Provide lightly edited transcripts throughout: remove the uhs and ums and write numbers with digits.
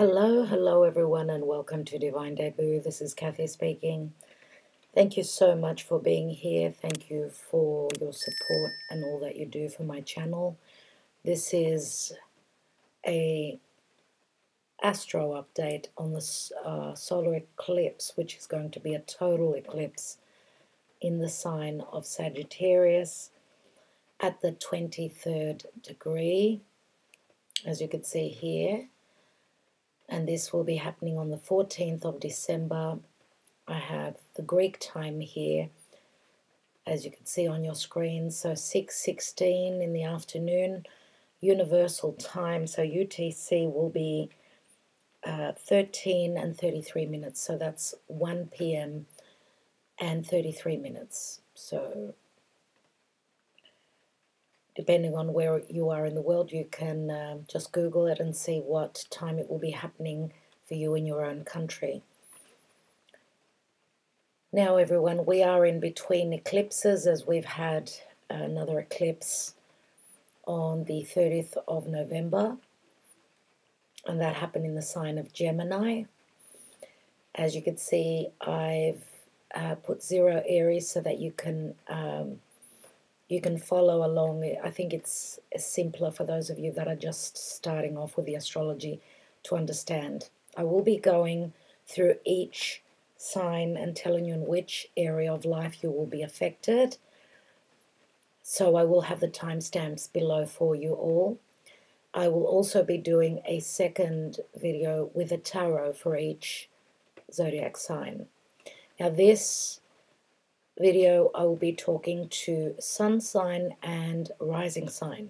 Hello everyone, and welcome to Divine Debut. This is Kathy speaking. Thank you so much for being here. Thank you for your support and all that you do for my channel. This is a astro update on the solar eclipse, which is going to be a total eclipse in the sign of Sagittarius at the 23rd degree, as you can see here. And this will be happening on the 14th of December. I have the Greek time here, as you can see on your screen. So 6:16 in the afternoon, universal time. So UTC will be 13 and 33 minutes. So that's 1 p.m. and 33 minutes. So depending on where you are in the world, you can just Google it and see what time it will be happening for you in your own country. Now everyone, we are in between eclipses, as we've had another eclipse on the 30th of November, and that happened in the sign of Gemini. As you can see, I've put 0 Aries so that you can follow along. I think it's simpler for those of you that are just starting off with the astrology to understand. I will be going through each sign and telling you in which area of life you will be affected. So I will have the timestamps below for you all. I will also be doing a second video with a tarot for each zodiac sign. Now this video I will be talking to sun sign and rising sign.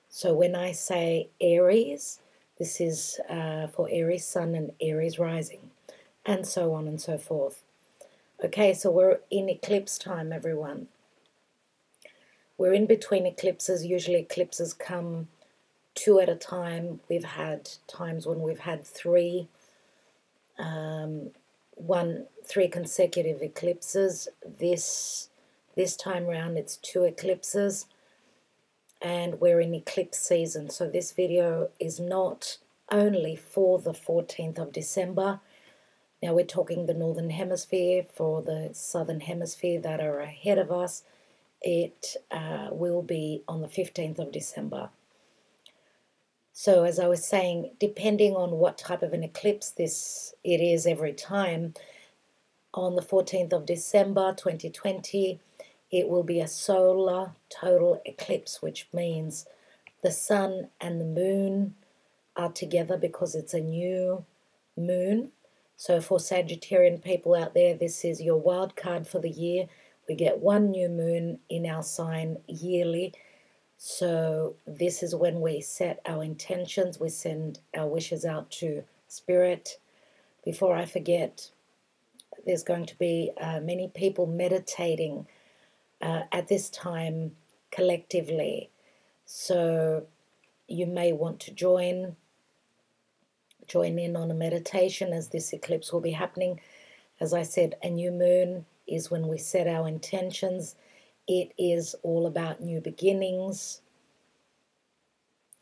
So when I say Aries, this is for Aries sun and Aries rising, and so on and so forth. Okay, so we're in eclipse time, everyone. We're in between eclipses. Usually eclipses come 2 at a time. We've had times when we've had 3 consecutive eclipses. This time round it's 2 eclipses, and we're in eclipse season. So this video is not only for the 14th of December. Now we're talking the northern hemisphere. For the southern hemisphere that are ahead of us, it will be on the 15th of December. So as I was saying, depending on what type of an eclipse it is every time, on the 14th of December 2020, it will be a solar total eclipse, which means the sun and the moon are together because it's a new moon. So for Sagittarian people out there, this is your wild card for the year. We get 1 new moon in our sign yearly. So this is when we set our intentions. We send our wishes out to Spirit. Before I forget, there's going to be many people meditating at this time collectively. So you may want to join in on a meditation, as this eclipse will be happening. As I said, a new moon is when we set our intentions. It is all about new beginnings.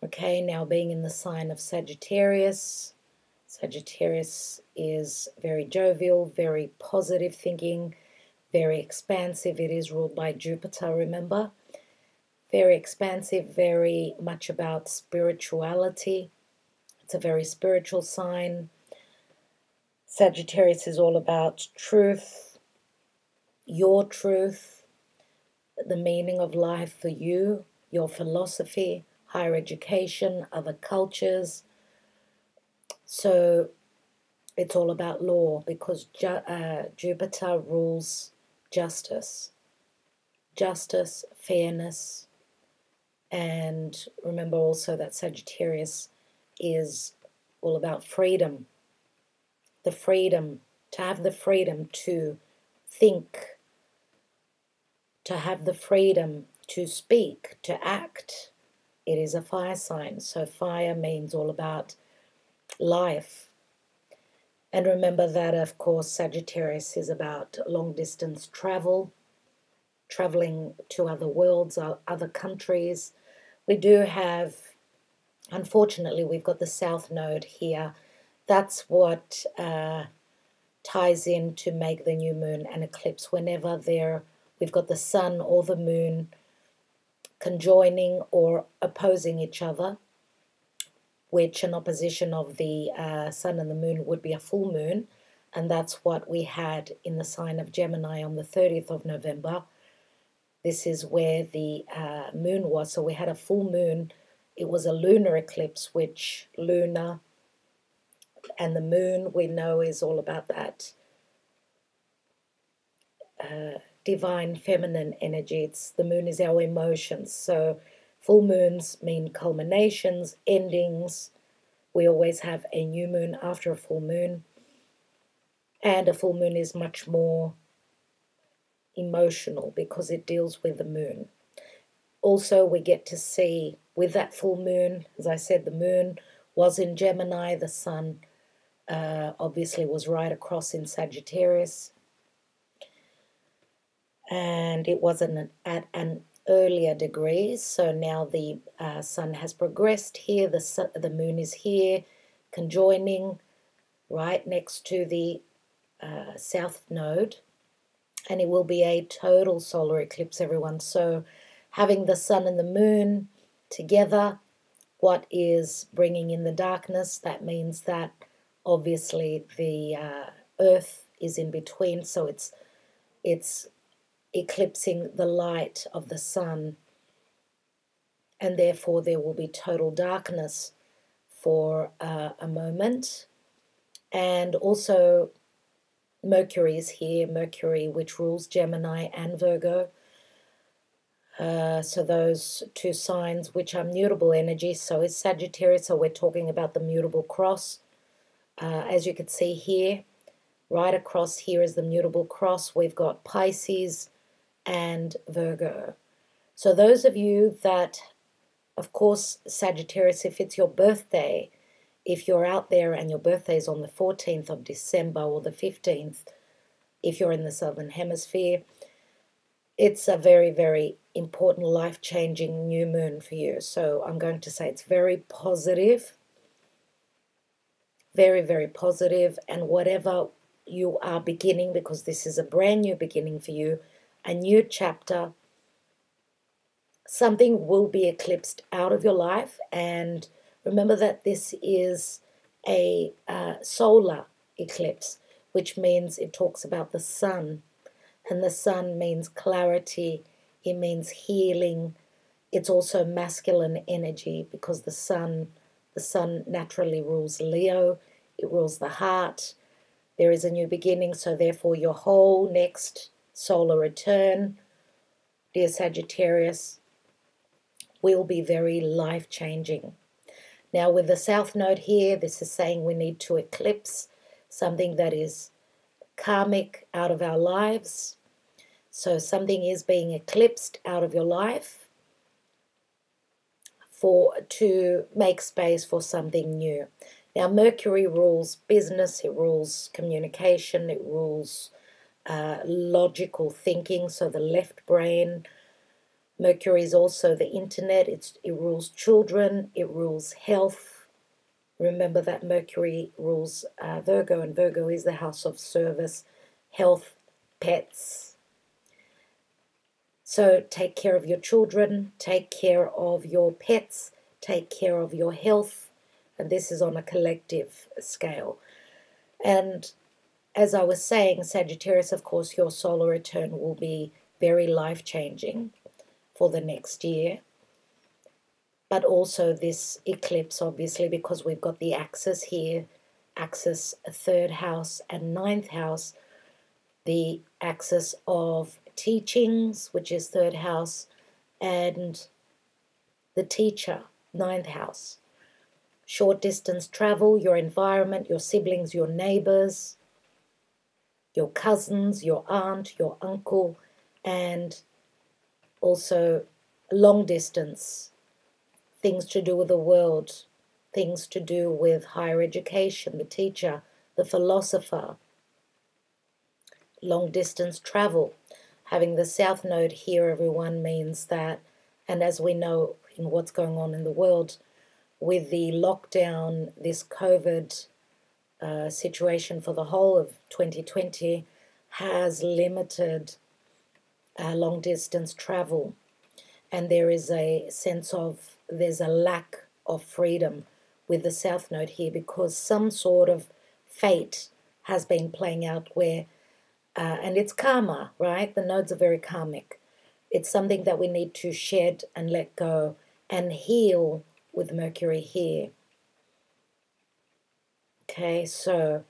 Okay, now being in the sign of Sagittarius. Sagittarius is very jovial, very positive thinking, very expansive. It is ruled by Jupiter, remember? Very expansive, very much about spirituality. It's a very spiritual sign. Sagittarius is all about truth, your truth, the meaning of life for you, your philosophy, higher education, other cultures. So it's all about law, because Jupiter rules justice, fairness, and remember also that Sagittarius is all about freedom. The freedom, to have the freedom to think, to have the freedom to speak, to act. It is a fire sign, so fire means all about life. And remember that, of course, Sagittarius is about long-distance travel, traveling to other worlds, other countries. We do have, unfortunately, we've got the South Node here that's what ties in to make the new moon an eclipse. Whenever we've got the sun or the moon conjoining or opposing each other, which an opposition of the sun and the moon would be a full moon, and that's what we had in the sign of Gemini on the 30th of November. This is where the moon was. So we had a full moon. It was a lunar eclipse, which lunar and the moon we know is all about that divine feminine energy. The moon is our emotions. So full moons mean culminations, endings. We always have a new moon after a full moon. And a full moon is much more emotional because it deals with the moon. Also, we get to see with that full moon, as I said, the moon was in Gemini, the sun obviously was right across in Sagittarius, and it wasn't at an earlier degree. So now the sun has progressed here, the moon is here, conjoining right next to the south node, and it will be a total solar eclipse, everyone. So having the sun and the moon together, what is bringing in the darkness? That means that obviously the earth is in between, so it's eclipsing the light of the sun, and therefore there will be total darkness for a moment. And also Mercury is here, Mercury which rules Gemini and Virgo. So those two signs which are mutable energy, so is Sagittarius, so we're talking about the mutable cross. As you can see here, right across here is the mutable cross. We've got Pisces and Virgo. So those of you that, of course, Sagittarius, if it's your birthday, if you're out there and your birthday is on the 14th of December or the 15th, if you're in the Southern Hemisphere, it's a very, very important, life-changing new moon for you. So I'm going to say it's very positive, very, very positive, and whatever you are beginning, because this is a brand new beginning for you, a new chapter, something will be eclipsed out of your life. And remember that this is a solar eclipse, which means it talks about the sun, and the sun means clarity, it means healing. It's also masculine energy because the sun naturally rules Leo, it rules the heart. There is a new beginning, so therefore your whole next solar return, dear Sagittarius, will be very life-changing. Now with the South Node here, this is saying we need to eclipse something that is karmic out of our lives. So something is being eclipsed out of your life to make space for something new. Now Mercury rules business, it rules communication, it rules logical thinking, so the left brain. Mercury is also the internet, it rules children, it rules health. Remember that Mercury rules Virgo, and Virgo is the house of service, health, pets. So take care of your children, take care of your pets, take care of your health, and this is on a collective scale. And as I was saying, Sagittarius, of course, your solar return will be very life-changing for the next year. But also this eclipse, obviously, because we've got the axis here, axis 3rd house and 9th house, the axis of teachings, which is 3rd house, and the teacher, 9th house. Short distance travel, your environment, your siblings, your neighbors, your cousins, your aunt, your uncle, and also long distance, things to do with the world, things to do with higher education, the teacher, the philosopher, long distance travel. Having the South Node here, everyone, means that, and as we know in what's going on in the world with the lockdown, this COVID situation for the whole of 2020 has limited long distance travel, and there is a sense of there's a lack of freedom with the South Node here, because some sort of fate has been playing out where, and it's karma, right? The nodes are very karmic. It's something that we need to shed and let go and heal with Mercury here. Okay, so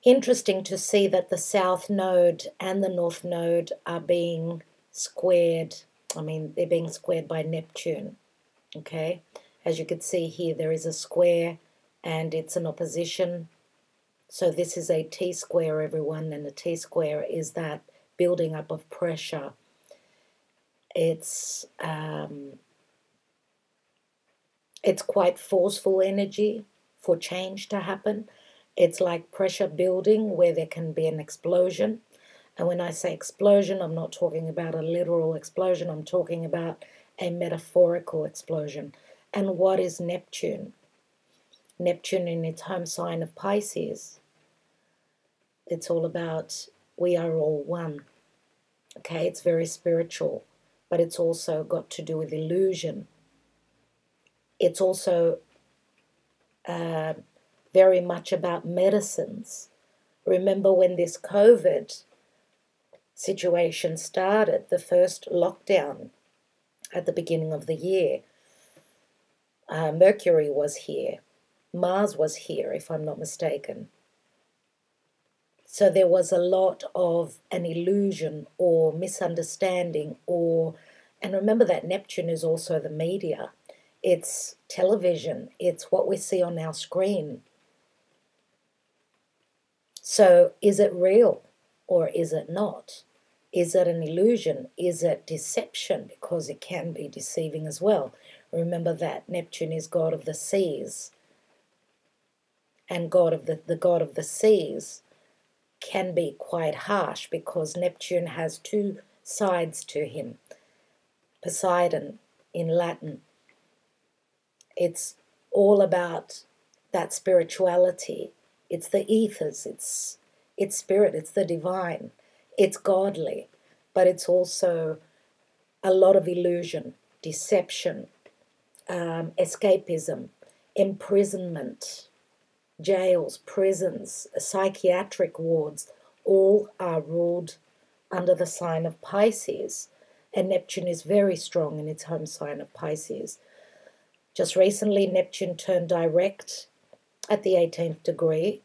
interesting to see that the South Node and the North Node are being squared. I mean, they're being squared by Neptune. Okay, as you can see here, there is a square and it's an opposition. So this is a T-square, everyone, and a T-square is that building up of pressure. It's quite forceful energy for change to happen. It's like pressure building where there can be an explosion. And when I say explosion, I'm not talking about a literal explosion. I'm talking about a metaphorical explosion. And what is Neptune? Neptune in its home sign of Pisces. It's all about we are all one. Okay, it's very spiritual, but it's also got to do with illusion. It's also very much about medicines. Remember when this COVID situation started, the first lockdown at the beginning of the year, Mercury was here, Mars was here, if I'm not mistaken. So there was a lot of an illusion or misunderstanding, and remember that Neptune is also the media. It's television. It's what we see on our screen. So is it real or is it not? Is it an illusion? Is it deception? Because it can be deceiving as well. Remember that Neptune is god of the seas. And god of the god of the seas can be quite harsh because Neptune has two sides to him. Poseidon in Latin. It's all about that spirituality. It's the ethers, it's spirit, it's the divine, it's godly, but it's also a lot of illusion, deception, escapism, imprisonment, jails, prisons, psychiatric wards, all are ruled under the sign of Pisces, and Neptune is very strong in its home sign of Pisces. Just recently, Neptune turned direct at the 18th degree,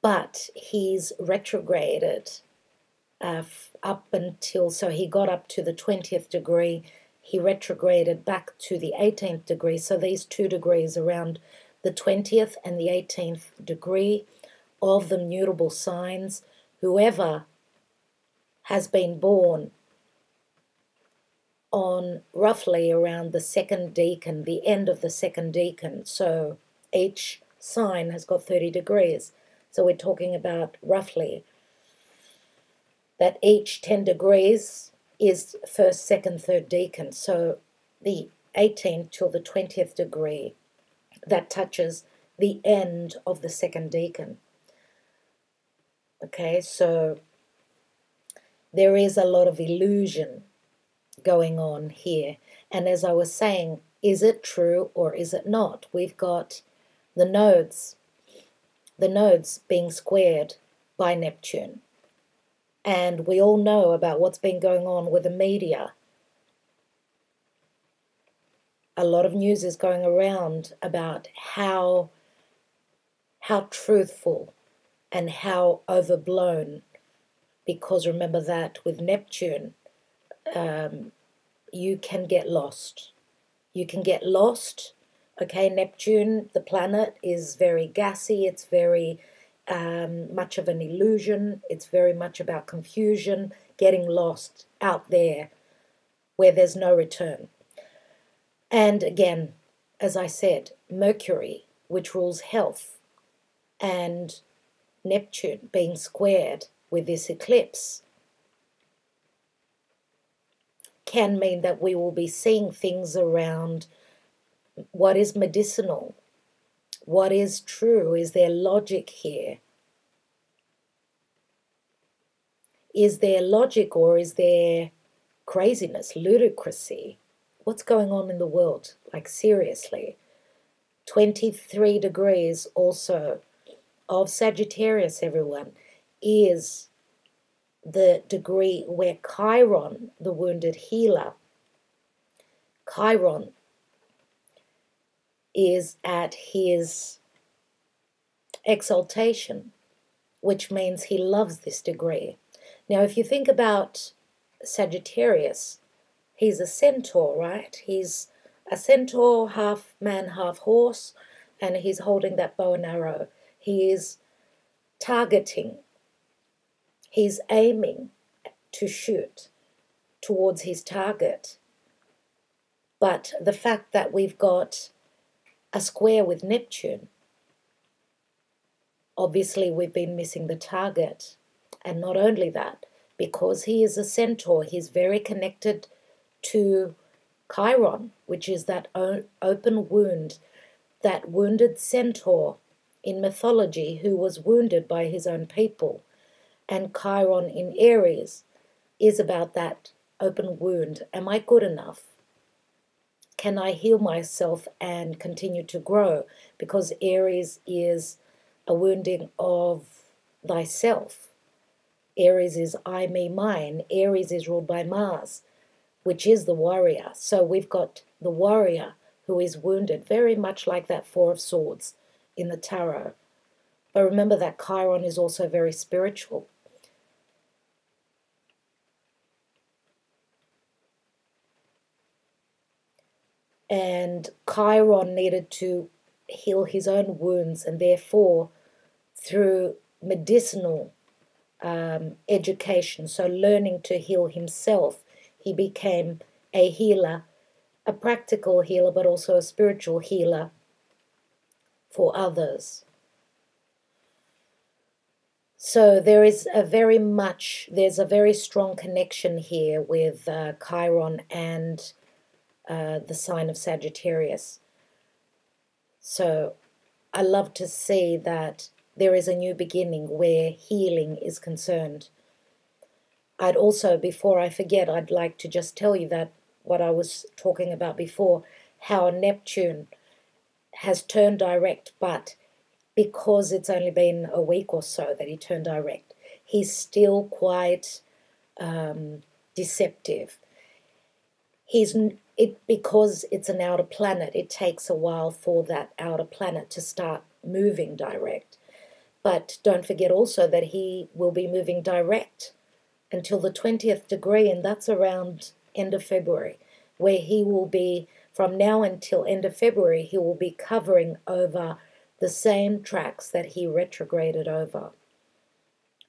but he's retrograded up until, so he got up to the 20th degree, he retrograded back to the 18th degree, so these 2 degrees around the 20th and the 18th degree of the mutable signs, whoever has been born on roughly around the second decan, the end of the second decan. So each sign has got 30 degrees. So we're talking about roughly that each 10 degrees is first, second, third decan. So the 18th till the 20th degree, that touches the end of the second decan. Okay, so there is a lot of illusion going on here. And as I was saying, is it true or is it not? We've got the nodes being squared by Neptune. And we all know about what's been going on with the media. A lot of news is going around about how truthful and how overblown, because remember that with Neptune, you can get lost. You can get lost. Okay, Neptune, the planet, is very gassy. It's very much of an illusion. It's very much about confusion, getting lost out there where there's no return. And again, as I said, Mercury, which rules health, and Neptune being squared with this eclipse can mean that we will be seeing things around what is medicinal, What is true? Is there logic here? Is there logic, or is there craziness, ludicrousy? What's going on in the world? Like, seriously. 23 degrees also of Sagittarius, everyone, is the degree where Chiron, the wounded healer, Chiron is at his exaltation, which means he loves this degree. Now, if you think about Sagittarius, he's a centaur, right? He's a centaur, half man, half horse, and he's holding that bow and arrow. He is targeting. He's aiming to shoot towards his target. But the fact that we've got a square with Neptune, obviously we've been missing the target. And not only that, because he is a centaur, he's very connected to Chiron, which is that open wound, that wounded centaur in mythology who was wounded by his own people. And Chiron in Aries is about that open wound. Am I good enough? Can I heal myself and continue to grow? Because Aries is a wounding of thyself. Aries is I, me, mine. Aries is ruled by Mars, which is the warrior. So we've got the warrior who is wounded, very much like that Four of Swords in the tarot. But remember that Chiron is also very spiritual. And Chiron needed to heal his own wounds, and therefore through medicinal education, so learning to heal himself, he became a healer, a practical healer, but also a spiritual healer for others. So there's a very strong connection here with Chiron and the sign of Sagittarius. So I love to see that there is a new beginning where healing is concerned. I'd also, before I forget, I'd like to just tell you that what I was talking about before, how Neptune has turned direct, but because it's only been a week or so that he turned direct, he's still quite deceptive. Because it's an outer planet, it takes a while for that outer planet to start moving direct. But don't forget also that he will be moving direct until the 20th degree, and that's around end of February, where he will be, from now until end of February, he will be covering over the same tracks that he retrograded over.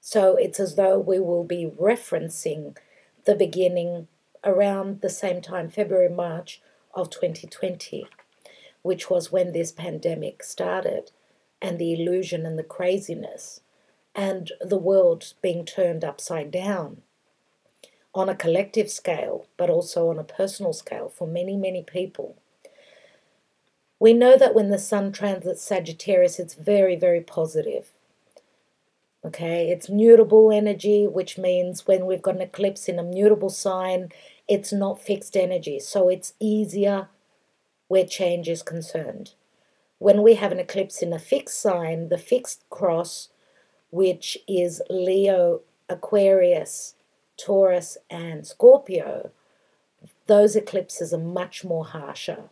So it's as though we will be referencing the beginning around the same time, February, March of 2020, which was when this pandemic started, and the illusion and the craziness, and the world being turned upside down on a collective scale, but also on a personal scale for many, many people. We know that when the sun transits Sagittarius, it's very, very positive. Okay, it's mutable energy, which means when we've got an eclipse in a mutable sign, it's not fixed energy. So it's easier where change is concerned. When we have an eclipse in a fixed sign, the fixed cross, which is Leo, Aquarius, Taurus, and Scorpio, those eclipses are much more harsher.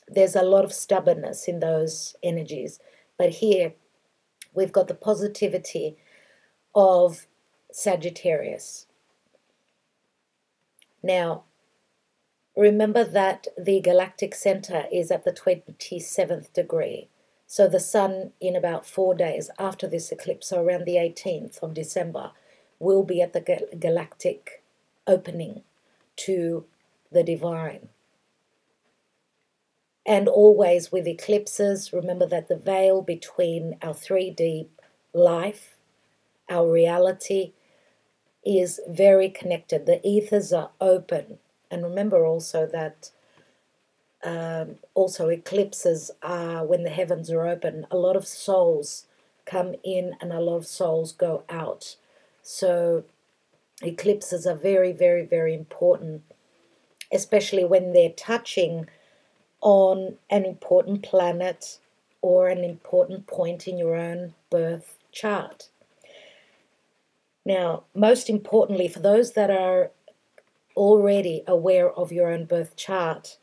There's a lot of stubbornness in those energies. But here, we've got the positivity of Sagittarius. Now, remember that the galactic center is at the 27th degree. So the sun, in about 4 days after this eclipse, so around the 18th of December, will be at the galactic opening to the divine. And always with eclipses, remember that the veil between our 3D life, our reality, is very connected. The ethers are open. And remember also that Also, eclipses are when the heavens are open. A lot of souls come in and a lot of souls go out. So eclipses are very, very, very important, especially when they're touching on an important planet or an important point in your own birth chart. Now, most importantly, for those that are already aware of your own birth chart,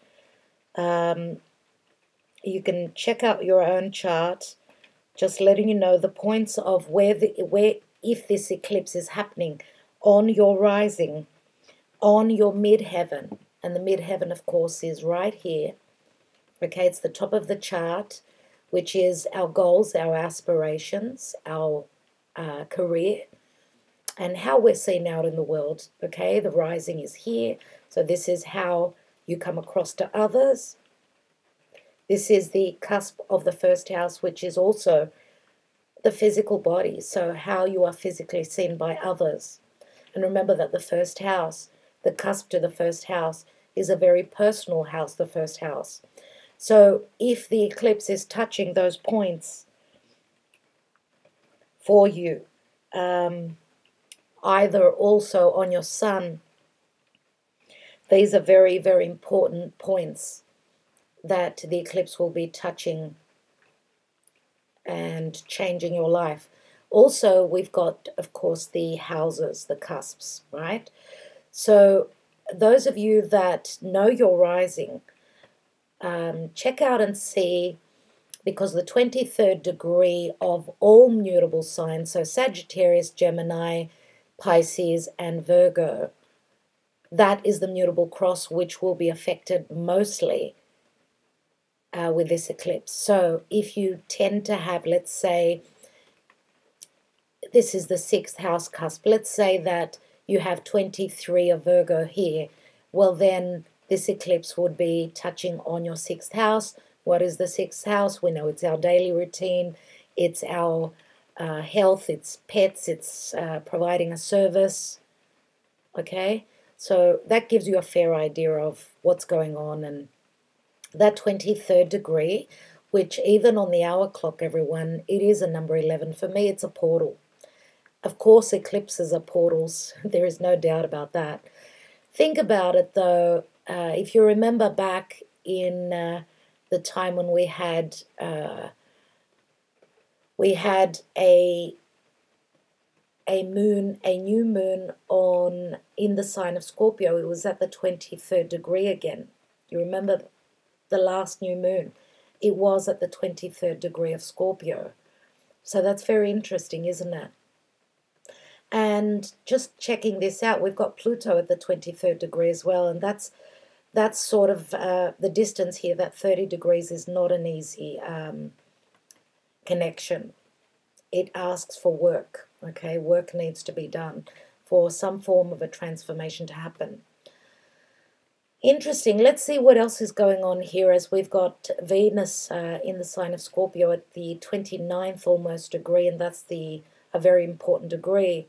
you can check out your own chart, just letting you know the points of where if this eclipse is happening on your rising, on your midheaven, and the midheaven, of course, is right here. Okay, it's the top of the chart, which is our goals, our aspirations, our career, and how we're seen out in the world. Okay, the rising is here, so this is how you come across to others. This is the cusp of the first house, which is also the physical body, so how you are physically seen by others. And remember that the first house, the cusp to the first house, is a very personal house, the first house. So if the eclipse is touching those points for you, either also on your sun, these are very, very important points that the eclipse will be touching and changing your life. Also, we've got, of course, the houses, the cusps, right? So those of you that know your rising, check out and see, because the 23rd degree of all mutable signs, so Sagittarius, Gemini, Pisces, and Virgo, that is the mutable cross which will be affected mostly with this eclipse. So if you tend to have, let's say, this is the 6th house cusp, let's say that you have 23 of Virgo here, well then this eclipse would be touching on your 6th house. What is the 6th house? We know it's our daily routine, it's our health, it's pets, it's providing a service. Okay, so that gives you a fair idea of what's going on. And that 23rd degree, which even on the hour clock, everyone, it is a number 11. For me, it's a portal. Of course, eclipses are portals. There is no doubt about that. Think about it, though. If you remember back in the time when we had a new moon in the sign of Scorpio. It was at the 23rd degree again. You remember the last new moon? It was at the 23rd degree of Scorpio. So that's very interesting, isn't it? And just checking this out, we've got Pluto at the 23rd degree as well, and that's sort of the distance here. That 30 degrees is not an easy connection. It asks for work. Okay, work needs to be done for some form of a transformation to happen. Interesting. Let's see what else is going on here, as we've got Venus in the sign of Scorpio at the 29th almost degree, and that's a very important degree.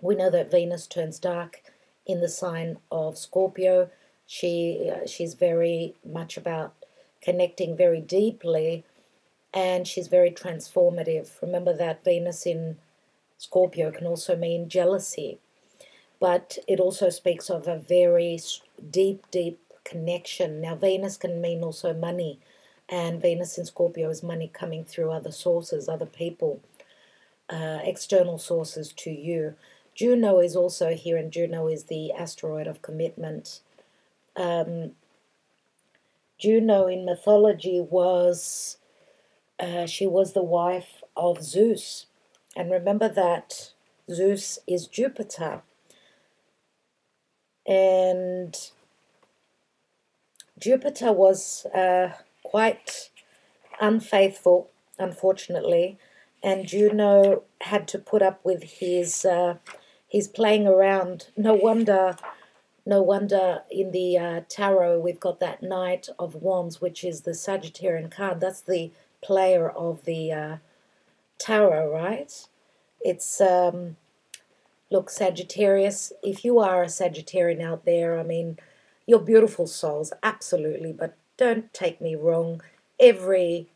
We know that Venus turns dark in the sign of Scorpio. She's very much about connecting very deeply, and she's very transformative. Remember that Venus in Scorpio can also mean jealousy, but it also speaks of a very deep, deep connection. Now, Venus can mean also money, and Venus in Scorpio is money coming through other sources, other people, external sources to you. Juno is also here, and Juno is the asteroid of commitment. Juno in mythology was she was the wife of Zeus, and remember that Zeus is Jupiter, and Jupiter was quite unfaithful, unfortunately, and Juno had to put up with his playing around. No wonder in the tarot we've got that Knight of Wands, which is the Sagittarian card. That's the player of the tarot, right? It's look, Sagittarius, if you are a Sagittarian out there, I mean, you're beautiful souls, absolutely, but don't take me wrong. Every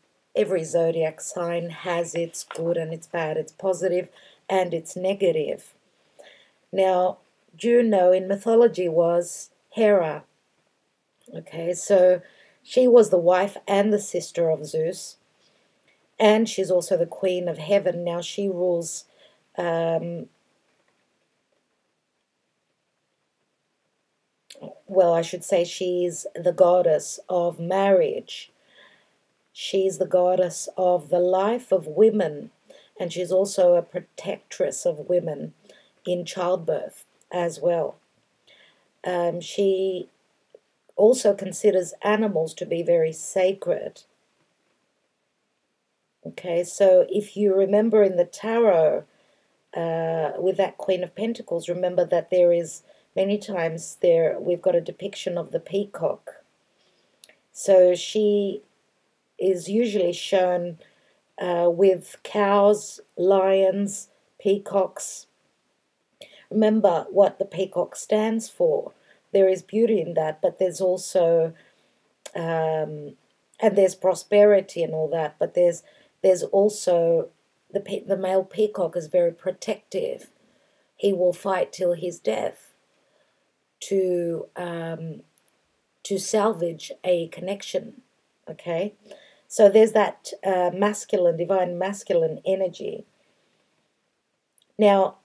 zodiac sign has its good and its bad, its positive and its negative. Now, Juno in mythology was Hera. Okay, so she was the wife and the sister of Zeus, and she's also the queen of heaven. Now she rules well, I should say she's the goddess of marriage. She's the goddess of the life of women, and she's also a protectress of women in childbirth as well. She also considers animals to be very sacred. Okay, so if you remember in the tarot, with that Queen of Pentacles, remember that there is many times there we've got a depiction of the peacock. So she is usually shown with cows, lions, peacocks. Remember what the peacock stands for. There is beauty in that, but there's also, and there's prosperity and all that, but there's also, the male peacock is very protective. He will fight till his death to salvage a connection, okay? So there's that masculine, divine masculine energy. Now,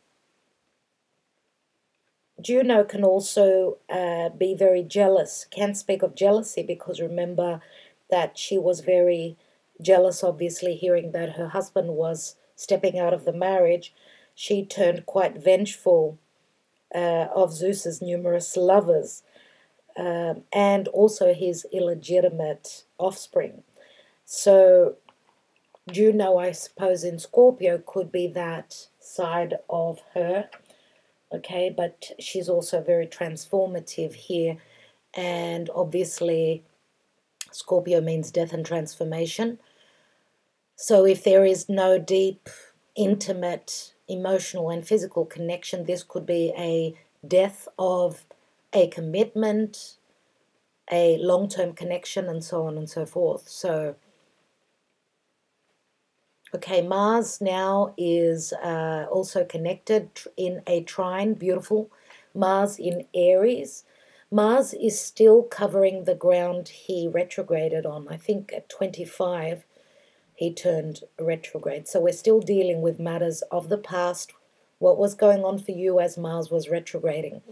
Juno can also be very jealous, can speak of jealousy, because remember that she was very jealous, obviously, hearing that her husband was stepping out of the marriage. She turned quite vengeful of Zeus's numerous lovers and also his illegitimate offspring. So Juno, I suppose, in Scorpio could be that side of her, okay, but she's also very transformative here, and obviously Scorpio means death and transformation. So if there is no deep, intimate, emotional and physical connection, this could be a death of a commitment, a long-term connection, and so on and so forth. So, okay, Mars now is also connected in a trine, beautiful. Mars in Aries. Mars is still covering the ground he retrograded on. I think at 25 he turned retrograde. So we're still dealing with matters of the past, what was going on for you as Mars was retrograding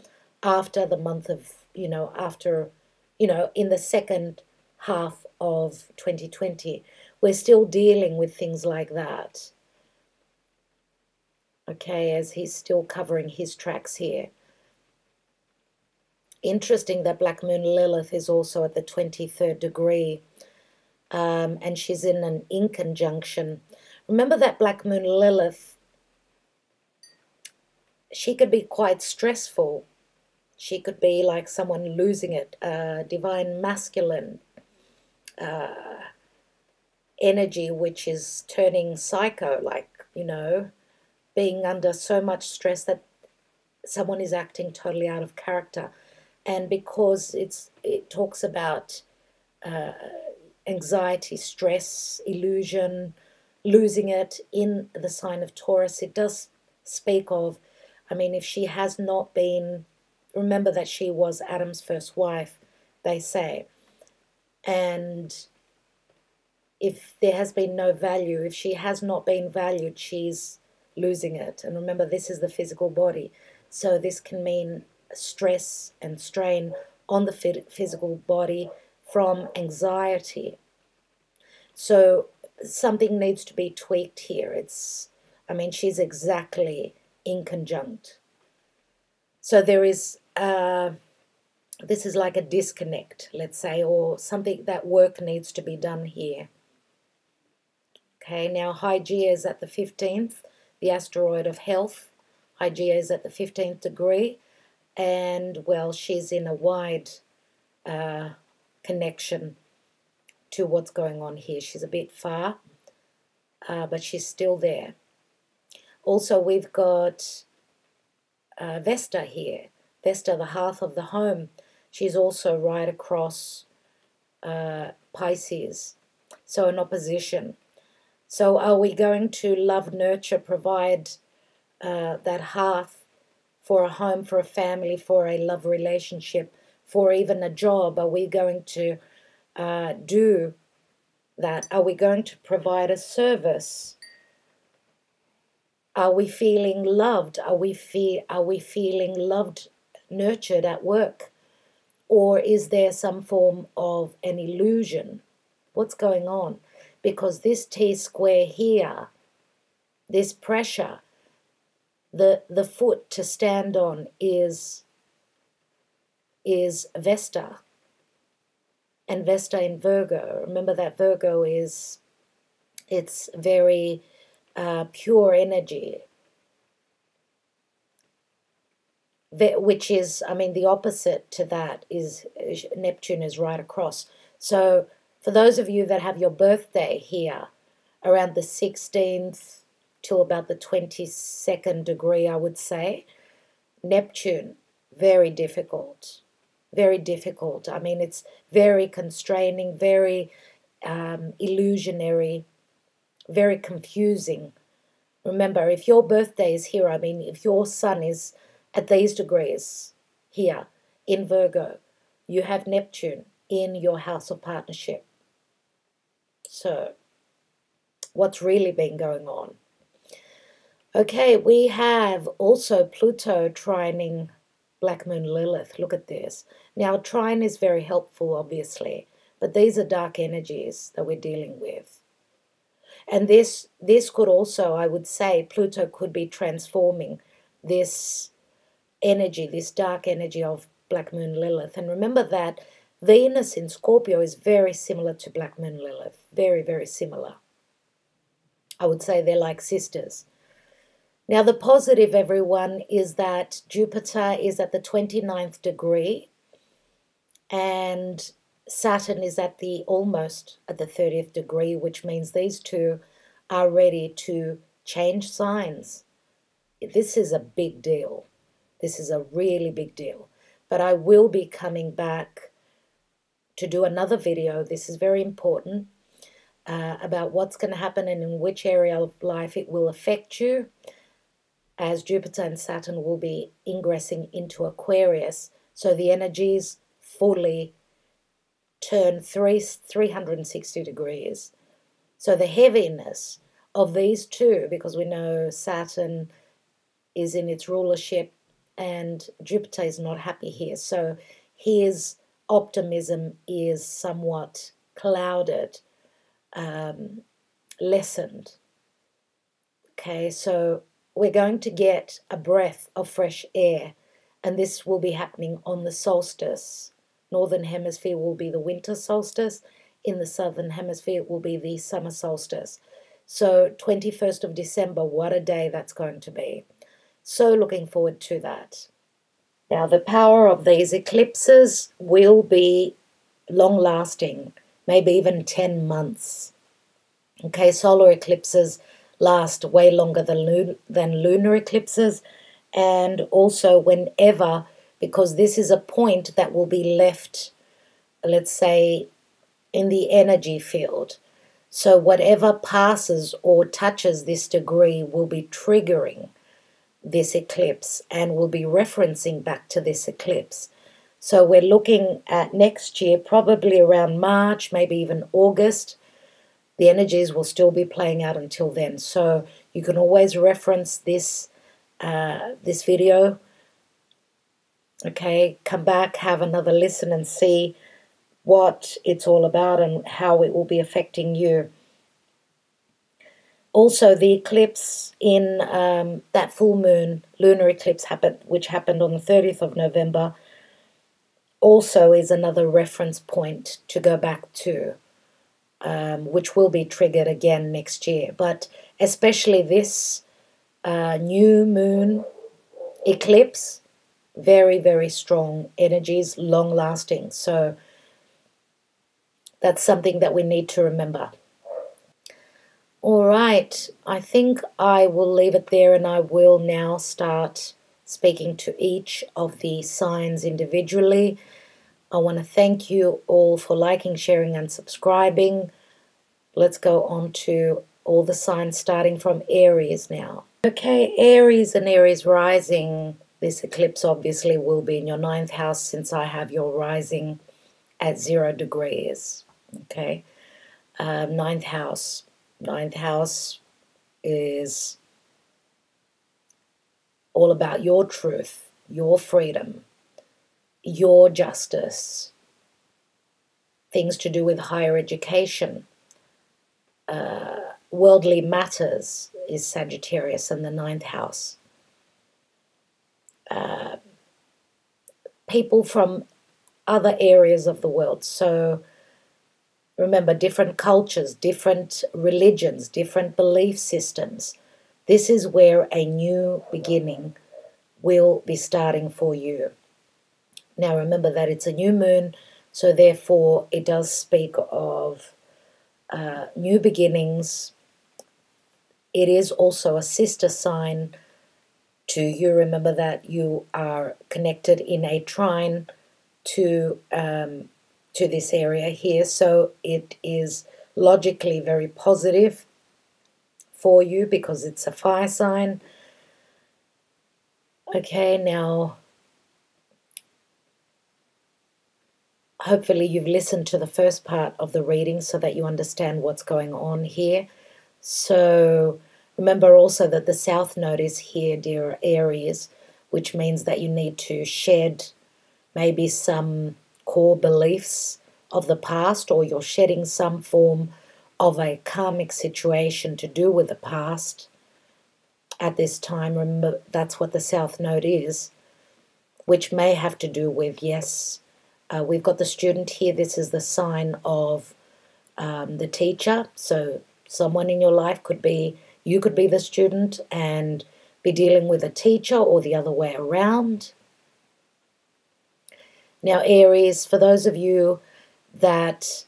after the month of, in the second half of 2020. We're still dealing with things like that. Okay, as he's still covering his tracks here. Interesting that Black Moon Lilith is also at the 23rd degree. And she's in an in conjunction. Remember that Black Moon Lilith, she could be quite stressful. She could be like someone losing it, divine masculine energy, which is turning psycho, like, being under so much stress that someone is acting totally out of character. And because it talks about anxiety, stress, illusion, losing it in the sign of Taurus, it does speak of, if she has not been, remember that she was Adam's first wife, they say, and if there has been no value, if she has not been valued, she's losing it. And remember, this is the physical body, so this can mean stress and strain on the physical body from anxiety. So something needs to be tweaked here. She's exactly in conjunct. So there is, this is like a disconnect, let's say, or something, that work needs to be done here. Okay, now Hygeia is at the 15th, the asteroid of health. Hygeia is at the 15th degree, and, well, she's in a wide connection to what's going on here. She's a bit far, but she's still there. Also, we've got Vesta here. Vesta, the hearth of the home. She's also right across Pisces, so an opposition. So are we going to love, nurture, provide that hearth for a home, for a family, for a love relationship, for even a job? Are we going to do that? Are we going to provide a service? Are we feeling loved? Are we feeling loved, nurtured at work? Or is there some form of an illusion? What's going on? Because this T-square here, this pressure, the foot to stand on is Vesta. And Vesta in Virgo. Remember that Virgo it's very pure energy, which is, I mean, the opposite to that is Neptune is right across. So for those of you that have your birthday here around the 16th till about the 22nd degree, I would say, Neptune, very difficult. Very difficult. I mean, it's very constraining, very illusionary, very confusing. Remember, if your birthday is here, I mean, if your sun is at these degrees here in Virgo, you have Neptune in your house of partnership. So, what's really been going on? Okay, we have also Pluto trining Black Moon Lilith. Look at this. Now, trine is very helpful, obviously, but these are dark energies that we're dealing with. And this could also, I would say, Pluto could be transforming this energy, this dark energy of Black Moon Lilith. And remember that Venus in Scorpio is very similar to Black Moon Lilith. Very, very similar. I would say they're like sisters. Now, the positive, everyone, is that Jupiter is at the 29th degree and Saturn is at the almost at the 30th degree, which means these two are ready to change signs. This is a big deal. This is a really big deal. But I will be coming back to do another video. This is very important about what's going to happen and in which area of life it will affect you, as Jupiter and Saturn will be ingressing into Aquarius. So the energies fully turn 360 degrees. So the heaviness of these two, because we know Saturn is in its rulership and Jupiter is not happy here. So his optimism is somewhat clouded, lessened. Okay, so we're going to get a breath of fresh air, and this will be happening on the solstice. Northern hemisphere will be the winter solstice. In the southern hemisphere it will be the summer solstice. So 21st of December, what a day that's going to be. So looking forward to that. Now, the power of these eclipses will be long-lasting, maybe even 10 months. Okay, solar eclipses last way longer than lunar eclipses, and also whenever, because this is a point that will be left, let's say, in the energy field. So whatever passes or touches this degree will be triggering this eclipse and will be referencing back to this eclipse. So we're looking at next year, probably around March, maybe even August. The energies will still be playing out until then. So you can always reference this this video. Okay, come back, have another listen and see what it's all about and how it will be affecting you. Also, the eclipse in that full moon lunar eclipse which happened on the 30th of November, also is another reference point to go back to, which will be triggered again next year. But especially this new moon eclipse, very, very strong energies, long-lasting. So that's something that we need to remember. All right, I think I will leave it there, and I will now start speaking to each of the signs individually. I want to thank you all for liking, sharing, and subscribing. Let's go on to all the signs starting from Aries now. Okay, Aries and Aries rising. This eclipse obviously will be in your 9th house since I have your rising at 0 degrees. Okay, 9th house. 9th house is all about your truth, your freedom, your justice, things to do with higher education. Worldly matters is Sagittarius in the 9th house. People from other areas of the world. So remember, different cultures, different religions, different belief systems. This is where a new beginning will be starting for you. Now remember that it's a new moon, so therefore it does speak of new beginnings. It is also a sister sign to you. Remember that you are connected in a trine to this area here, so it is logically very positive for you because it's a fire sign. Okay, now hopefully you've listened to the first part of the reading so that you understand what's going on here. So remember also that the South Node is here, dear Aries, which means that you need to shed maybe some core beliefs of the past, or you're shedding some form of a karmic situation to do with the past at this time. Remember, that's what the South Node is, which may have to do with, yes, we've got the student here. This is the sign of the teacher. So someone in your life could be, you could be the student and be dealing with a teacher, or the other way around. Now, Aries, for those of you that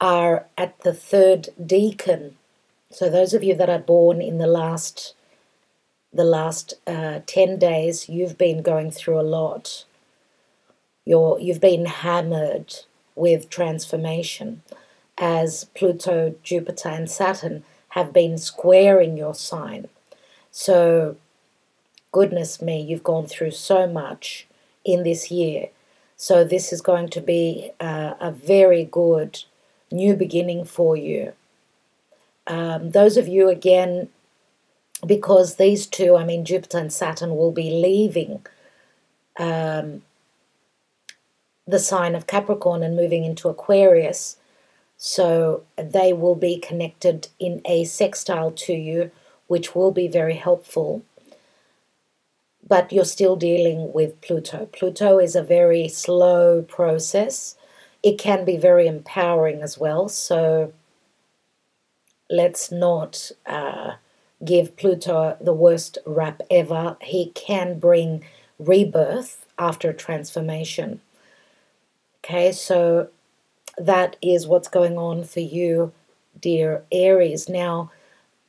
are at the 3rd decan, so those of you that are born in the last 10 days, you've been going through a lot. You've been hammered with transformation, as Pluto, Jupiter, and Saturn have been squaring your sign. So, goodness me, you've gone through so much in this year. So this is going to be a very good new beginning for you. Those of you, again, because these two, I mean Jupiter and Saturn, will be leaving the sign of Capricorn and moving into Aquarius, so they will be connected in a sextile to you, which will be very helpful. But you're still dealing with Pluto. Pluto is a very slow process. It can be very empowering as well. So let's not give Pluto the worst rap ever. He can bring rebirth after a transformation. Okay, so that is what's going on for you, dear Aries. Now,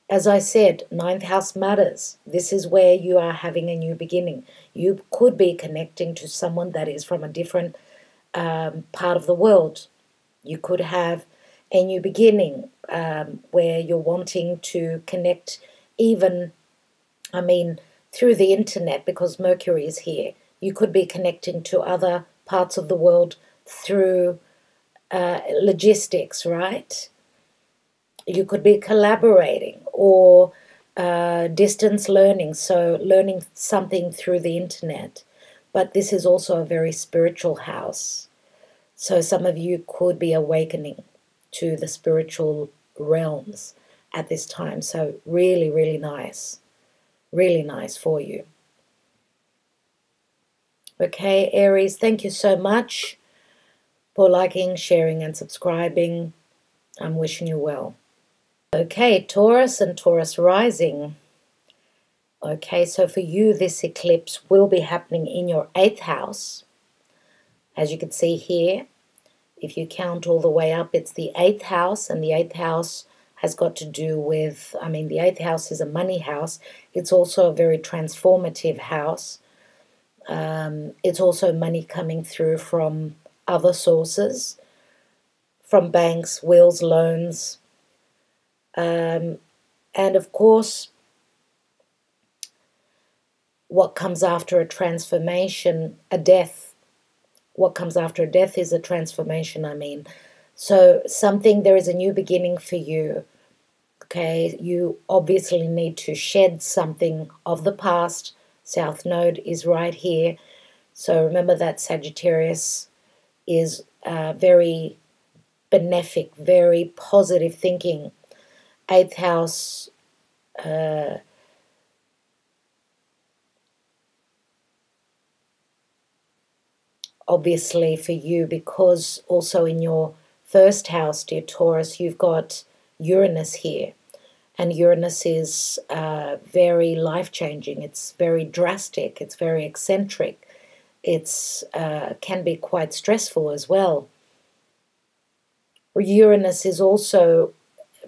as I said, 9th house matters. This is where you are having a new beginning. You could be connecting to someone that is from a different part of the world. You could have a new beginning where you're wanting to connect even, I mean, through the internet, because Mercury is here. You could be connecting to other parts of the world through logistics, right? You could be collaborating, or distance learning, so learning something through the internet. But this is also a very spiritual house. So some of you could be awakening to the spiritual realms at this time. So really, really nice. Really nice for you. Okay, Aries, thank you so much for liking, sharing, and subscribing. I'm wishing you well. Okay, Taurus and Taurus rising. Okay, so for you, this eclipse will be happening in your 8th house. As you can see here, if you count all the way up, it's the 8th house, and the 8th house has got to do with, I mean, the 8th house is a money house. It's also a very transformative house. It's also money coming through from other sources, from banks, wills, loans. And of course, what comes after a transformation, a death. What comes after a death is a transformation, I mean. So there is a new beginning for you. Okay, you obviously need to shed something of the past. South Node is right here. So remember that Sagittarius is very benefic, very positive thinking. 8th house, obviously for you, because also in your 1st house, dear Taurus, you've got Uranus here. And Uranus is very life-changing. It's very drastic. It's very eccentric. It's can be quite stressful as well. Uranus is also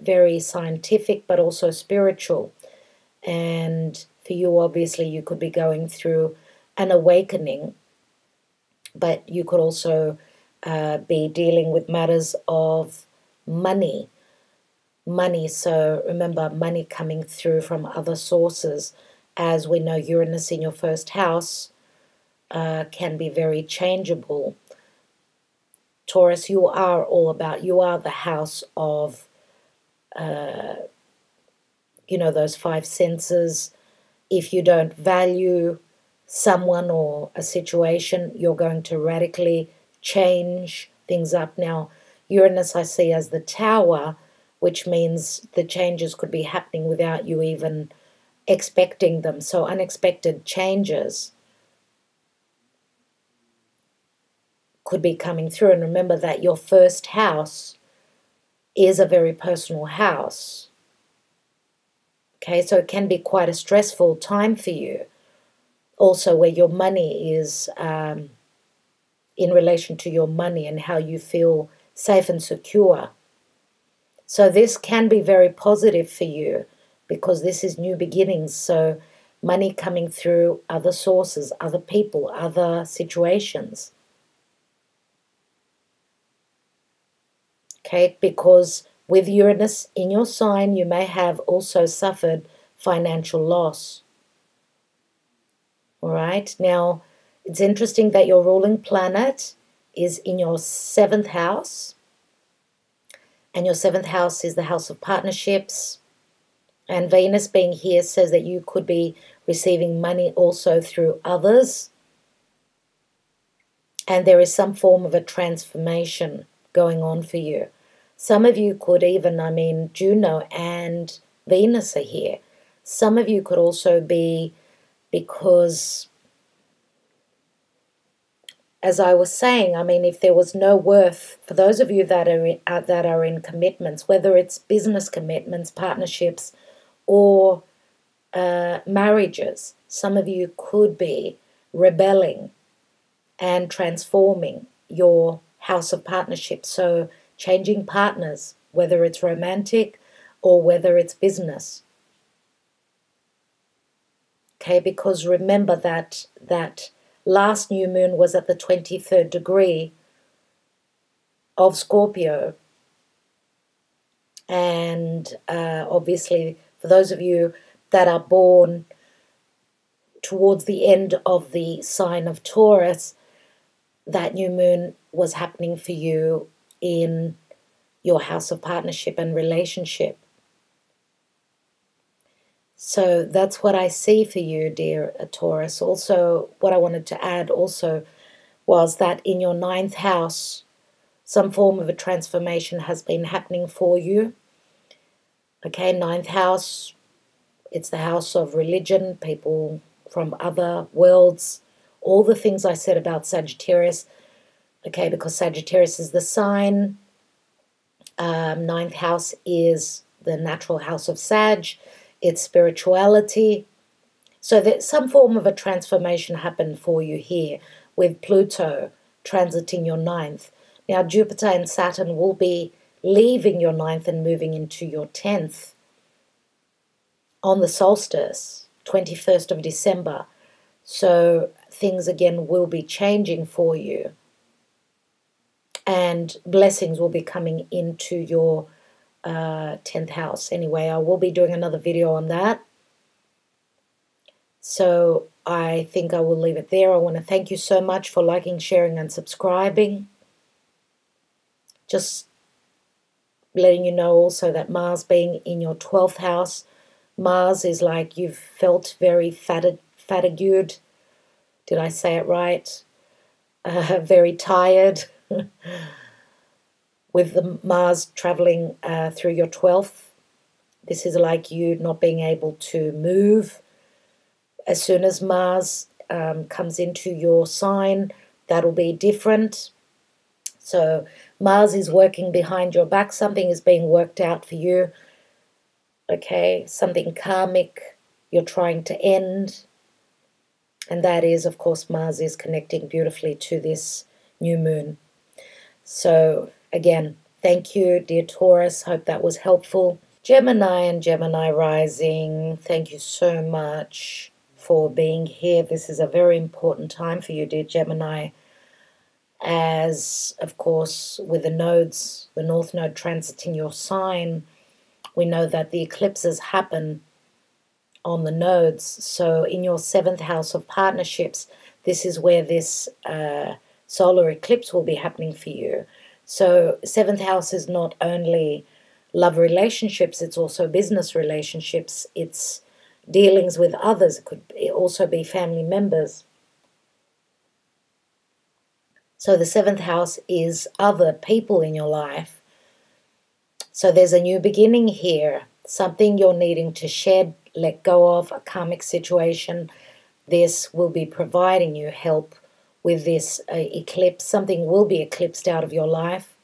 very scientific, but also spiritual. And for you, obviously, you could be going through an awakening, but you could also be dealing with matters of money. So remember, money coming through from other sources. As we know, Uranus in your 1st house can be very changeable. Taurus, you are the house of, those 5 senses. If you don't value someone or a situation, you're going to radically change things up. Now, Uranus I see as the tower, which means the changes could be happening without you even expecting them. So unexpected changes could be coming through. And remember that your 1st house is a very personal house. Okay, so it can be quite a stressful time for you. Also where your money is, in relation to your money and how you feel safe and secure. So this can be very positive for you because this is new beginnings. So money coming through other sources, other people, other situations. Okay, because with Uranus in your sign, you may have also suffered financial loss. All right, now it's interesting that your ruling planet is in your 7th house. And your 7th house is the house of partnerships. And Venus being here says that you could be receiving money also through others. And there is some form of a transformation going on for you. Some of you could even, Juno and Venus are here. Some of you could also be, because, as I was saying, if there was no worth, for those of you that are in commitments, whether it's business commitments, partnerships, or marriages, some of you could be rebelling and transforming your house of partnership. So changing partners, whether it's romantic or whether it's business. Okay, because remember that last new moon was at the 23rd degree of Scorpio. And obviously, for those of you that are born towards the end of the sign of Taurus, that new moon was happening for you in your house of partnership and relationship. So that's what I see for you, dear Taurus. Also, what I wanted to add also was that in your 9th house, some form of a transformation has been happening for you. Okay, 9th house, it's the house of religion, people from other worlds, all the things I said about Sagittarius. Okay, because Sagittarius is the sign. 9th house is the natural house of Sag. It's spirituality. So that some form of a transformation happened for you here with Pluto transiting your 9th. Now Jupiter and Saturn will be leaving your 9th and moving into your 10th on the solstice, 21st of December. So things again will be changing for you, and blessings will be coming into your 10th house. Anyway, I will be doing another video on that. So I think I will leave it there. I want to thank you so much for liking, sharing, and subscribing. Just letting you know also that Mars being in your 12th house, Mars is like you've felt very fatigued. Did I say it right? Very tired. With the Mars traveling through your 12th, this is like you not being able to move. As soon as Mars comes into your sign, that'll be different. So Mars is working behind your back. Something is being worked out for you. Okay, something karmic you're trying to end. And that is, of course, Mars is connecting beautifully to this new moon. So again, thank you, dear Taurus. Hope that was helpful. Gemini and Gemini rising, thank you so much for being here. This is a very important time for you, dear Gemini, as, of course, with the nodes, the North Node transiting your sign, we know that the eclipses happen on the nodes. So in your 7th house of partnerships, this is where this solar eclipse will be happening for you. So 7th house is not only love relationships, it's also business relationships, it's dealings with others, it could also be family members. So the 7th house is other people in your life. So there's a new beginning here, something you're needing to shed, let go of, a karmic situation. This will be providing you help with this eclipse. Something will be eclipsed out of your life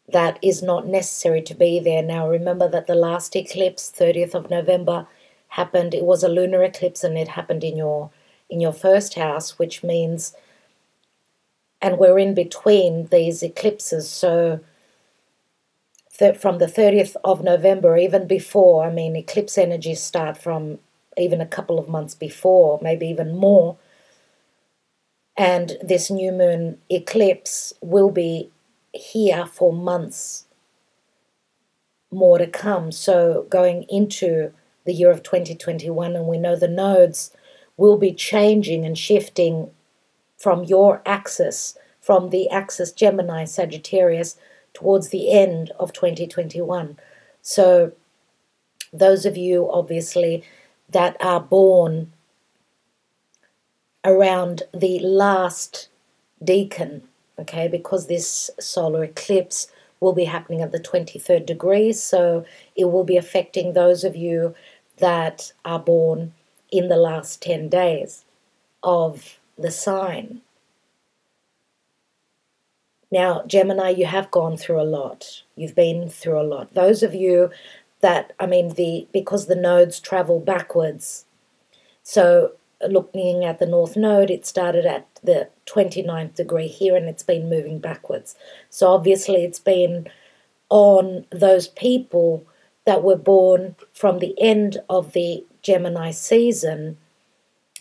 that is not necessary to be there. Now remember that the last eclipse, 30th of November, happened. It was a lunar eclipse and it happened in your 1st house, which means, and we're in between these eclipses. So from the 30th of November, even before, I mean, eclipse energies start from even a couple of months before, maybe even more. And this new moon eclipse will be here for months more to come. So going into the year of 2021, and we know the nodes will be changing and shifting from your axis, from the axis Gemini, Sagittarius, towards the end of 2021. So those of you, obviously, that are born around the last decan, okay, because this solar eclipse will be happening at the 23rd degree, so it will be affecting those of you that are born in the last 10 days of the sign. Now, Gemini, you have gone through a lot. You've been through a lot. Those of you that, I mean, because the nodes travel backwards, so looking at the North Node, it started at the 29th degree here and it's been moving backwards. So obviously it's been on those people that were born from the end of the Gemini season,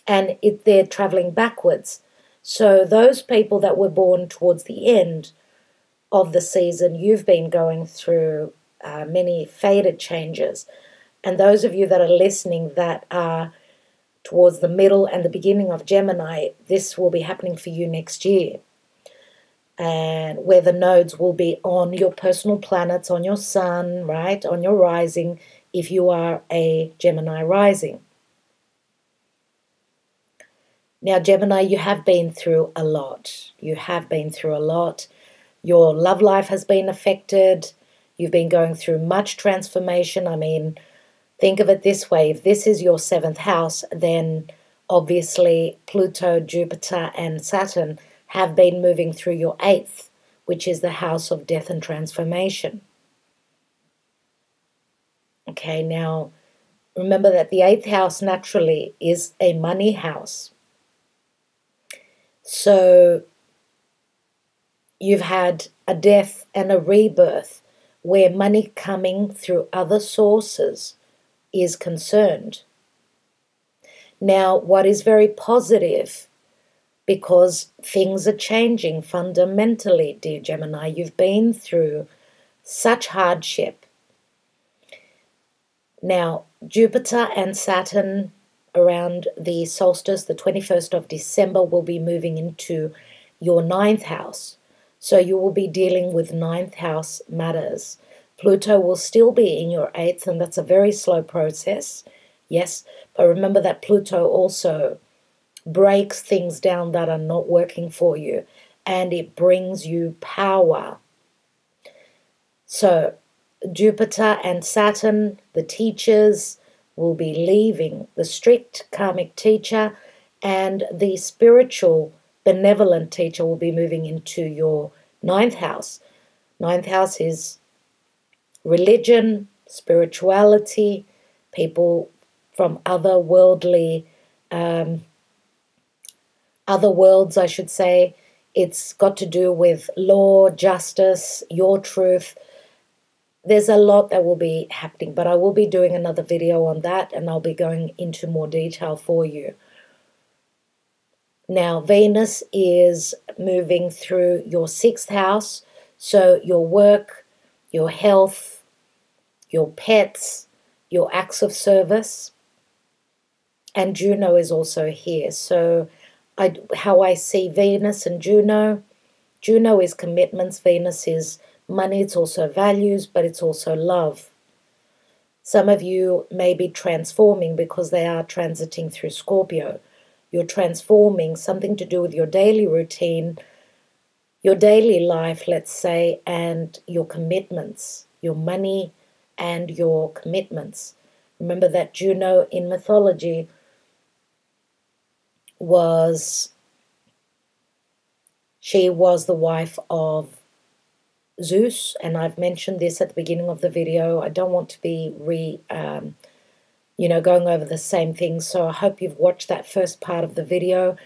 and they're traveling backwards. So those people that were born towards the end of the season, you've been going through many fated changes. And those of you that are listening that are towards the middle and the beginning of Gemini, this will be happening for you next year. And where the nodes will be on your personal planets, on your sun, right, on your rising, if you are a Gemini rising. Now, Gemini, you have been through a lot. You have been through a lot. Your love life has been affected. You've been going through much transformation. I mean, think of it this way. If this is your 7th house, then obviously Pluto, Jupiter, and Saturn have been moving through your 8th, which is the house of death and transformation. Okay, now remember that the 8th house naturally is a money house. So you've had a death and a rebirth where money coming through other sources is concerned. Now, what is very positive, because things are changing fundamentally, dear Gemini. You've been through such hardship. Now, Jupiter and Saturn around the solstice, the 21st of December, will be moving into your 9th house. So you will be dealing with 9th house matters. Pluto will still be in your 8th, and that's a very slow process. Yes, but remember that Pluto also breaks things down that are not working for you, and it brings you power. So Jupiter and Saturn, the teachers, will be leaving. The strict karmic teacher and the spiritual benevolent teacher will be moving into your 9th house. 9th house is religion, spirituality, people from other worldly other worlds, I should say. It's got to do with law, justice, your truth. There's a lot that will be happening, but I will be doing another video on that, and I'll be going into more detail for you. Now, Venus is moving through your 6th house, so your work, your health, your pets, your acts of service, and Juno is also here. So how I see Venus and Juno is commitments, Venus is money, it's also values, but it's also love. Some of you may be transforming because they are transiting through Scorpio. You're transforming something to do with your daily routine, your daily life, let's say, and your commitments, your money and your commitments. Remember that Juno in mythology she was the wife of Zeus, and I've mentioned this at the beginning of the video. I don't want to be going over the same things, so I hope you've watched that first part of the video,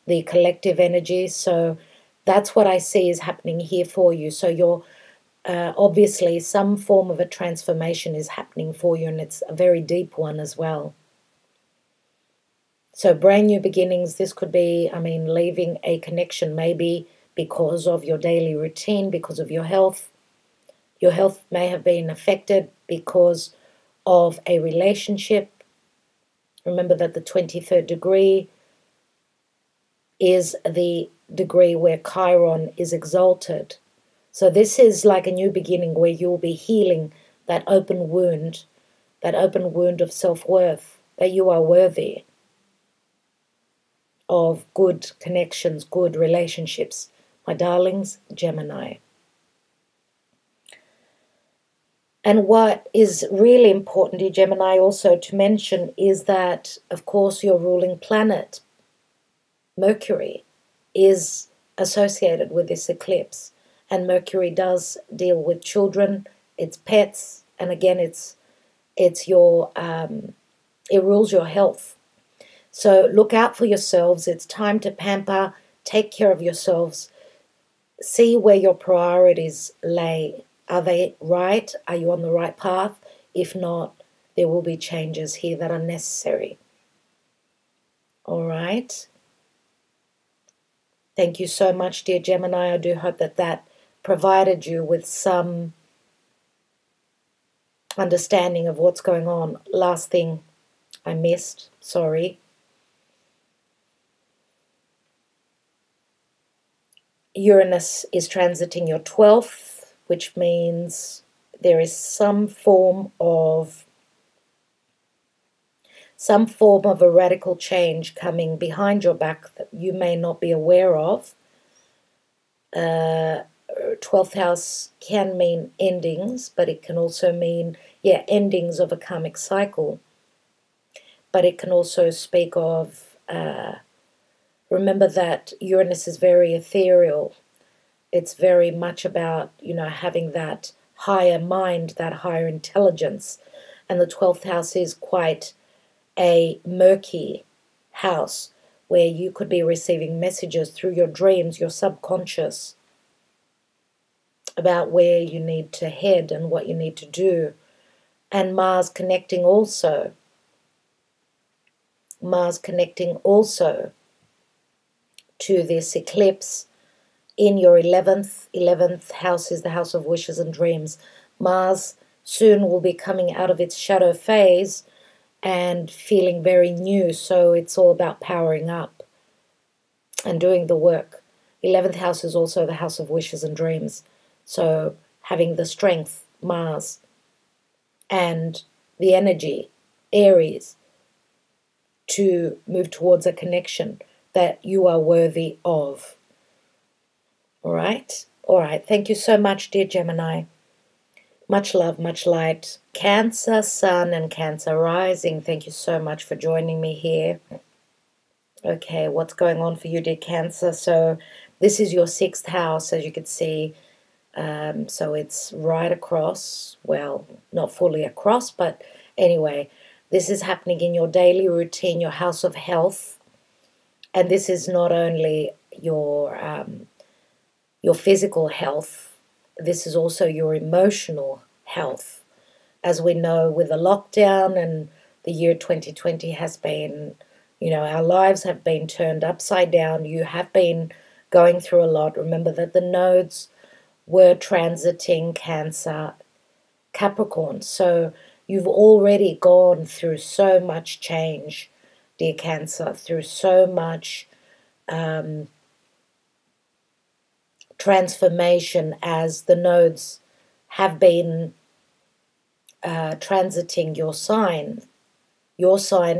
the collective energy. So that's what I see is happening here for you. So you're obviously some form of a transformation is happening for you, and it's a very deep one as well. So brand new beginnings, this could be, leaving a connection maybe because of your daily routine, because of your health. Your health may have been affected because of a relationship. Remember that the 23rd degree is the degree where Chiron is exalted. So this is like a new beginning where you'll be healing that open wound of self-worth, that you are worthy of good connections, good relationships. My darlings, Gemini. And what is really important, dear Gemini, also to mention is that, of course, your ruling planet, Mercury, is associated with this eclipse. And Mercury does deal with children, its pets, and again, it rules your health. So look out for yourselves. It's time to pamper, take care of yourselves. See where your priorities lay. Are they right? Are you on the right path? If not, there will be changes here that are necessary. All right. Thank you so much, dear Gemini. I do hope that provided you with some understanding of what's going on. Last thing I missed, sorry. Uranus is transiting your 12th, which means there is some form of a radical change coming behind your back that you may not be aware of. 12th house can mean endings, but it can also mean, endings of a karmic cycle. But it can also speak of, remember that Uranus is very ethereal. It's very much about, having that higher mind, that higher intelligence. And the 12th house is quite a murky house where you could be receiving messages through your dreams, your subconscious, about where you need to head and what you need to do. And Mars connecting also Mars connecting also to this eclipse in your 11th house is the house of wishes and dreams. Mars soon will be coming out of its shadow phase and feeling very new, so it's all about powering up and doing the work. 11th house is also the house of wishes and dreams, so having the strength, Mars, and the energy, Aries, to move towards a connection that you are worthy of. All right? All right. Thank you so much, dear Gemini. Much love, much light. Cancer Sun and Cancer Rising, thank you so much for joining me here. Okay, what's going on for you, dear Cancer? So this is your 6th house, as you can see. So it's right across, well, not fully across, but anyway, this is happening in your daily routine, your house of health. And this is not only your physical health, this is also your emotional health. As we know, with the lockdown and the year 2020 has been, our lives have been turned upside down. You have been going through a lot. Remember that the nodes were transiting Cancer, Capricorn. So you've already gone through so much change, dear Cancer, through so much transformation as the nodes have been transiting your sign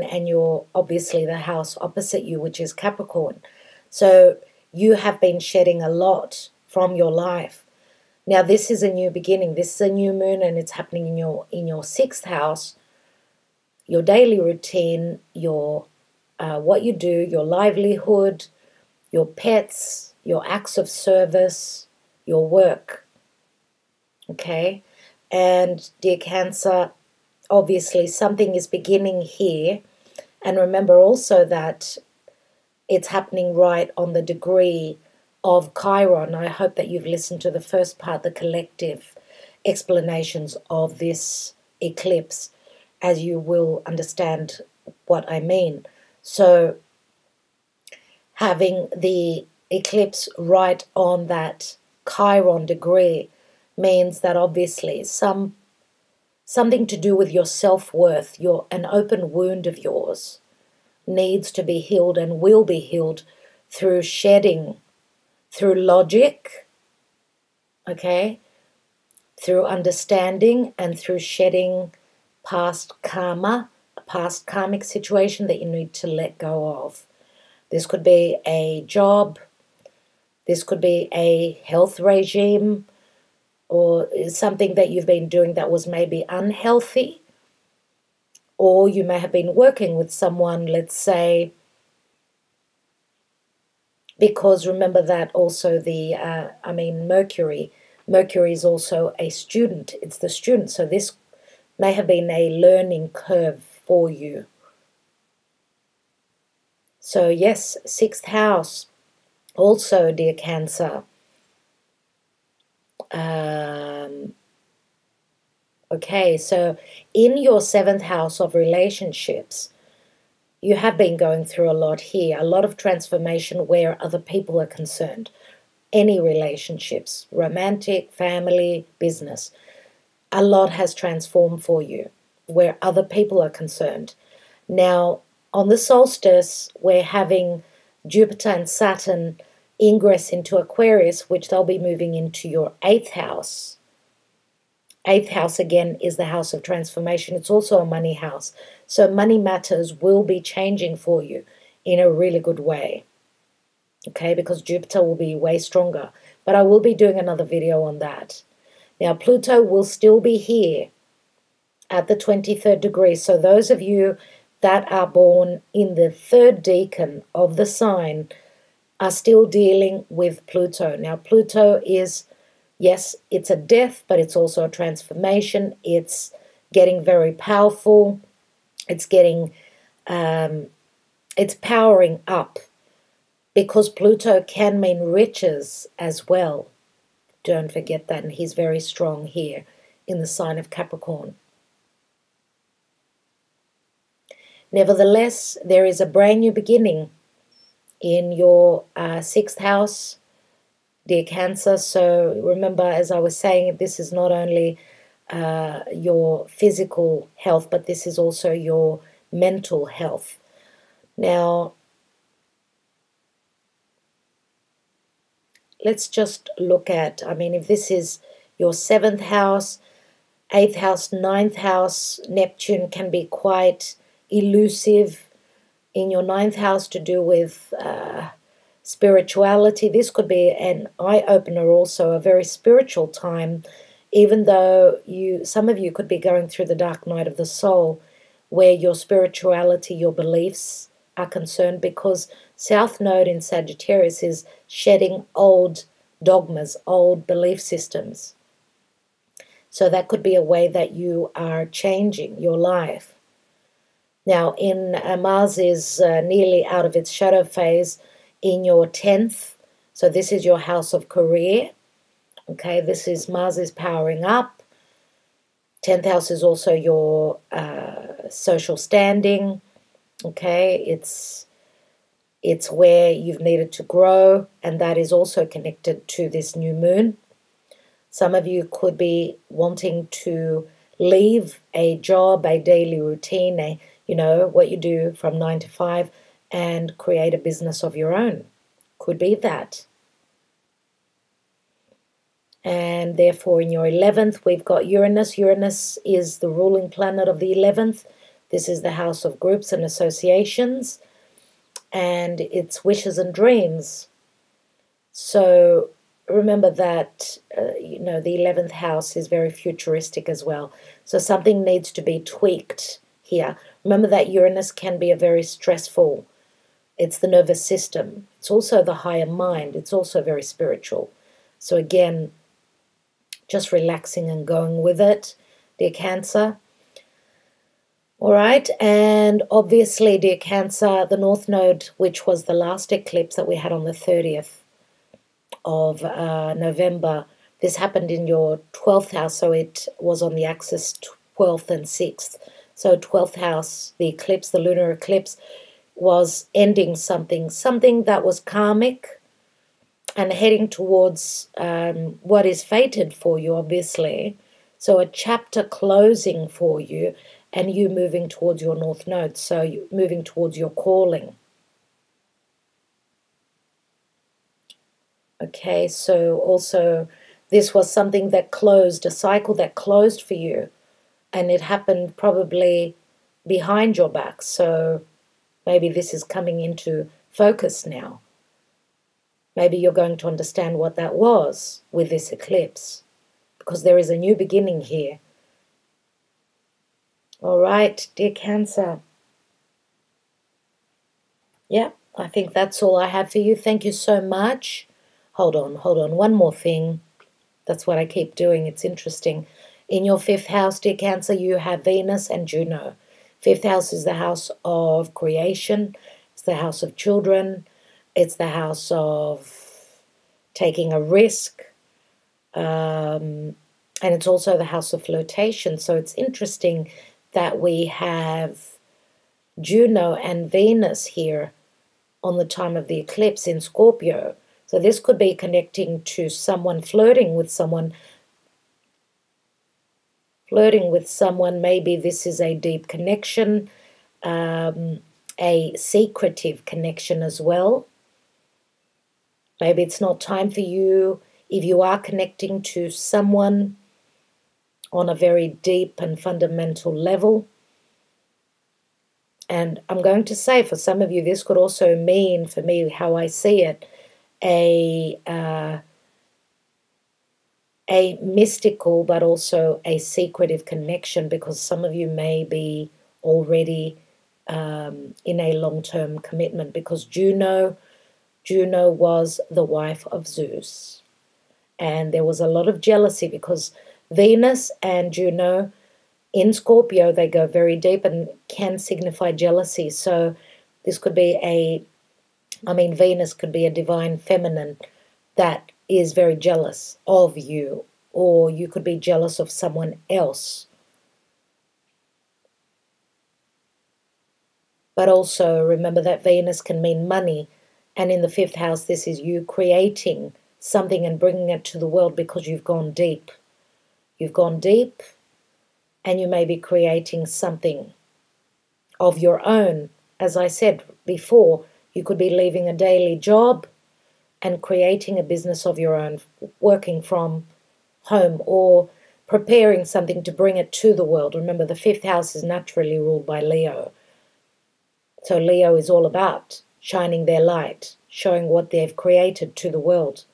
and your, obviously, the house opposite you, which is Capricorn. So you have been shedding a lot from your life. Now this is a new beginning. This is a new moon, and it's happening in your 6th house. Your daily routine, your what you do, your livelihood, your pets, your acts of service, your work. Okay? And dear Cancer, obviously something is beginning here. And remember also that it's happening right on the degree of Chiron. I hope that you've listened to the first part, the collective explanations of this eclipse, as you will understand what I mean. So having the eclipse right on that Chiron degree means that obviously something to do with your self-worth, an open wound of yours needs to be healed and will be healed through shedding, through logic, okay, through understanding, and through shedding past karma, a past karmic situation that you need to let go of. This could be a job, this could be a health regime, or something that you've been doing that was maybe unhealthy, or you may have been working with someone, let's say, because remember that also Mercury is also a student. It's the student. So this may have been a learning curve for you. So yes, 6th house. Also, dear Cancer. Okay, so in your 7th house of relationships, you have been going through a lot here, a lot of transformation where other people are concerned. Any relationships, romantic, family, business, a lot has transformed for you where other people are concerned. Now, on the solstice, we're having Jupiter and Saturn ingress into Aquarius, which they'll be moving into your 8th house. 8th house, again, is the house of transformation. It's also a money house. So money matters will be changing for you in a really good way. Okay, because Jupiter will be way stronger. But I will be doing another video on that. Now, Pluto will still be here at the 23rd degree. So those of you that are born in the 3rd decan of the sign are still dealing with Pluto. Now, Pluto is, yes, it's a death, but it's also a transformation. It's getting very powerful. It's getting, it's powering up, because Pluto can mean riches as well. Don't forget that, and he's very strong here in the sign of Capricorn. Nevertheless, there is a brand new beginning in your 6th house, dear Cancer. So remember, as I was saying, this is not only your physical health, but this is also your mental health. Now, let's just look at, I mean, if this is your 7th house, 8th house, 9th house, Neptune can be quite elusive. In your 9th house, to do with spirituality. This could be an eye-opener also, a very spiritual time, even though some of you could be going through the dark night of the soul, where your spirituality, your beliefs are concerned, because South Node in Sagittarius is shedding old dogmas, old belief systems. So that could be a way that you are changing your life. Now, Mars is nearly out of its shadow phase in your 10th. So this is your house of career. Okay, this is Mars is powering up. 10th house is also your social standing. Okay, it's where you've needed to grow, and that is also connected to this new moon. Some of you could be wanting to leave a job, a daily routine, what you do from 9 to 5, and create a business of your own. Could be that. And therefore in your 11th, we've got Uranus. Uranus is the ruling planet of the 11th. This is the house of groups and associations, and it's wishes and dreams. So remember that, the 11th house is very futuristic as well. So something needs to be tweaked here. Remember that Uranus can be a very stressful, it's the nervous system. It's also the higher mind. It's also very spiritual. So again, just relaxing and going with it, dear Cancer. All right, and obviously, dear Cancer, the North Node, which was the last eclipse that we had on the 30th of November, this happened in your 12th house, so it was on the axis 12th and 6th. So 12th house, the eclipse, the lunar eclipse, was ending something that was karmic and heading towards what is fated for you, obviously. So a chapter closing for you, and you moving towards your North Node, so you moving towards your calling. Okay, so also this was something that closed, a cycle that closed for you, and it happened probably behind your back. So maybe this is coming into focus now. Maybe you're going to understand what that was with this eclipse, because there is a new beginning here. All right, dear Cancer. Yeah, I think that's all I have for you. Thank you so much. Hold on. One more thing. That's what I keep doing. It's interesting. In your 5th house, dear Cancer, you have Venus and Juno. 5th house is the house of creation. It's the house of children. It's the house of taking a risk. And it's also the house of flirtation. So it's interesting that we have Juno and Venus here on the time of the eclipse in Scorpio. So this could be connecting to someone, flirting with someone. Maybe this is a deep connection, a secretive connection as well. Maybe it's not time for you, if you are connecting to someone on a very deep and fundamental level. And I'm going to say, for some of you, this could also mean, for me, how I see it, a mystical but also a secretive connection, because some of you may be already in a long-term commitment, because Juno was the wife of Zeus. And there was a lot of jealousy because Venus and Juno in Scorpio, they go very deep and can signify jealousy. So this could be Venus could be a divine feminine that is very jealous of you, or you could be jealous of someone else. But also remember that Venus can mean money. And in the 5th house, this is you creating something and bringing it to the world because you've gone deep. You've gone deep and you may be creating something of your own. As I said before, you could be leaving a daily job and creating a business of your own, working from home or preparing something to bring it to the world. Remember, the 5th house is naturally ruled by Leo. So Leo is all about shining their light, showing what they've created to the world.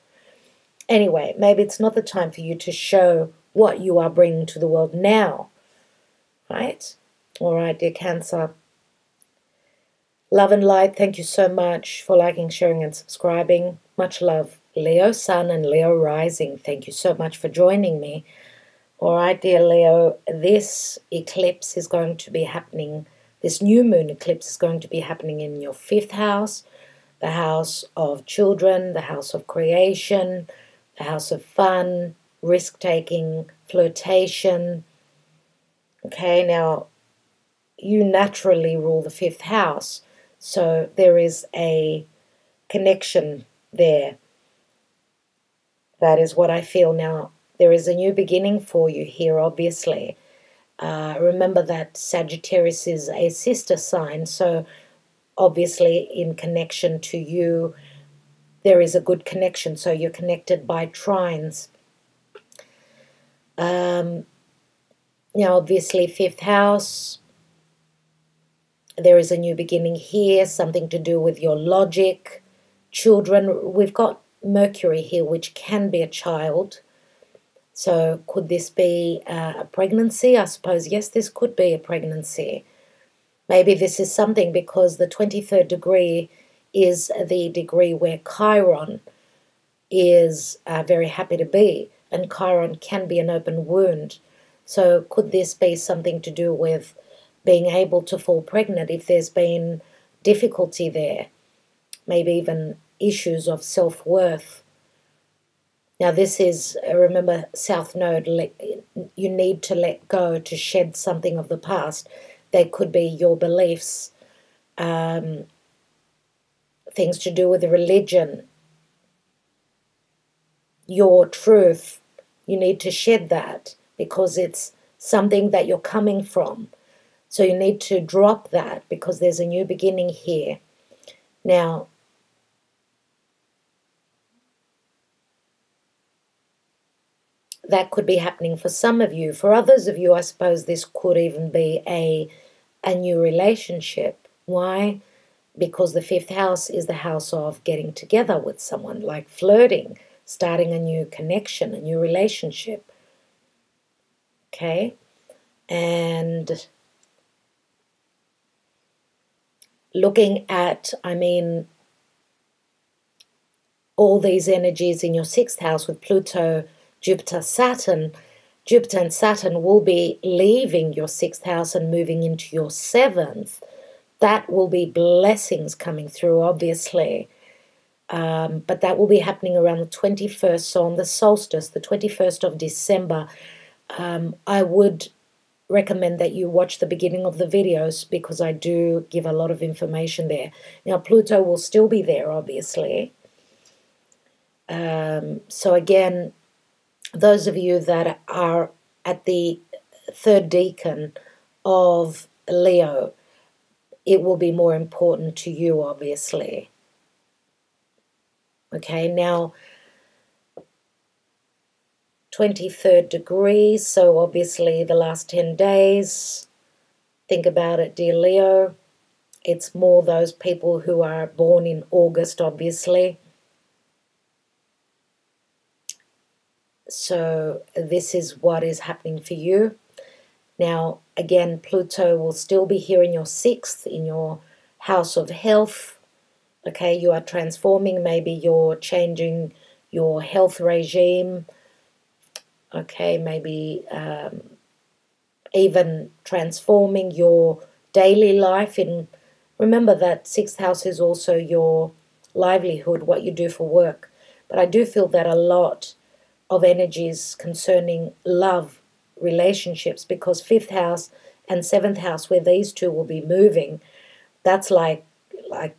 Anyway, maybe it's not the time for you to show what you are bringing to the world now, right? All right, dear Cancer. Love and light, thank you so much for liking, sharing, and subscribing. Much love, Leo Sun and Leo Rising. Thank you so much for joining me. All right, dear Leo, this eclipse is going to be happening, this new moon eclipse is going to be happening in your 5th house, the house of children, the house of creation, the house of fun, risk-taking, flirtation. Okay, now, you naturally rule the 5th house, so there is a connection there. That is what I feel now. There is a new beginning for you here, obviously. Remember that Sagittarius is a sister sign, so obviously in connection to you, there is a good connection. So you're connected by trines. Now, obviously, 5th house, there is a new beginning here, something to do with your logic, children. We've got Mercury here, which can be a child. So could this be a pregnancy? I suppose, yes, this could be a pregnancy. Maybe this is something because the 23rd degree is the degree where Chiron is very happy to be. And Chiron can be an open wound. So could this be something to do with being able to fall pregnant if there's been difficulty there? Maybe even issues of self-worth. Now this is, remember, South Node, you need to let go, to shed something of the past. They could be your beliefs, things to do with religion, your truth. You need to shed that because it's something that you're coming from. So you need to drop that because there's a new beginning here. Now, that could be happening for some of you. For others of you, I suppose this could even be a new relationship. Why? Because the 5th house is the house of getting together with someone, like flirting, starting a new connection, a new relationship. Okay? And looking at, I mean, all these energies in your 6th house with Pluto, Jupiter, Saturn and Saturn will be leaving your 6th house and moving into your 7th. That will be blessings coming through, obviously. But that will be happening around the 21st, so on the solstice, the 21st of December. I would recommend that you watch the beginning of the videos because I do give a lot of information there. Now, Pluto will still be there, obviously. So again, those of you that are at the 3rd decan of Leo, it will be more important to you, obviously. Okay, now 23rd degree, so obviously the last 10 days. Think about it, dear Leo. It's more those people who are born in August, obviously. So this is what is happening for you. Now, again, Pluto will still be here in your 6th, in your house of health. Okay, you are transforming. Maybe you're changing your health regime. Okay, maybe even transforming your daily life. Remember that 6th house is also your livelihood, what you do for work. But I do feel that a lot of energies concerning love, relationships, because 5th house and 7th house, where these two will be moving, That's like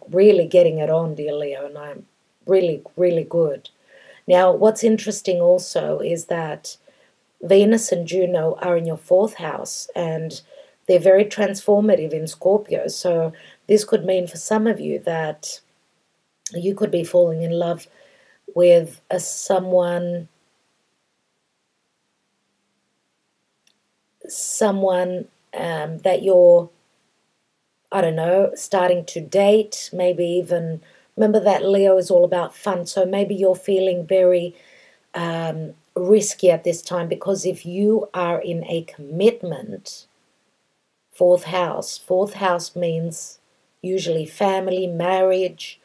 really getting it on, dear Leo, and I'm really, really good. Now, what's interesting also is that Venus and Juno are in your fourth house, and they're very transformative in Scorpio. So this could mean for some of you that you could be falling in love with someone that you're, I don't know, starting to date, maybe even, remember that Leo is all about fun, so maybe you're feeling very risky at this time, because if you are in a commitment, fourth house means usually family, marriage.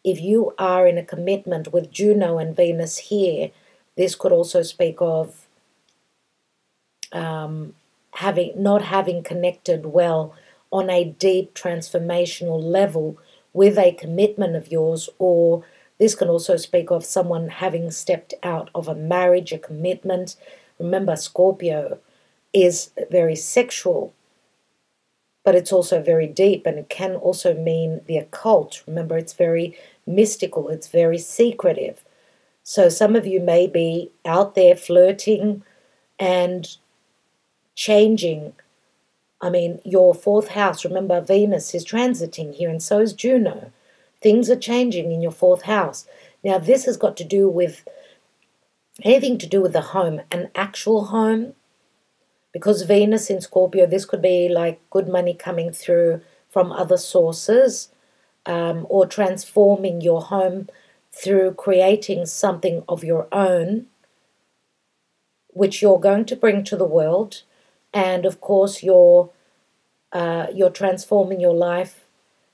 If you are in a commitment with Juno and Venus here, this could also speak of not having connected well on a deep transformational level with a commitment of yours, or this can also speak of someone having stepped out of a marriage, a commitment. Remember, Scorpio is very sexual, but it's also very deep, and it can also mean the occult. Remember, it's very mystical, it's very secretive. So some of you may be out there flirting and changing. I mean, your fourth house, remember, Venus is transiting here, and so is Juno. Things are changing in your fourth house. Now, this has got to do with anything to do with the home, an actual home, because Venus in Scorpio, this could be like good money coming through from other sources, or transforming your home through creating something of your own, which you're going to bring to the world. And of course, you're transforming your life,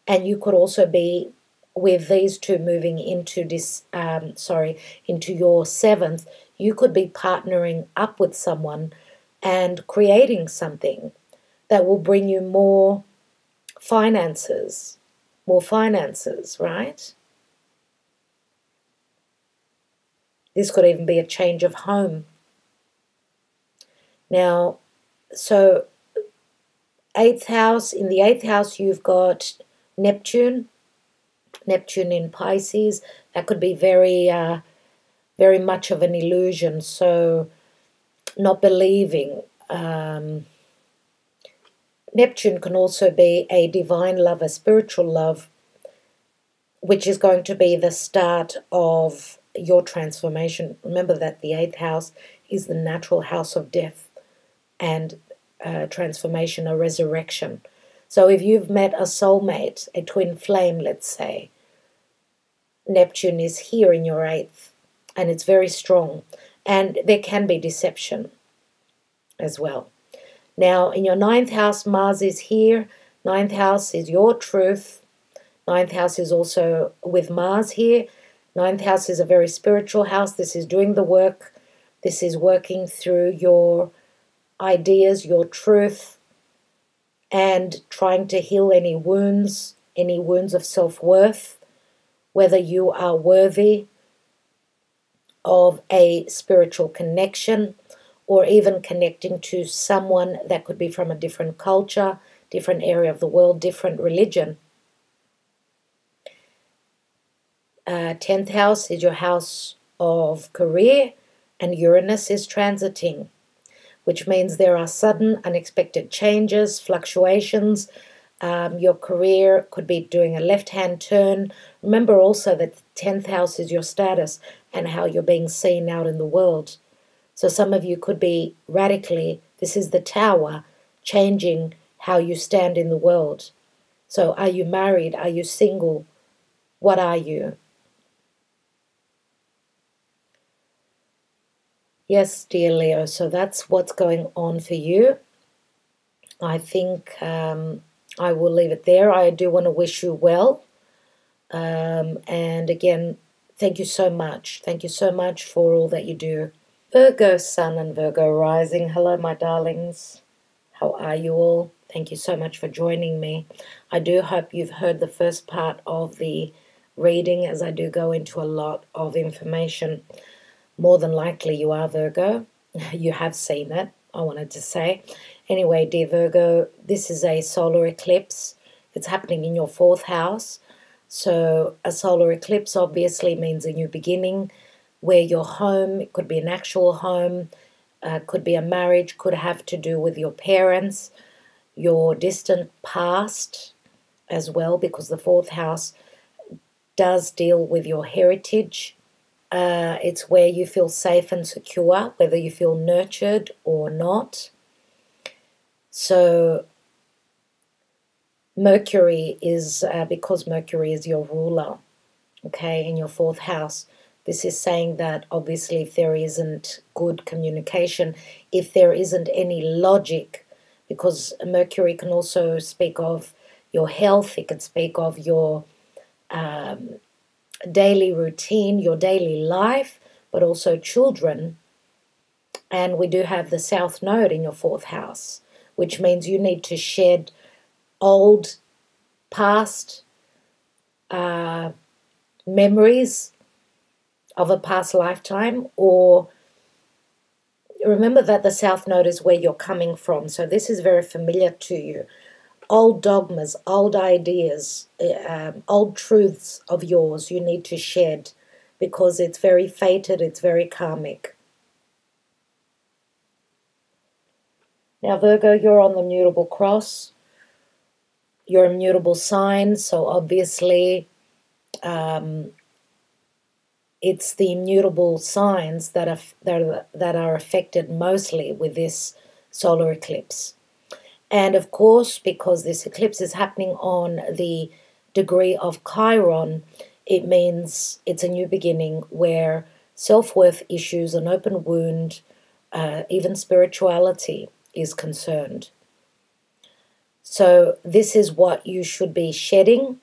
and you could also be with these two moving into this. Into your seventh. You could be partnering up with someone and creating something that will bring you more finances, right? This could even be a change of home. Now, so eighth house, in the eighth house, you've got Neptune in Pisces. That could be very, very much of an illusion. So not believing. Neptune can also be a divine love, a spiritual love, which is going to be the start of your transformation. Remember that the eighth house is the natural house of death and transformation, a resurrection. So if you've met a soulmate, a twin flame, let's say, Neptune is here in your eighth, and it's very strong. And there can be deception as well. Now, in your ninth house, Mars is here. Ninth house is your truth. Ninth house is also with Mars here. Ninth house is a very spiritual house. This is doing the work. This is working through your ideas, your truth, and trying to heal any wounds of self-worth, whether you are worthy of a spiritual connection, or even connecting to someone that could be from a different culture, different area of the world, different religion. 10th house is your house of career, and Uranus is transiting, which means there are sudden, unexpected changes, fluctuations. Your career could be doing a left-hand turn. Remember also that the 10th house is your status and how you're being seen out in the world. So some of you could be radically, this is the Tower, changing how you stand in the world. So are you married? Are you single? What are you? Yes, dear Leo, so that's what's going on for you. I think I will leave it there. I do want to wish you well. And again, thank you so much. Thank you so much for all that you do. Virgo Sun and Virgo Rising. Hello, my darlings. How are you all? Thank you so much for joining me. I do hope you've heard the first part of the reading, as I do go into a lot of information. More than likely you are Virgo. You have seen it, I wanted to say. Anyway, dear Virgo, this is a solar eclipse. It's happening in your 4th house. So a solar eclipse obviously means a new beginning, where your home, it could be an actual home, could be a marriage, could have to do with your parents, your distant past as well, because the 4th house does deal with your heritage. It's where you feel safe and secure, whether you feel nurtured or not. So Mercury is, because Mercury is your ruler, okay, in your 4th house, this is saying that obviously if there isn't good communication, if there isn't any logic, because Mercury can also speak of your health, it can speak of your daily routine, your daily life, but also children. And we do have the South Node in your 4th house, which means you need to shed old, past memories of a past lifetime, or remember that the South Node is where you're coming from. So this is very familiar to you. Old dogmas, old ideas, old truths of yours you need to shed, because it's very fated, it's very karmic. Now, Virgo, you're on the mutable cross. You're a mutable sign, so obviously it's the immutable signs that are affected mostly with this solar eclipse. And of course, because this eclipse is happening on the degree of Chiron, it means it's a new beginning where self-worth issues, an open wound, even spirituality is concerned. So this is what you should be shedding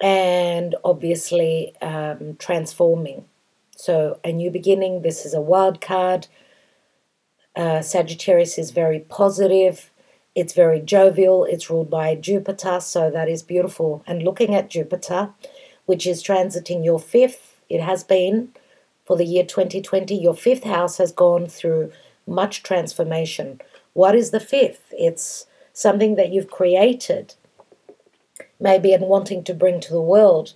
and obviously transforming. So a new beginning, this is a wild card. Sagittarius is very positive, it's very jovial, it's ruled by Jupiter, so that is beautiful. And looking at Jupiter, which is transiting your 5th, it has been for the year 2020, your 5th house has gone through much transformation. What is the 5th? It's something that you've created, maybe, and wanting to bring to the world,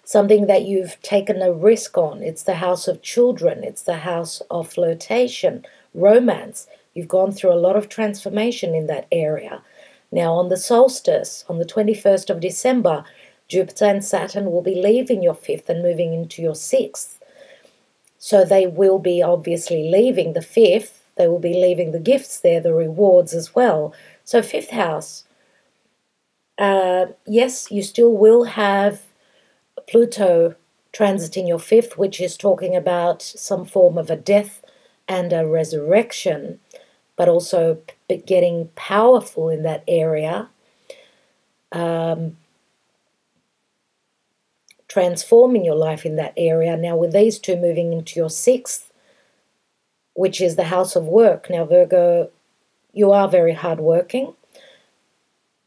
something that you've taken a risk on. It's the house of children, it's the house of flirtation, romance. You've gone through a lot of transformation in that area. Now, on the solstice, on the 21st of December, Jupiter and Saturn will be leaving your 5th and moving into your 6th. So they will be obviously leaving the 5th. They will be leaving the gifts there, the rewards as well. So 5th house, yes, you still will have Pluto transiting your 5th, which is talking about some form of a death and a resurrection, but also getting powerful in that area, transforming your life in that area. Now, with these two moving into your 6th, which is the house of work. Now, Virgo, you are very hardworking.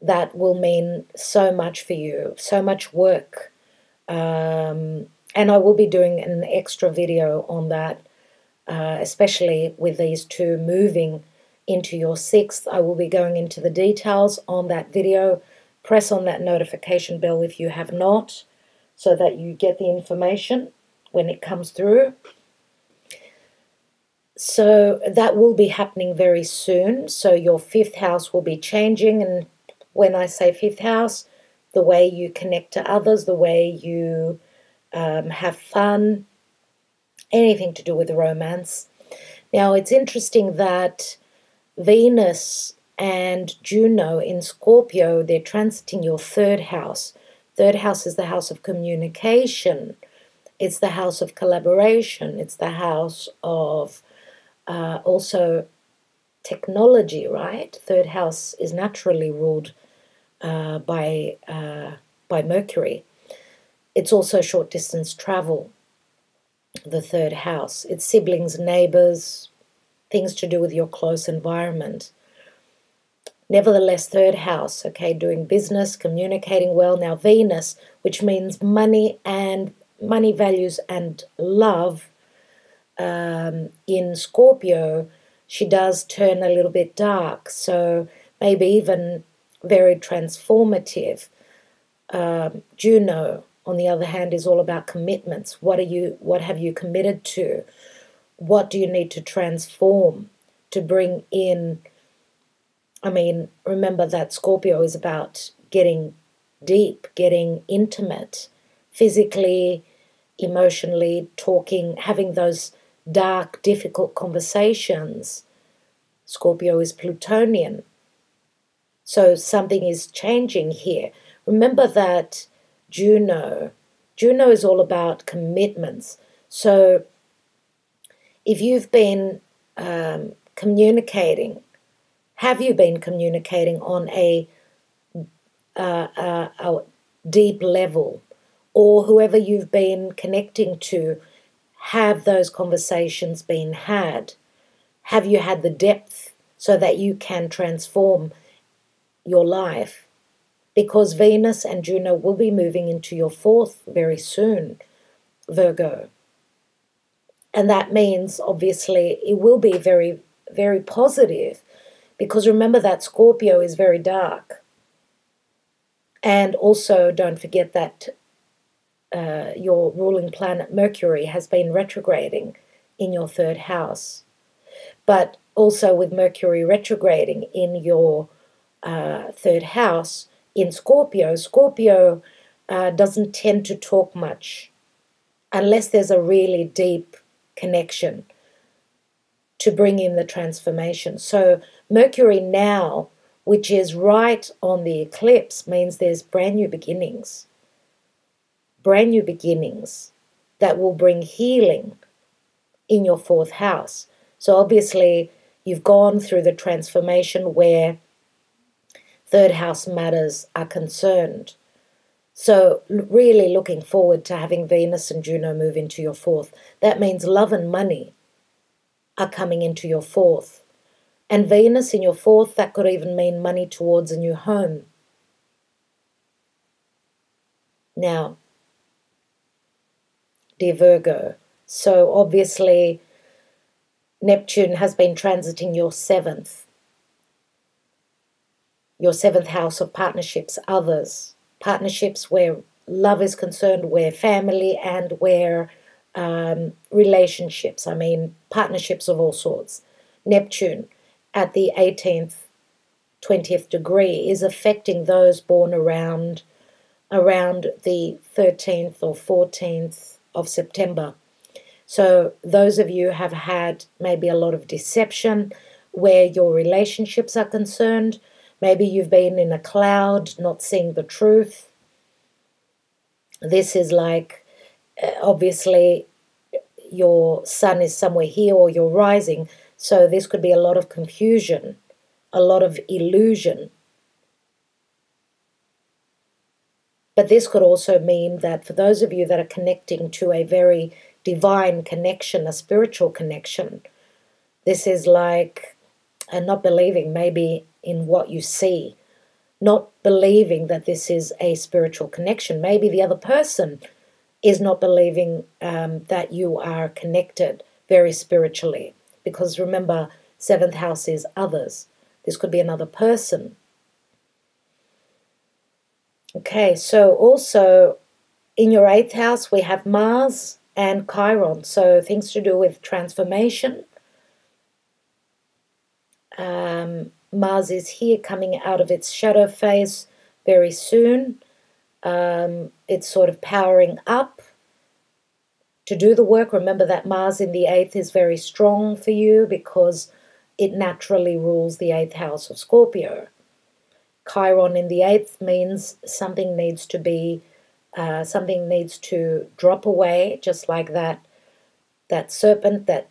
That will mean so much for you, so much work. And I will be doing an extra video on that, especially with these two moving into your 6th. I will be going into the details on that video. Press on that notification bell if you have not, so that you get the information when it comes through. So that will be happening very soon. So your 5th house will be changing. And when I say 5th house, the way you connect to others, the way you have fun, anything to do with romance. Now, it's interesting that Venus and Juno in Scorpio, they're transiting your 3rd house. 3rd house is the house of communication. It's the house of collaboration. It's the house of also technology, right? 3rd house is naturally ruled by Mercury. It's also short distance travel, the 3rd house. It's siblings, neighbors, things to do with your close environment. Nevertheless, 3rd house, okay, doing business, communicating well. Now, Venus, which means money and money values and love, in Scorpio, she does turn a little bit dark. So maybe even very transformative. Juno, on the other hand, is all about commitments. What have you committed to? What do you need to transform to bring in? I mean, remember that Scorpio is about getting deep, getting intimate, physically, emotionally, talking, having those dark, difficult conversations. Scorpio is Plutonian. So something is changing here. Remember that Juno is all about commitments. So if you've been communicating, have you been communicating on a deep level, or whoever you've been connecting to, have those conversations been had? Have you had the depth so that you can transform your life? Because Venus and Juno will be moving into your fourth very soon, Virgo. And that means, obviously, it will be very, very positive, because remember that Scorpio is very dark. And also don't forget that your ruling planet Mercury has been retrograding in your third house. But also with Mercury retrograding in your third house in Scorpio, Scorpio doesn't tend to talk much unless there's a really deep connection to bring in the transformation. So Mercury now, which is right on the eclipse, means there's brand new beginnings that will bring healing in your fourth house. So obviously you've gone through the transformation where third house matters are concerned. So really looking forward to having Venus and Juno move into your fourth. That means love and money are coming into your fourth. And Venus in your fourth, that could even mean money towards a new home. Now, dear Virgo, so obviously Neptune has been transiting your seventh house of partnerships, others, partnerships where love is concerned, where family, and where relationships, I mean partnerships of all sorts. Neptune at the 18th, 20th degree is affecting those born around the 13th or 14th of September. So those of you have had maybe a lot of deception where your relationships are concerned. Maybe you've been in a cloud, not seeing the truth. This is like, obviously, your sun is somewhere here or you're rising. So this could be a lot of confusion, a lot of illusion. But this could also mean that for those of you that are connecting to a very divine connection, a spiritual connection, this is like not believing maybe in what you see, not believing that this is a spiritual connection. Maybe the other person is not believing that you are connected very spiritually, because remember, seventh house is others. This could be another person. Okay, so also in your eighth house, we have Mars and Chiron, so things to do with transformation. Mars is here coming out of its shadow phase very soon. It's sort of powering up to do the work. Remember that Mars in the eighth is very strong for you because it naturally rules the eighth house of Scorpio. Chiron in the eighth means something needs to drop away, just like that serpent, that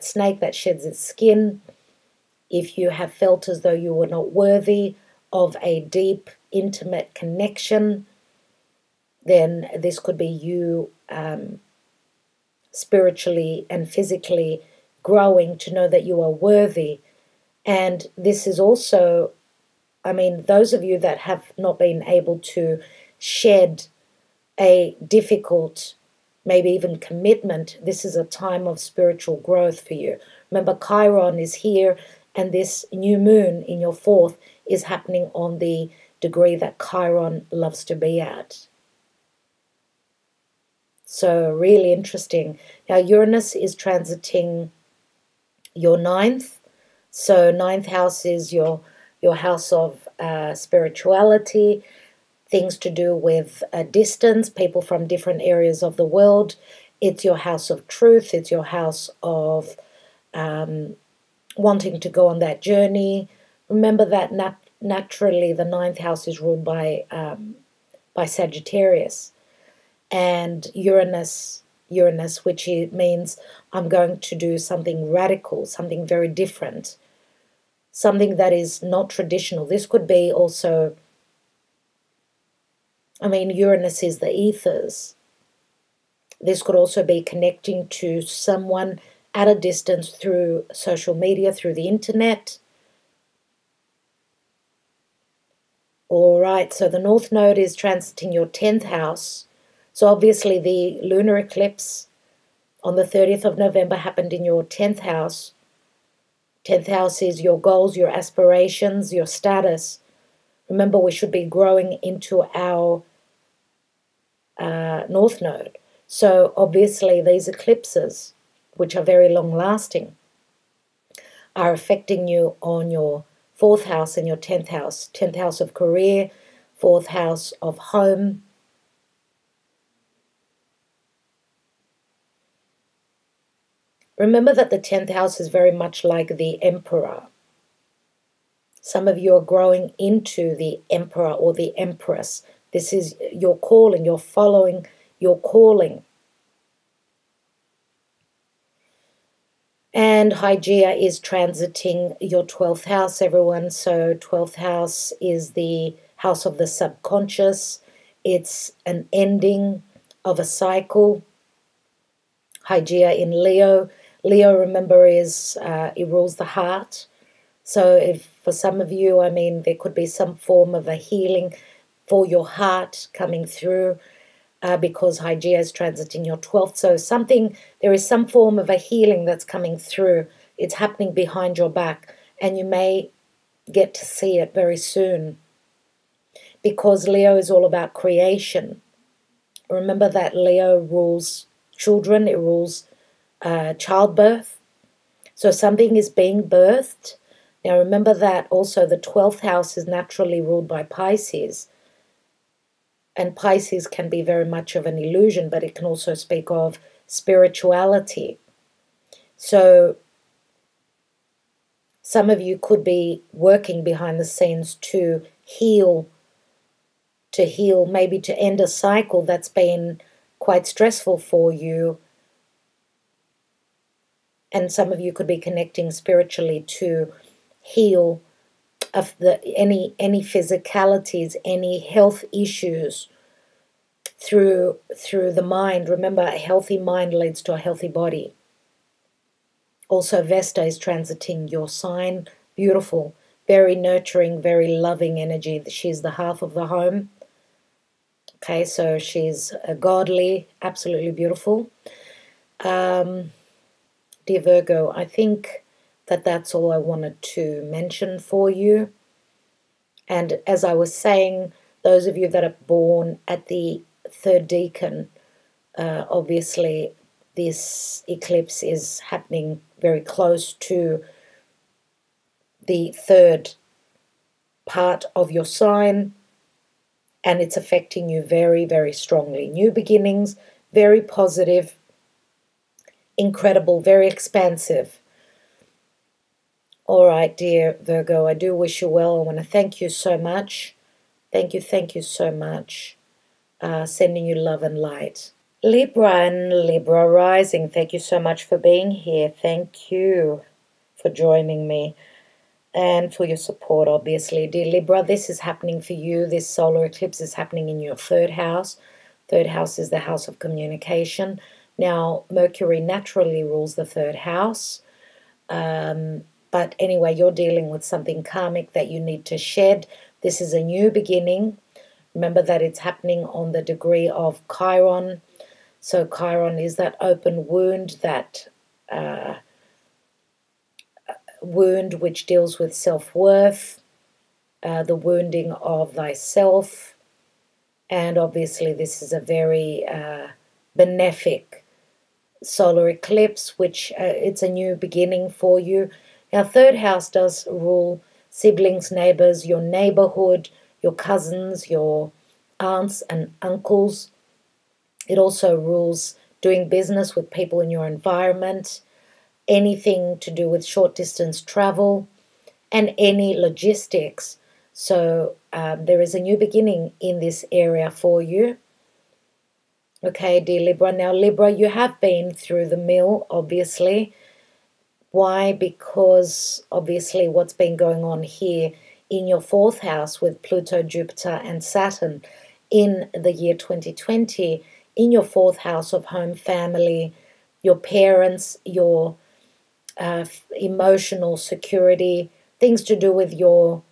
snake that sheds its skin. If you have felt as though you were not worthy of a deep, intimate connection, then this could be you spiritually and physically growing to know that you are worthy. And this is also, I mean, those of you that have not been able to shed a difficult, maybe even commitment, this is a time of spiritual growth for you. Remember, Chiron is here, and this new moon in your fourth is happening on the degree that Chiron loves to be at. So really interesting. Now Uranus is transiting your ninth. So ninth house is your house of spirituality, things to do with distance, people from different areas of the world. It's your house of truth. It's your house of wanting to go on that journey. Remember that naturally the ninth house is ruled by Sagittarius, and Uranus, which means I'm going to do something radical, something very different, something that is not traditional. This could be also, I mean, Uranus is the ethers. This could also be connecting to someone at a distance through social media, through the internet. All right, so the North Node is transiting your 10th house. So obviously the lunar eclipse on the 30th of November happened in your 10th house. 10th house is your goals, your aspirations, your status. Remember, we should be growing into our North Node. So obviously these eclipses, which are very long-lasting, are affecting you on your 4th house and your 10th house. 10th house of career, 4th house of home. Remember that the 10th house is very much like the Emperor. Some of you are growing into the Emperor or the Empress. This is your calling. You're following your calling. And Hygeia is transiting your 12th house, everyone. So 12th house is the house of the subconscious. It's an ending of a cycle. Hygeia in Leo. Leo, remember, is it rules the heart. So if for some of you, I mean, there could be some form of a healing for your heart coming through because Hygeia is transiting your 12th. So there is some form of a healing that's coming through. It's happening behind your back, and you may get to see it very soon because Leo is all about creation. Remember that Leo rules children. It rules childbirth. So something is being birthed. Now remember that also the 12th house is naturally ruled by Pisces. And Pisces can be very much of an illusion, but it can also speak of spirituality. So some of you could be working behind the scenes to heal, maybe to end a cycle that's been quite stressful for you. And some of you could be connecting spiritually to heal of any physicalities, any health issues through the mind. Remember, a healthy mind leads to a healthy body. Also, Vesta is transiting your sign. Beautiful, very nurturing, very loving energy. She's the half of the home. Okay, so she's godly, absolutely beautiful. Dear Virgo, I think that's all I wanted to mention for you. And as I was saying, those of you that are born at the third decan, obviously this eclipse is happening very close to the third part of your sign, and it's affecting you very, very strongly. New beginnings, very positive, incredible, very expansive. All right, dear Virgo, I do wish you well. I want to thank you so much. Thank you so much. Sending you love and light. Libra and Libra rising, thank you so much for being here. Thank you for joining me and for your support, obviously. Dear Libra, this is happening for you. This solar eclipse is happening in your third house. Third house is the house of communication. Now, Mercury naturally rules the third house. But anyway, you're dealing with something karmic that you need to shed. This is a new beginning. Remember that it's happening on the degree of Chiron. So Chiron is that open wound, that wound which deals with self-worth. the wounding of thyself. And obviously this is a very benefic solar eclipse, which it's a new beginning for you. Now, third house does rule siblings, neighbors, your neighborhood, your cousins, your aunts and uncles. It also rules doing business with people in your environment, anything to do with short distance travel, and any logistics. So there is a new beginning in this area for you. Okay, dear Libra. Now, Libra, you have been through the mill, obviously. Why? Because obviously what's been going on here in your fourth house with Pluto, Jupiter, and Saturn in the year 2020, in your fourth house of home, family, your parents, your emotional security, things to do with your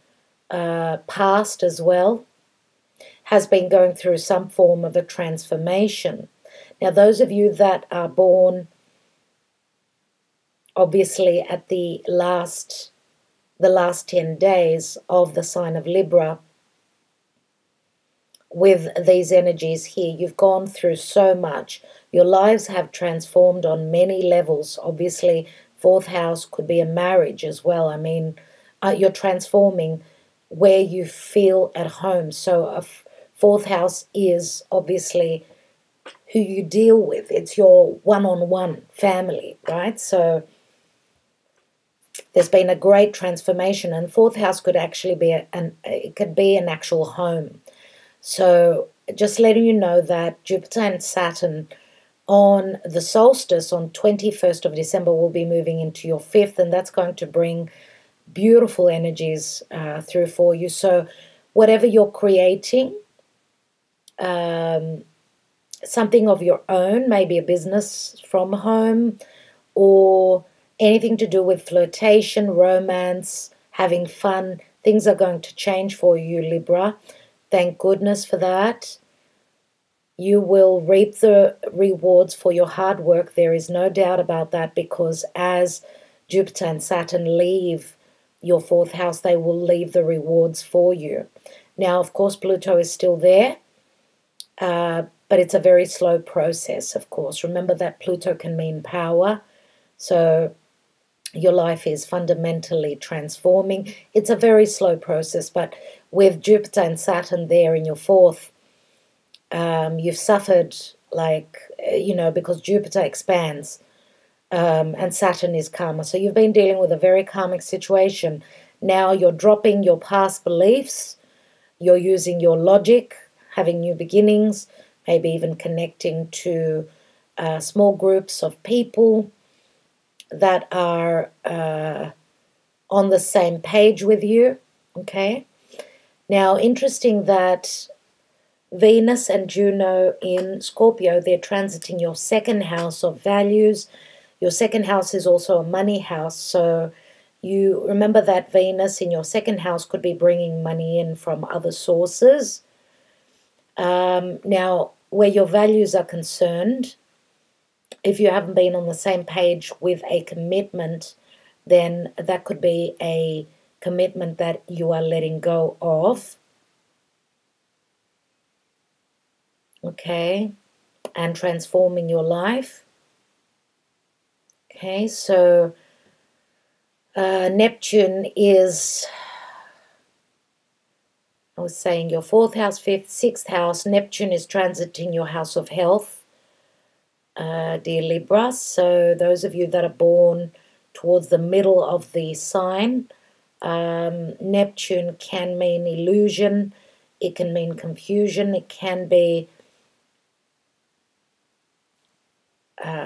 past as well, has been going through some form of a transformation. Now, those of you that are born obviously at the last 10 days of the sign of Libra, with these energies here, you've gone through so much. Your lives have transformed on many levels. Obviously, fourth house could be a marriage as well. I mean, you're transforming where you feel at home. So a fourth house is obviously who you deal with. It's your one-on-one family, right? So there's been a great transformation, and fourth house could actually be an actual home. So just letting you know that Jupiter and Saturn on the solstice on 21st of December will be moving into your fifth, and that's going to bring beautiful energies through for you. So whatever you're creating, something of your own, maybe a business from home, or anything to do with flirtation, romance, having fun, things are going to change for you, Libra. Thank goodness for that. You will reap the rewards for your hard work. There is no doubt about that, because as Jupiter and Saturn leave your fourth house, they will leave the rewards for you. Now, of course, Pluto is still there, but it's a very slow process, of course. Remember that Pluto can mean power, so your life is fundamentally transforming. It's a very slow process, but with Jupiter and Saturn there in your fourth, you've suffered, because Jupiter expands and Saturn is karma. So you've been dealing with a very karmic situation. Now you're dropping your past beliefs. You're using your logic, having new beginnings, maybe even connecting to small groups of people that are on the same page with you, okay? Now, interesting that Venus and Juno in Scorpio, they're transiting your second house of values. Your second house is also a money house, so you remember that Venus in your second house could be bringing money in from other sources. Now, where your values are concerned, if you haven't been on the same page with a commitment, then that could be a commitment that you are letting go of. Okay, and transforming your life. Okay, so Neptune is, I was saying, your fourth house, fifth, sixth house. Neptune is transiting your house of health, dear Libra. So those of you that are born towards the middle of the sign, Neptune can mean illusion, it can mean confusion, it can be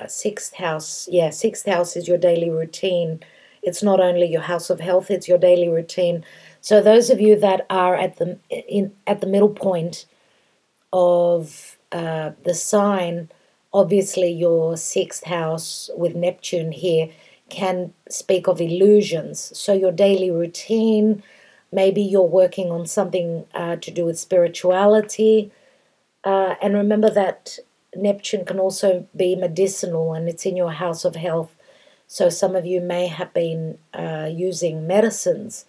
sixth house. Yeah, sixth house is your daily routine. It's not only your house of health, it's your daily routine. So those of you that are at the middle point of the sign, obviously your sixth house with Neptune here can speak of illusions. So your daily routine, maybe you're working on something to do with spirituality. And remember that Neptune can also be medicinal, and it's in your house of health. So some of you may have been using medicines.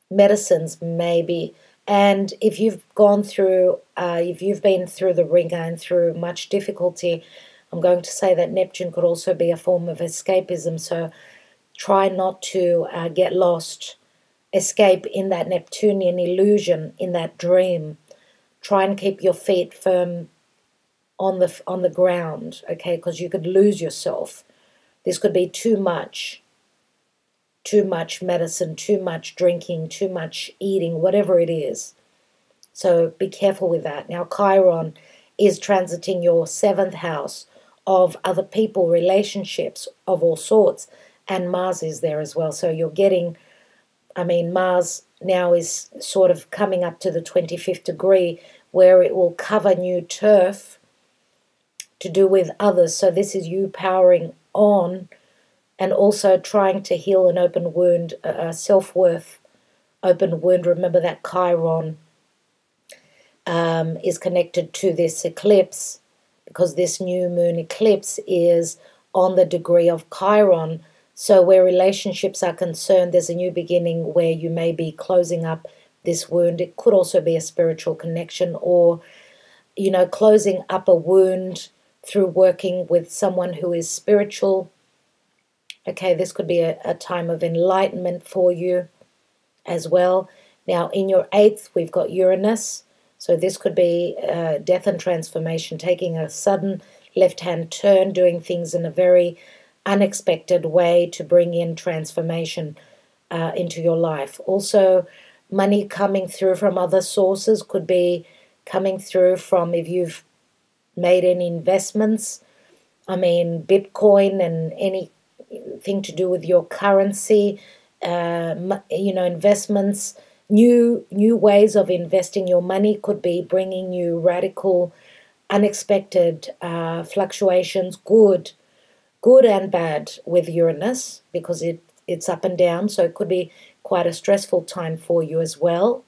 medicines maybe. And if you've gone through, if you've been through the ringer and through much difficulty, I'm going to say that Neptune could also be a form of escapism. So try not to get lost, escape in that Neptunian illusion, in that dream. Try and keep your feet firm on the ground, okay? Because you could lose yourself. This could be too much medicine, too much drinking, too much eating, whatever it is. So be careful with that. Now, Chiron is transiting your 7th house of other people, relationships of all sorts, and Mars is there as well. So you're getting, Mars now is sort of coming up to the 25th degree where it will cover new turf to do with others. So this is you powering on and also trying to heal an open wound, self-worth, open wound. Remember that Chiron is connected to this eclipse, because this new moon eclipse is on the degree of Chiron. So where relationships are concerned, there's a new beginning where you may be closing up this wound. It could also be a spiritual connection, or, closing up a wound through working with someone who is spiritual. Okay, this could be a time of enlightenment for you as well. Now, in your 8th, we've got Uranus. So this could be death and transformation, taking a sudden left-hand turn, doing things in a very unexpected way to bring in transformation into your life. Also, money coming through from other sources could be coming through from, if you've made any investments, Bitcoin and anything to do with your currency, investments, new ways of investing your money could be bringing you radical, unexpected fluctuations, good and bad with Uranus, because it's up and down. So it could be quite a stressful time for you as well.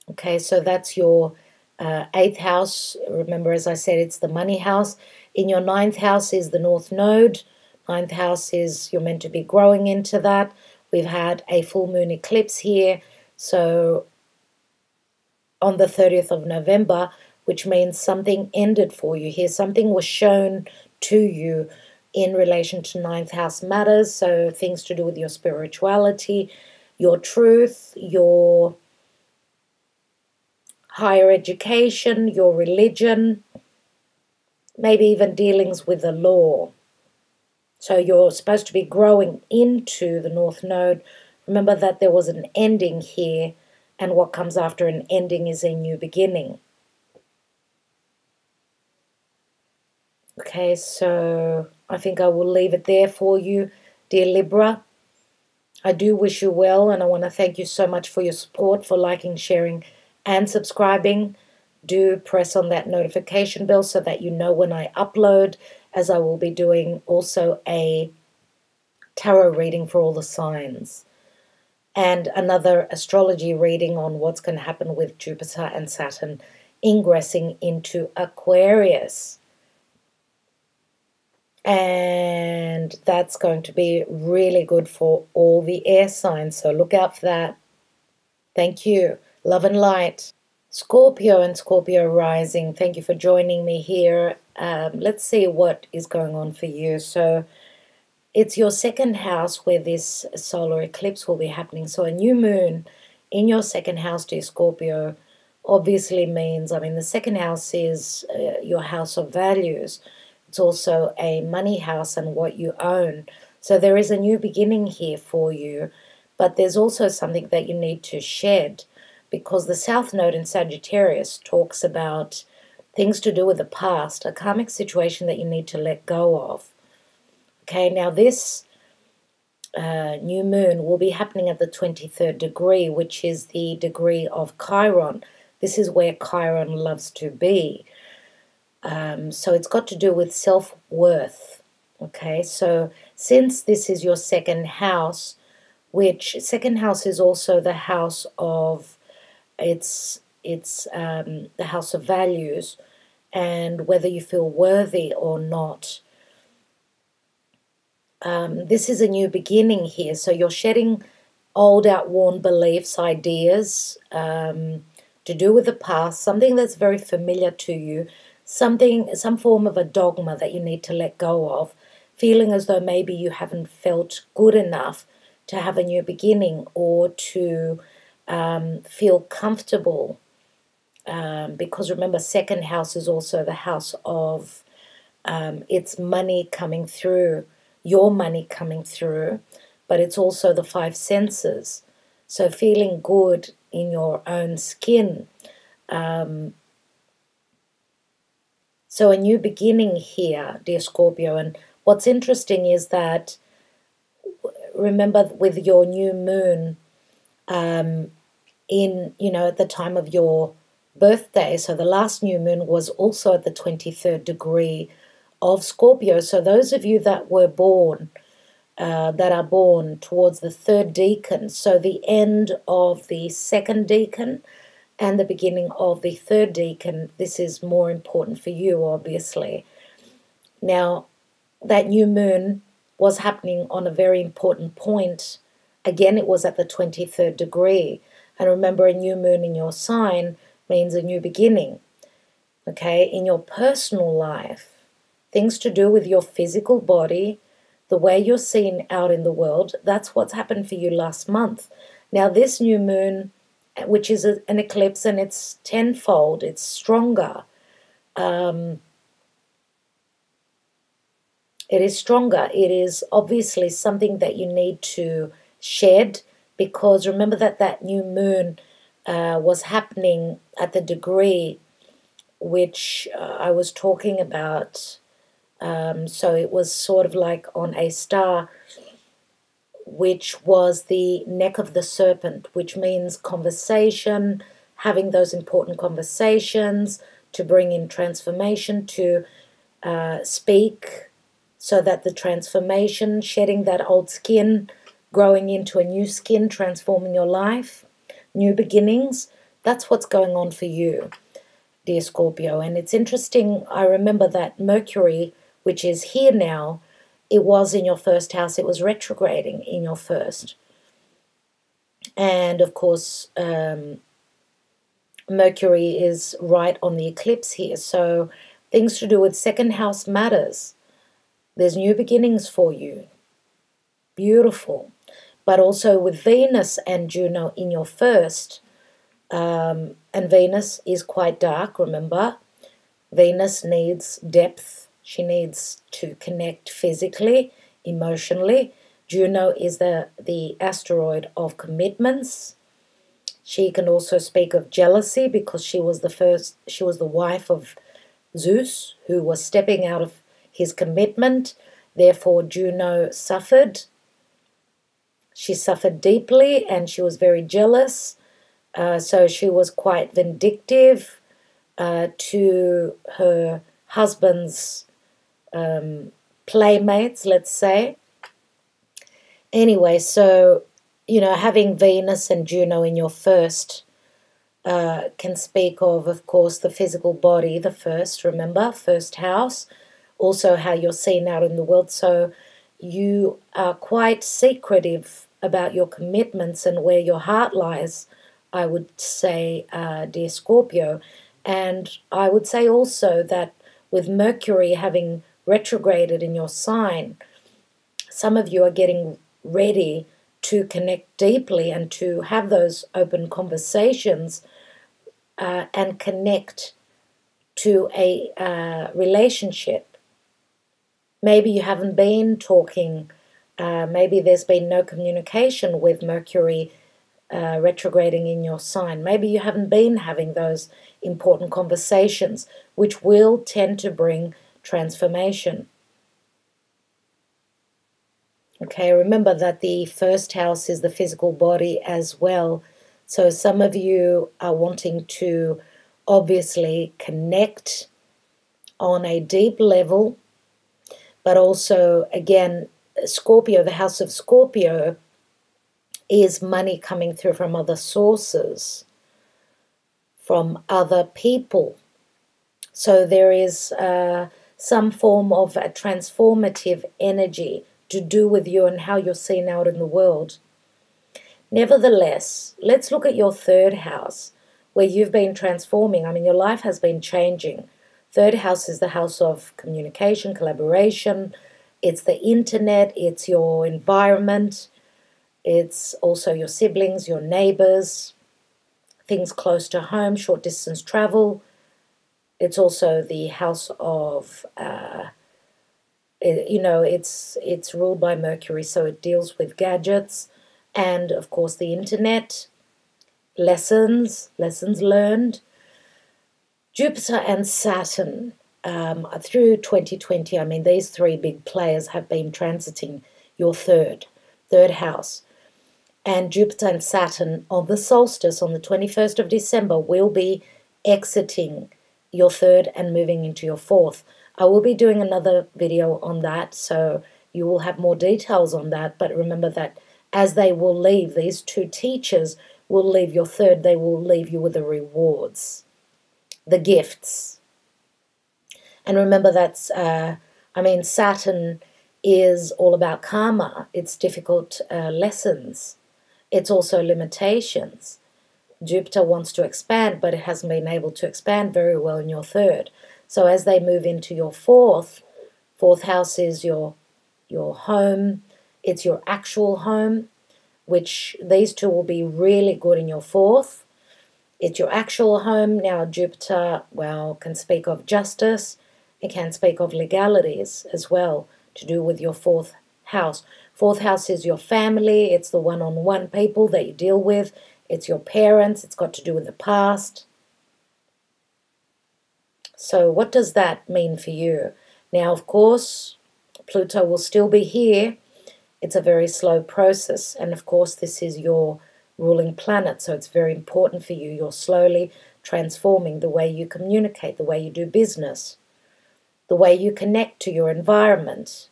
Okay, so that's your 8th house. Remember, as I said, it's the money house. In your 9th house is the North Node. 9th house is, you're meant to be growing into that. We've had a full moon eclipse here. So on the 30th of November, which means something ended for you here. Something was shown to you in relation to 9th house matters. So things to do with your spirituality, your truth, your higher education, your religion, maybe even dealings with the law. So you're supposed to be growing into the North Node. Remember that there was an ending here, and what comes after an ending is a new beginning. Okay, so I think I will leave it there for you, dear Libra. I do wish you well, and I want to thank you so much for your support, for liking, sharing, and subscribing. Do press on that notification bell so that you know when I upload, as I will be doing also a tarot reading for all the signs and another astrology reading on what's going to happen with Jupiter and Saturn ingressing into Aquarius. And that's going to be really good for all the air signs, so look out for that. Thank you. Love and light. Scorpio and Scorpio rising, thank you for joining me here. Let's see what is going on for you. So it's your 2nd house where this solar eclipse will be happening. So a new moon in your 2nd house, dear Scorpio, obviously means, the 2nd house is your house of values. It's also a money house and what you own. So there is a new beginning here for you, but there's also something that you need to shed, because the South Node in Sagittarius talks about things to do with the past, a karmic situation that you need to let go of. Okay, now this new moon will be happening at the 23rd degree, which is the degree of Chiron. This is where Chiron loves to be. So it's got to do with self-worth. Okay, so since this is your 2nd house, which 2nd house is also the house of, it's the house of values, and whether you feel worthy or not. this is a new beginning here. So you're shedding old, outworn beliefs, ideas to do with the past, something that's very familiar to you, some form of a dogma that you need to let go of, feeling as though maybe you haven't felt good enough to have a new beginning or to feel comfortable. Because remember, second house is also the house of it's money coming through, your money coming through, but it's also the five senses. So feeling good in your own skin. So a new beginning here, dear Scorpio. And what's interesting is that, remember, with your new moon at the time of your birthday, so the last new moon was also at the 23rd degree of Scorpio. So those of you that were born, that are born towards the third decan, so the end of the second decan and the beginning of the third decan, this is more important for you, obviously. Now, that new moon was happening on a very important point. Again, it was at the 23rd degree. And remember, a new moon in your sign means a new beginning. Okay, in your personal life, things to do with your physical body, the way you're seen out in the world, that's what's happened for you last month. Now, this new moon, which is an eclipse, and it's tenfold, it's stronger. It is stronger. It is obviously something that you need to shed, because remember that new moon was happening at the degree which I was talking about. So it was sort of like on a star, which was the neck of the serpent, which means conversation, having those important conversations, to bring in transformation, to speak, so that the transformation, shedding that old skin, growing into a new skin, transforming your life, new beginnings, that's what's going on for you, dear Scorpio. And it's interesting, I remember that Mercury, which is here now, it was in your first house, it was retrograding in your first. And of course, Mercury is right on the eclipse here. So things to do with second house matters. There's new beginnings for you. Beautiful. But also with Venus and Juno in your first, and Venus is quite dark, remember. Venus needs depth. She needs to connect physically, emotionally. Juno is the asteroid of commitments. She can also speak of jealousy, because she was the wife of Zeus, who was stepping out of his commitment. Therefore, Juno suffered. She suffered deeply, and she was very jealous. So she was quite vindictive to her husband's playmates, let's say. Anyway, so, having Venus and Juno in your first can speak of course, the physical body, the first, remember, first house, also how you're seen out in the world. So you are quite secretive about your commitments and where your heart lies, I would say, dear Scorpio. And I would say also that with Mercury having retrograded in your sign, some of you are getting ready to connect deeply and to have those open conversations and connect to a relationship. Maybe you haven't been talking, maybe there's been no communication with Mercury retrograding in your sign. Maybe you haven't been having those important conversations, which will tend to bring transformation. Okay, remember that the first house is the physical body as well. So some of you are wanting to obviously connect on a deep level, but also, again, Scorpio, the house of Scorpio, is money coming through from other sources, from other people. So there is some form of a transformative energy to do with you and how you're seen out in the world. Nevertheless, let's look at your third house, where you've been transforming. I mean, your life has been changing. Third house is the house of communication, collaboration. It's the internet. It's your environment. It's also your siblings, your neighbors, things close to home, short distance travel. It's also the house of, it's ruled by Mercury, so it deals with gadgets and, of course, the internet, lessons learned. Jupiter and Saturn through 2020, I mean, these three big players have been transiting your third house. And Jupiter and Saturn on the solstice on the 21st of December will be exiting your third and moving into your fourth. I will be doing another video on that, so you will have more details on that. But remember that as they will leave, these two teachers will leave your third, they will leave you with the rewards, the gifts. And remember that's, Saturn is all about karma. It's difficult lessons. It's also limitations. Jupiter wants to expand, but it hasn't been able to expand very well in your third. So as they move into your fourth house is your home. It's your actual home, which these two will be really good in your fourth. It's your actual home. Now Jupiter, well, can speak of justice. It can speak of legalities as well, to do with your fourth house. Fourth house is your family. It's the one-on-one people that you deal with. It's your parents. It's got to do with the past. So what does that mean for you? Now, of course, Pluto will still be here. It's a very slow process. And, of course, this is your ruling planet, so it's very important for you. You're slowly transforming the way you communicate, the way you do business, the way you connect to your environment.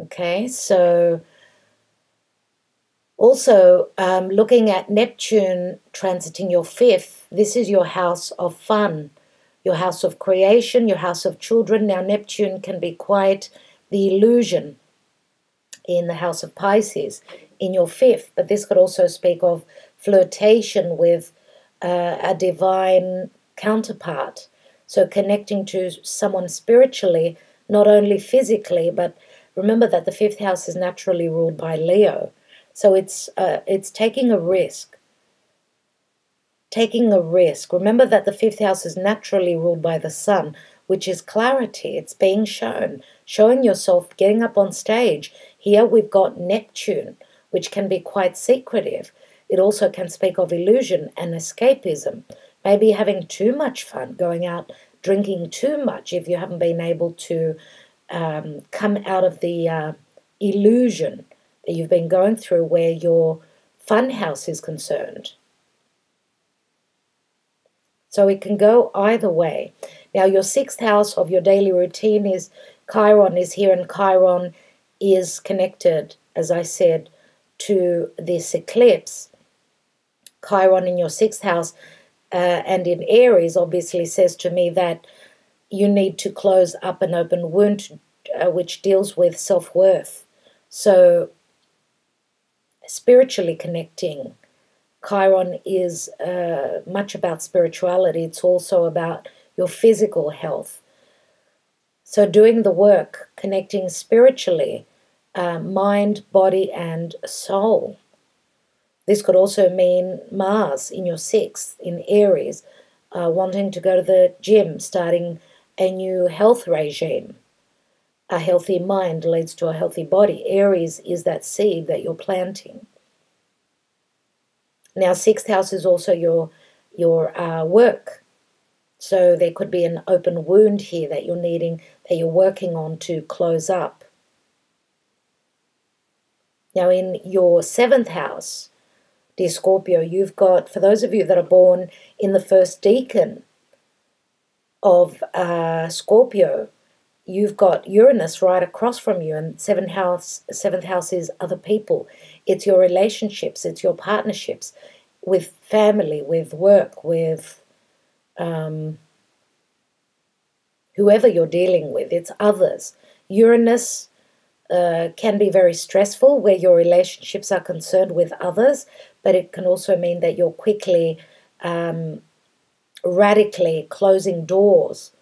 Okay, so also looking at Neptune transiting your fifth, this is your house of fun, your house of creation, your house of children. Now Neptune can be quite the illusion in the house of Pisces in your fifth, but this could also speak of flirtation with a divine counterpart. So connecting to someone spiritually, not only physically, but remember that the fifth house is naturally ruled by Leo. So it's taking a risk. Taking a risk. Remember that the fifth house is naturally ruled by the sun, which is clarity. It's being shown. Showing yourself, getting up on stage. Here we've got Neptune, which can be quite secretive. It also can speak of illusion and escapism. Maybe having too much fun, going out drinking too much if you haven't been able to come out of the illusion that you've been going through where your fun house is concerned. So it can go either way. Now your sixth house of your daily routine is Chiron is here, and Chiron is connected, as I said, to this eclipse. Chiron in your sixth house and in Aries obviously says to me that you need to close up an open wound which deals with self-worth. So spiritually connecting, Chiron is much about spirituality. It's also about your physical health. So doing the work, connecting spiritually, mind, body, and soul. This could also mean Mars in your sixth, in Aries, wanting to go to the gym, starting a new health regime. A healthy mind leads to a healthy body. Aries is that seed that you're planting. Now, sixth house is also your work. So there could be an open wound here that you're needing, that you're working on to close up. Now, in your seventh house, dear Scorpio, you've got, for those of you that are born in the first decan of Scorpio, you've got Uranus right across from you, and seventh house is other people. It's your relationships, it's your partnerships with family, with work, with whoever you're dealing with, it's others. Uranus can be very stressful where your relationships are concerned with others, but it can also mean that you're quickly, radically closing doors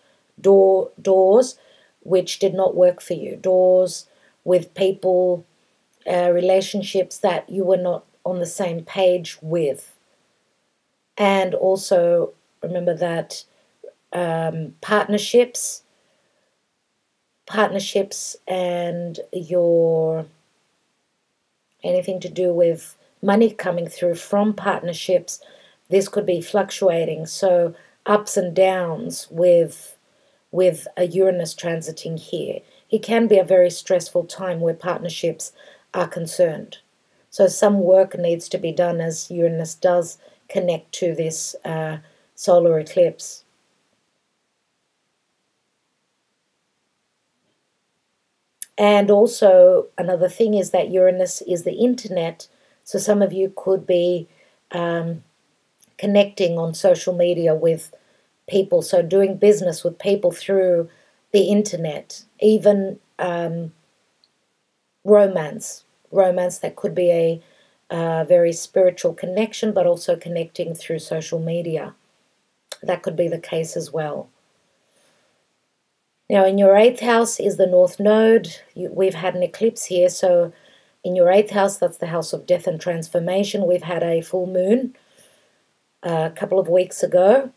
which did not work for you, doors with people, relationships that you were not on the same page with. And also remember that partnerships and your anything to do with money coming through from partnerships, this could be fluctuating. So ups and downs with a Uranus transiting here. It can be a very stressful time where partnerships are concerned. So some work needs to be done as Uranus does connect to this solar eclipse. And also another thing is that Uranus is the internet. So some of you could be connecting on social media with people, so doing business with people through the internet, even romance that could be a very spiritual connection, but also connecting through social media. That could be the case as well. Now, in your 8th house is the North Node. We've had an eclipse here, so in your 8th house, that's the house of death and transformation. We've had a full moon a couple of weeks ago,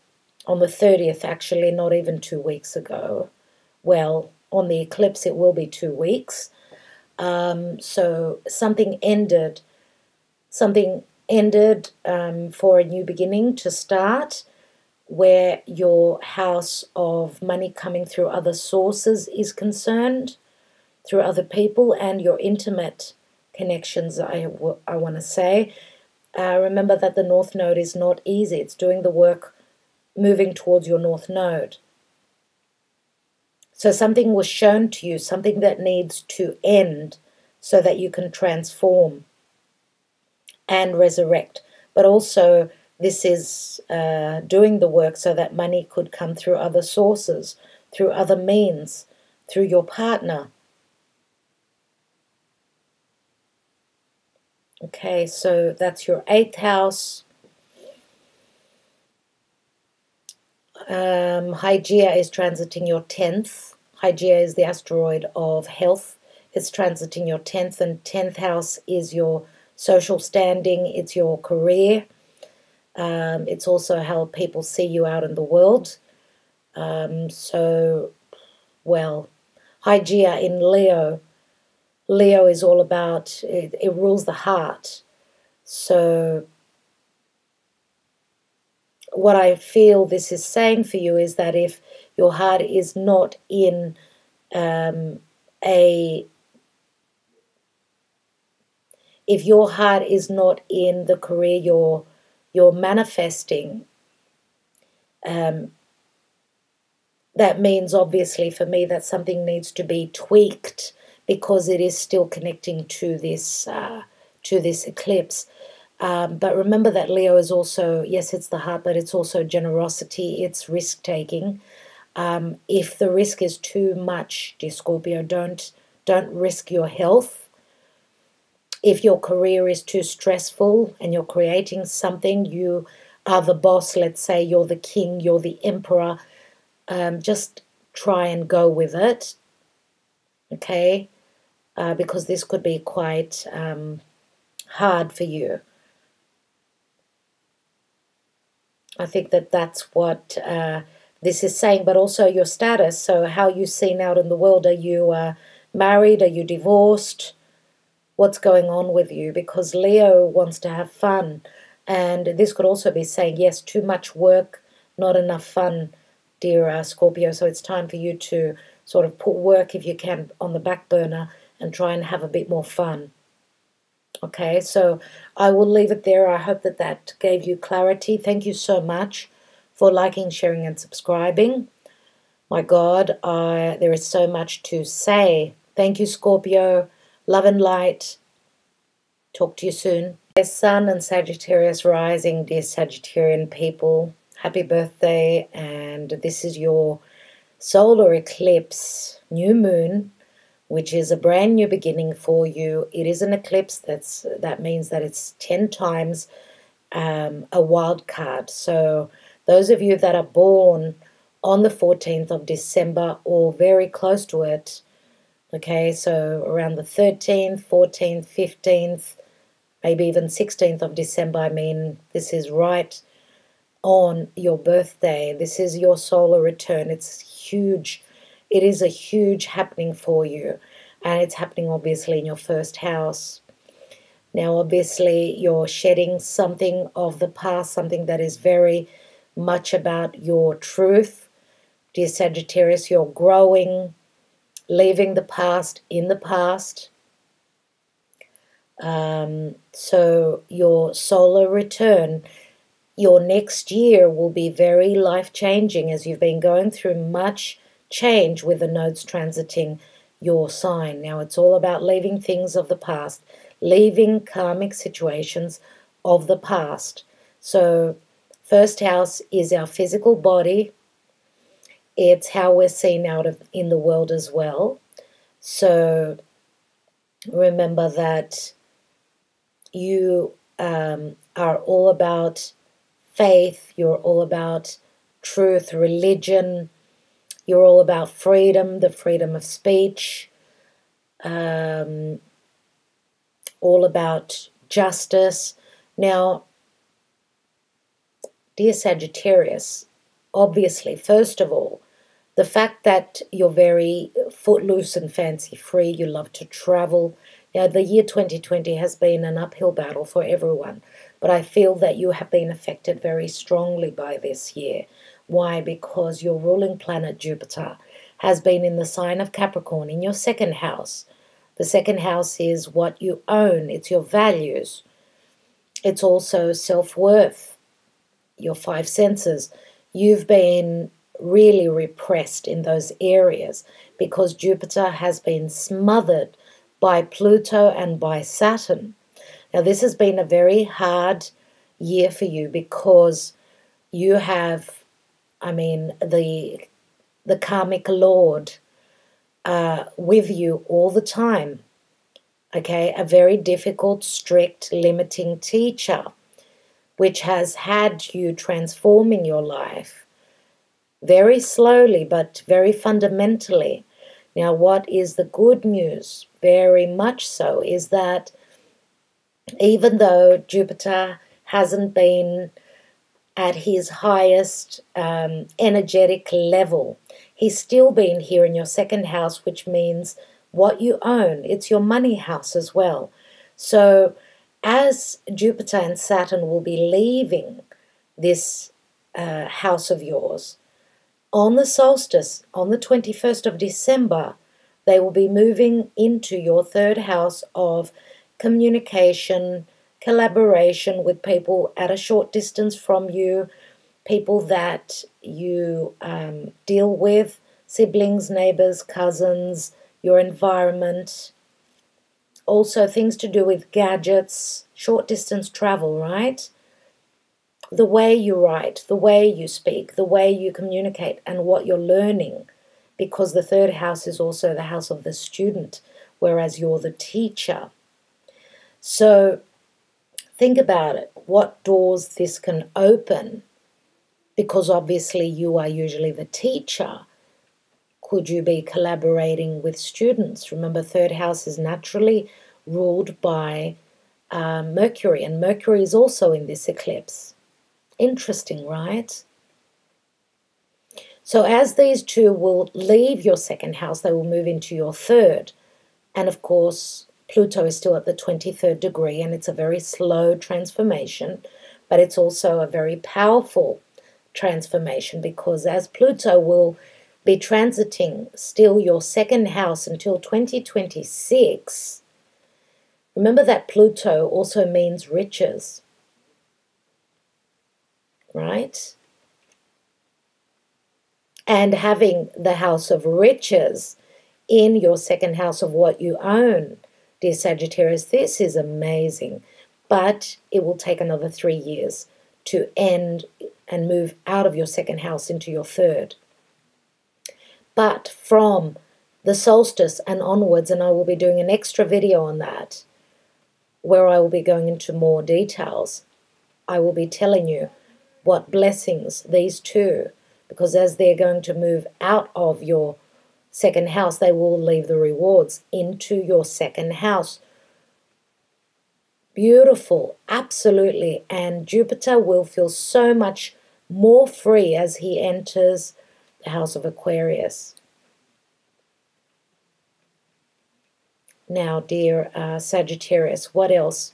on the 30th, actually, not even 2 weeks ago. Well, on the eclipse, it will be 2 weeks. So something ended for a new beginning to start, where your house of money coming through other sources is concerned, through other people, and your intimate connections, I want to say. Remember that the North Node is not easy. It's doing the work moving towards your North Node. So something was shown to you, something that needs to end so that you can transform and resurrect. But also this is doing the work so that money could come through other sources, through other means, through your partner. Okay, so that's your 8th house. Hygeia is transiting your 10th. Hygeia is the asteroid of health. It's transiting your 10th, and 10th house is your social standing. It's your career. It's also how people see you out in the world. So, well, Hygeia in Leo. Leo is all about, it rules the heart. So what I feel this is saying for you is that if your heart is not in if your heart is not in the career you're manifesting, that means obviously for me that something needs to be tweaked, because it is still connecting to this eclipse. But remember that Leo is also, yes, it's the heart, but it's also generosity, it's risk-taking. If the risk is too much, dear Scorpio, don't risk your health. If your career is too stressful and you're creating something, you are the boss, let's say you're the king, you're the emperor, just try and go with it, okay? Because this could be quite hard for you. I think that that's what this is saying, but also your status. So how you seen out in the world. Are you married? Are you divorced? What's going on with you? Because Leo wants to have fun. And this could also be saying, yes, too much work, not enough fun, dear Scorpio. So it's time for you to sort of put work, if you can, on the back burner and try and have a bit more fun. Okay, so I will leave it there. I hope that that gave you clarity. Thank you so much for liking, sharing, and subscribing. My God, there is so much to say. Thank you, Scorpio. Love and light. Talk to you soon. Dear Sun and Sagittarius rising, dear Sagittarian people, happy birthday. And this is your solar eclipse, new moon, which is a brand new beginning for you. It is an eclipse. That means that it's 10 times a wild card. So those of you that are born on the 14th of December or very close to it, okay, so around the 13th, 14th, 15th, maybe even 16th of December, I mean, this is right on your birthday. This is your solar return. It's huge. It is a huge happening for you, and it's happening obviously in your first house. Now, obviously, you're shedding something of the past, something that is very much about your truth. Dear Sagittarius, you're growing, leaving the past in the past. So your solar return, your next year will be very life-changing as you've been going through much change with the nodes transiting your sign. Now, it's all about leaving things of the past, leaving karmic situations of the past. So first house is our physical body. It's how we're seen out in the world as well. So remember that you are all about faith, you're all about truth, religion, you're all about freedom, the freedom of speech, all about justice. Now, dear Sagittarius, obviously, first of all, the fact that you're very footloose and fancy-free, you love to travel. Now, the year 2020 has been an uphill battle for everyone, but I feel that you have been affected very strongly by this year. Why? Because your ruling planet, Jupiter, has been in the sign of Capricorn, in your second house. The second house is what you own. It's your values. It's also self-worth, your five senses. You've been really repressed in those areas because Jupiter has been smothered by Pluto and by Saturn. Now, this has been a very hard year for you because you have, I mean, the karmic lord with you all the time, okay? A very difficult, strict, limiting teacher, which has had you transforming your life very slowly, but very fundamentally. Now, what is the good news? Very much so, is that even though Jupiter hasn't been at his highest energetic level, he's still been here in your second house, which means what you own. It's your money house as well. So as Jupiter and Saturn will be leaving this house of yours, on the solstice, on the 21st of December, they will be moving into your third house of communication, collaboration with people at a short distance from you, people that you deal with, siblings, neighbors, cousins, your environment. Also things to do with gadgets, short distance travel, right? The way you write, the way you speak, the way you communicate, and what you're learning, because the third house is also the house of the student, whereas you're the teacher. So think about it, what doors this can open, because obviously you are usually the teacher. Could you be collaborating with students? Remember, third house is naturally ruled by Mercury, and Mercury is also in this eclipse. Interesting, right? So as these two will leave your second house, they will move into your third. And of course, Pluto is still at the 23rd degree, and it's a very slow transformation, but it's also a very powerful transformation, because as Pluto will be transiting still your second house until 2026, remember that Pluto also means riches, right? And having the house of riches in your second house of what you own, dear Sagittarius, this is amazing. But it will take another 3 years to end and move out of your second house into your third. But from the solstice and onwards, and I will be doing an extra video on that, where I will be going into more details, I will be telling you what blessings these two, because as they're going to move out of your second house, they will leave the rewards into your second house. Beautiful, absolutely. And Jupiter will feel so much more free as he enters the house of Aquarius. Now, dear Sagittarius, what else?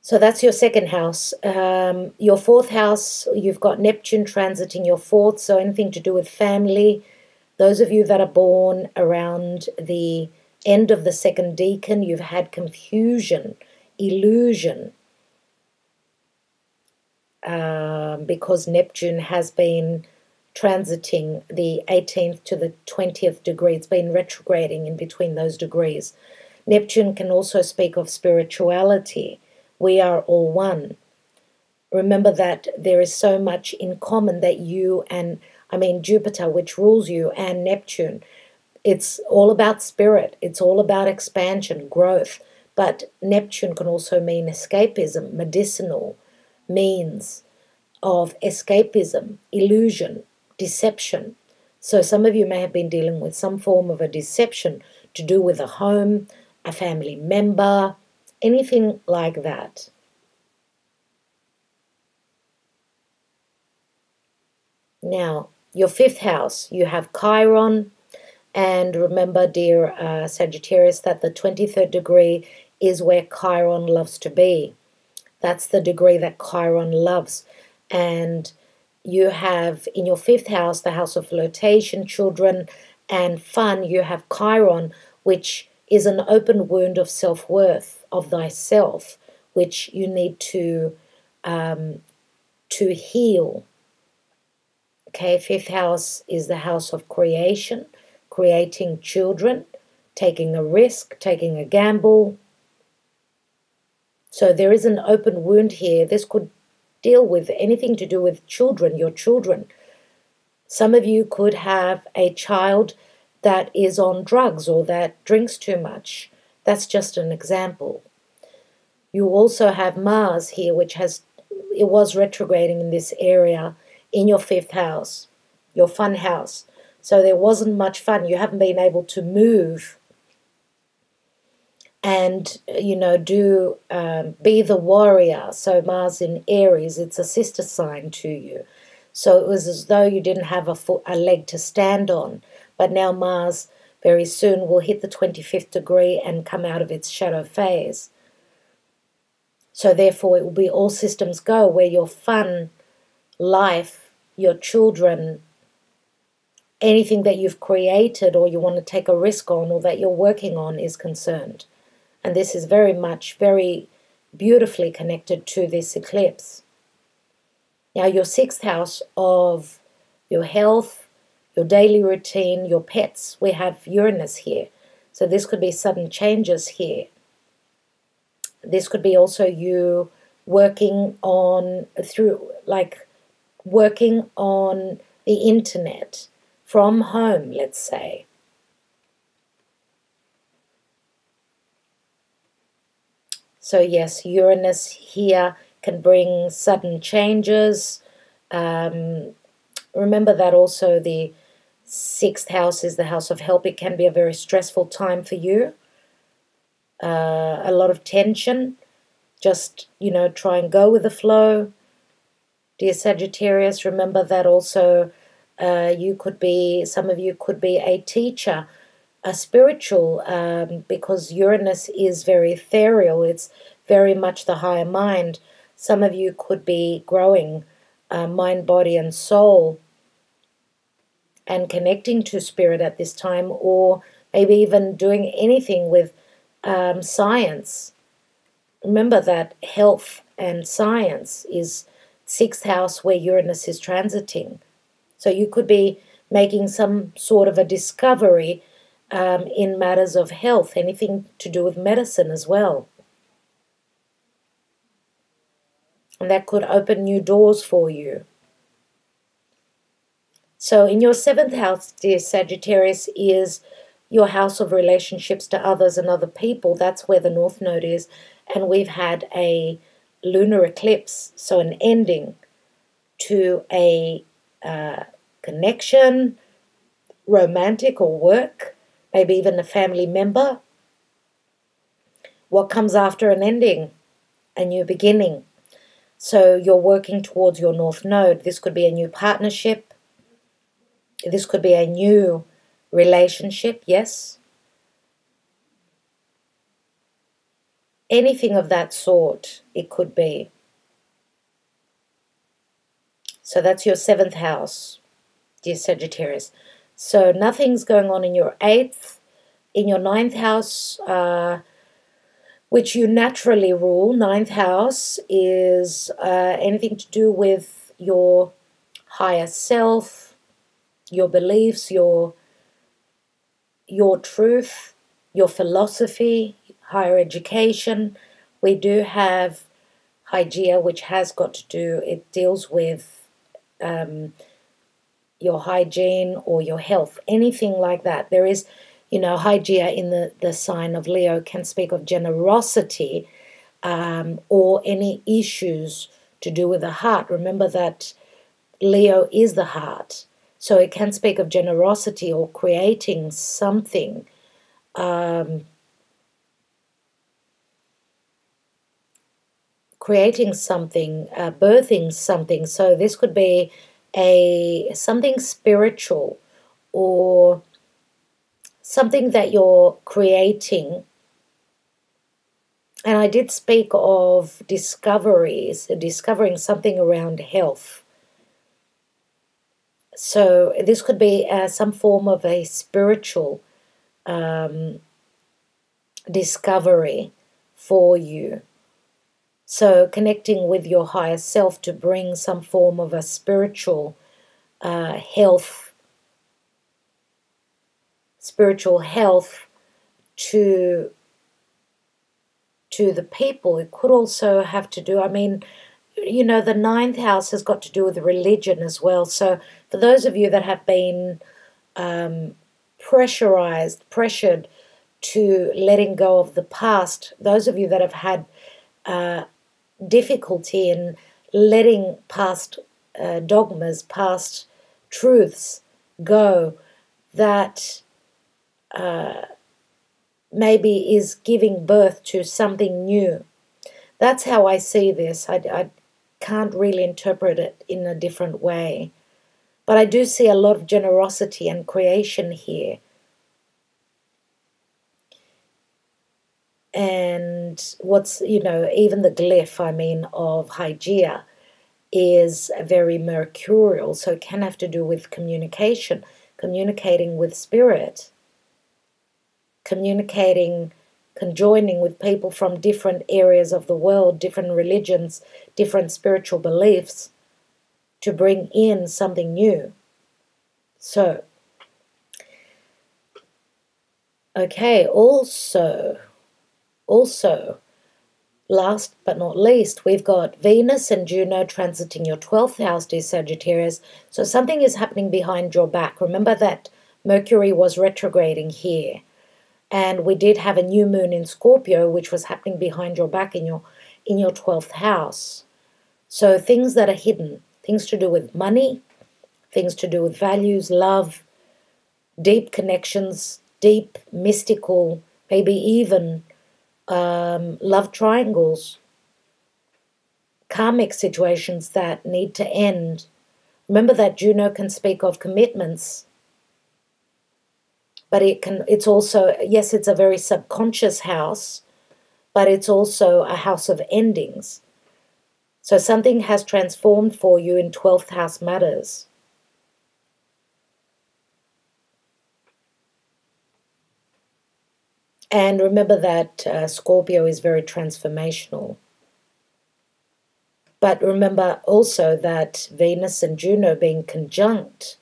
So that's your second house. Your fourth house, you've got Neptune transiting your fourth, so anything to do with family. Those of you that are born around the end of the second decan, you've had confusion, illusion, because Neptune has been transiting the 18th to the 20th degree. It's been retrograding in between those degrees. Neptune can also speak of spirituality. We are all one. Remember that there is so much in common that you and, Jupiter, which rules you, and Neptune, it's all about spirit. It's all about expansion, growth. But Neptune can also mean escapism, medicinal means of escapism, illusion, deception. So some of you may have been dealing with some form of a deception to do with a home, a family member, anything like that. Now, your fifth house, you have Chiron. And remember, dear Sagittarius, that the 23rd degree is where Chiron loves to be. That's the degree that Chiron loves. And you have in your fifth house, the house of flirtation, children, and fun, you have Chiron, which is an open wound of self-worth, of thyself, which you need to heal. Okay, fifth house is the house of creation, creating children, taking a risk, taking a gamble. So there is an open wound here. This could deal with anything to do with children, your children. Some of you could have a child that is on drugs or that drinks too much. That's just an example. You also have Mars here, which it was retrograding in this area in your fifth house, your fun house. So there wasn't much fun. You haven't been able to move and, be the warrior. So Mars in Aries, it's a sister sign to you. So it was as though you didn't have a leg to stand on. But now Mars very soon will hit the 25th degree and come out of its shadow phase. So therefore it will be all systems go, where your fun life, your children, anything that you've created or you want to take a risk on or that you're working on is concerned. And this is very much, very beautifully connected to this eclipse. Now, your sixth house of your health, your daily routine, your pets, we have Uranus here. So this could be sudden changes here. This could be also you working on the internet from home, let's say. So yes, Uranus here can bring sudden changes. Remember that also the sixth house is the house of help. It can be a very stressful time for you. A lot of tension. Just, try and go with the flow. Dear Sagittarius, remember that also some of you could be a teacher, a spiritual, because Uranus is very ethereal. It's very much the higher mind. Some of you could be growing mind, body, and soul and connecting to spirit at this time, or maybe even doing anything with science. Remember that health and science is sixth house where Uranus is transiting. So you could be making some sort of a discovery in matters of health, anything to do with medicine as well. And that could open new doors for you. So in your 7th house, dear Sagittarius, is your house of relationships to others and other people. That's where the North Node is. And we've had a lunar eclipse, so an ending to a connection, romantic or work, maybe even a family member. What comes after an ending? A new beginning. So you're working towards your North Node. This could be a new partnership. This could be a new relationship, yes. Anything of that sort, it could be. So that's your 7th house, dear Sagittarius. So nothing's going on in your 8th. In your 9th house, which you naturally rule, 9th house is anything to do with your higher self, your beliefs, your truth, your philosophy, higher education. We do have Hygeia, which has got to do, it deals with your hygiene or your health, anything like that. There is, Hygeia in the sign of Leo can speak of generosity or any issues to do with the heart. Remember that Leo is the heart. So it can speak of generosity or creating something. Creating something, birthing something. So this could be something spiritual or something that you're creating. And I did speak of discoveries, discovering something around health. So this could be some form of a spiritual discovery for you. So connecting with your higher self to bring some form of a spiritual health to the people. It could also have to do, the 9th house has got to do with religion as well. So for those of you that have been pressured to letting go of the past, those of you that have had difficulty in letting past dogmas, past truths go, that maybe is giving birth to something new. That's how I see this. I can't really interpret it in a different way. But I do see a lot of generosity and creation here. And what's, even the glyph, of Hygeia is very mercurial. So it can have to do with communication, communicating with spirit, conjoining with people from different areas of the world, different religions, different spiritual beliefs, to bring in something new. So, okay, also, last but not least, we've got Venus and Juno transiting your 12th house, dear Sagittarius. So something is happening behind your back. Remember that Mercury was retrograding here. And we did have a new moon in Scorpio, which was happening behind your back in your 12th house. So things that are hidden, things to do with money, things to do with values, love, deep connections, deep mystical, maybe even love triangles, karmic situations that need to end. Remember that Juno can speak of commitments, but it's also, yes, it's a very subconscious house, but it's also a house of endings. So something has transformed for you in 12th house matters. And remember that Scorpio is very transformational. But remember also that Venus and Juno being conjunct,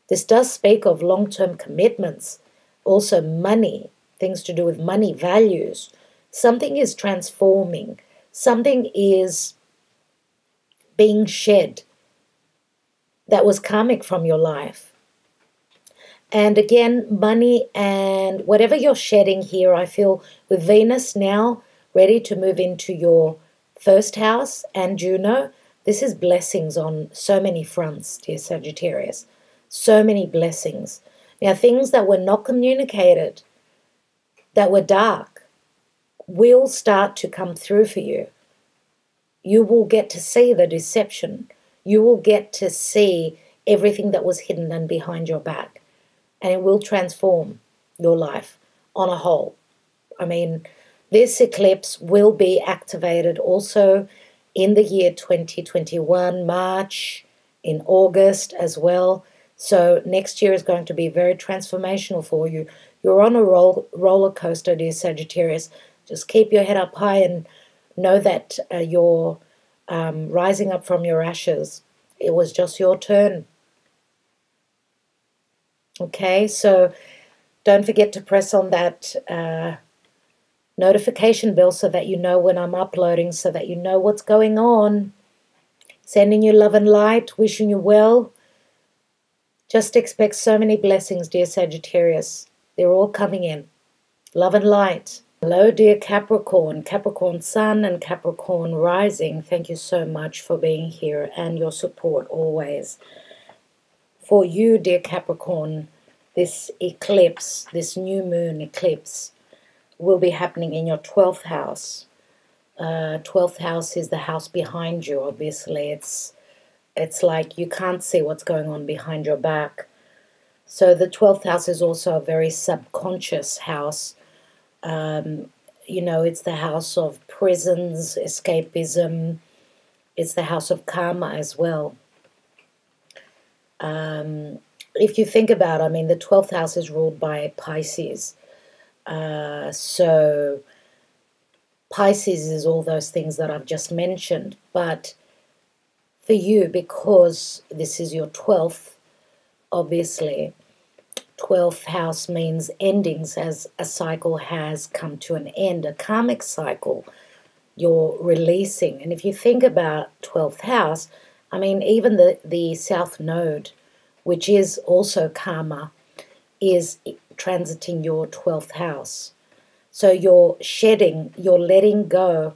this does speak of long-term commitments, also money, things to do with money, values. Something is transforming. Something is being shed. that was karmic from your life. And again, money and whatever you're shedding here, I feel with Venus now ready to move into your first house and Juno, this is blessings on so many fronts, dear Sagittarius. So many blessings. Now, things that were not communicated, that were dark, will start to come through for you. You will get to see the deception. You will get to see everything that was hidden and behind your back. And it will transform your life on a whole. I mean, this eclipse will be activated also in the year 2021, March, in August as well. So next year is going to be very transformational for you. You're on a roller coaster, dear Sagittarius. Just keep your head up high and know that you're rising up from your ashes. It was just your turn. Okay, so don't forget to press on that notification bell so that you know when I'm uploading, so that you know what's going on. Sending you love and light, wishing you well. Just expect so many blessings, dear Sagittarius. They're all coming in. Love and light. Hello, dear Capricorn. Capricorn Sun and Capricorn Rising. Thank you so much for being here and your support always. For you, dear Capricorn, this eclipse, this new moon eclipse, will be happening in your 12th house. 12th house is the house behind you, obviously. It's like you can't see what's going on behind your back. So the 12th house is also a very subconscious house. You know, it's the house of prisons, escapism. It's the house of karma as well. If you think about it, I mean, the 12th house is ruled by Pisces. So Pisces is all those things that I've just mentioned. But for you, because this is your 12th, obviously, 12th house means endings, as a cycle has come to an end, a karmic cycle you're releasing. And if you think about 12th house, I mean, even the South Node, which is also karma, is transiting your 12th house. So you're shedding, you're letting go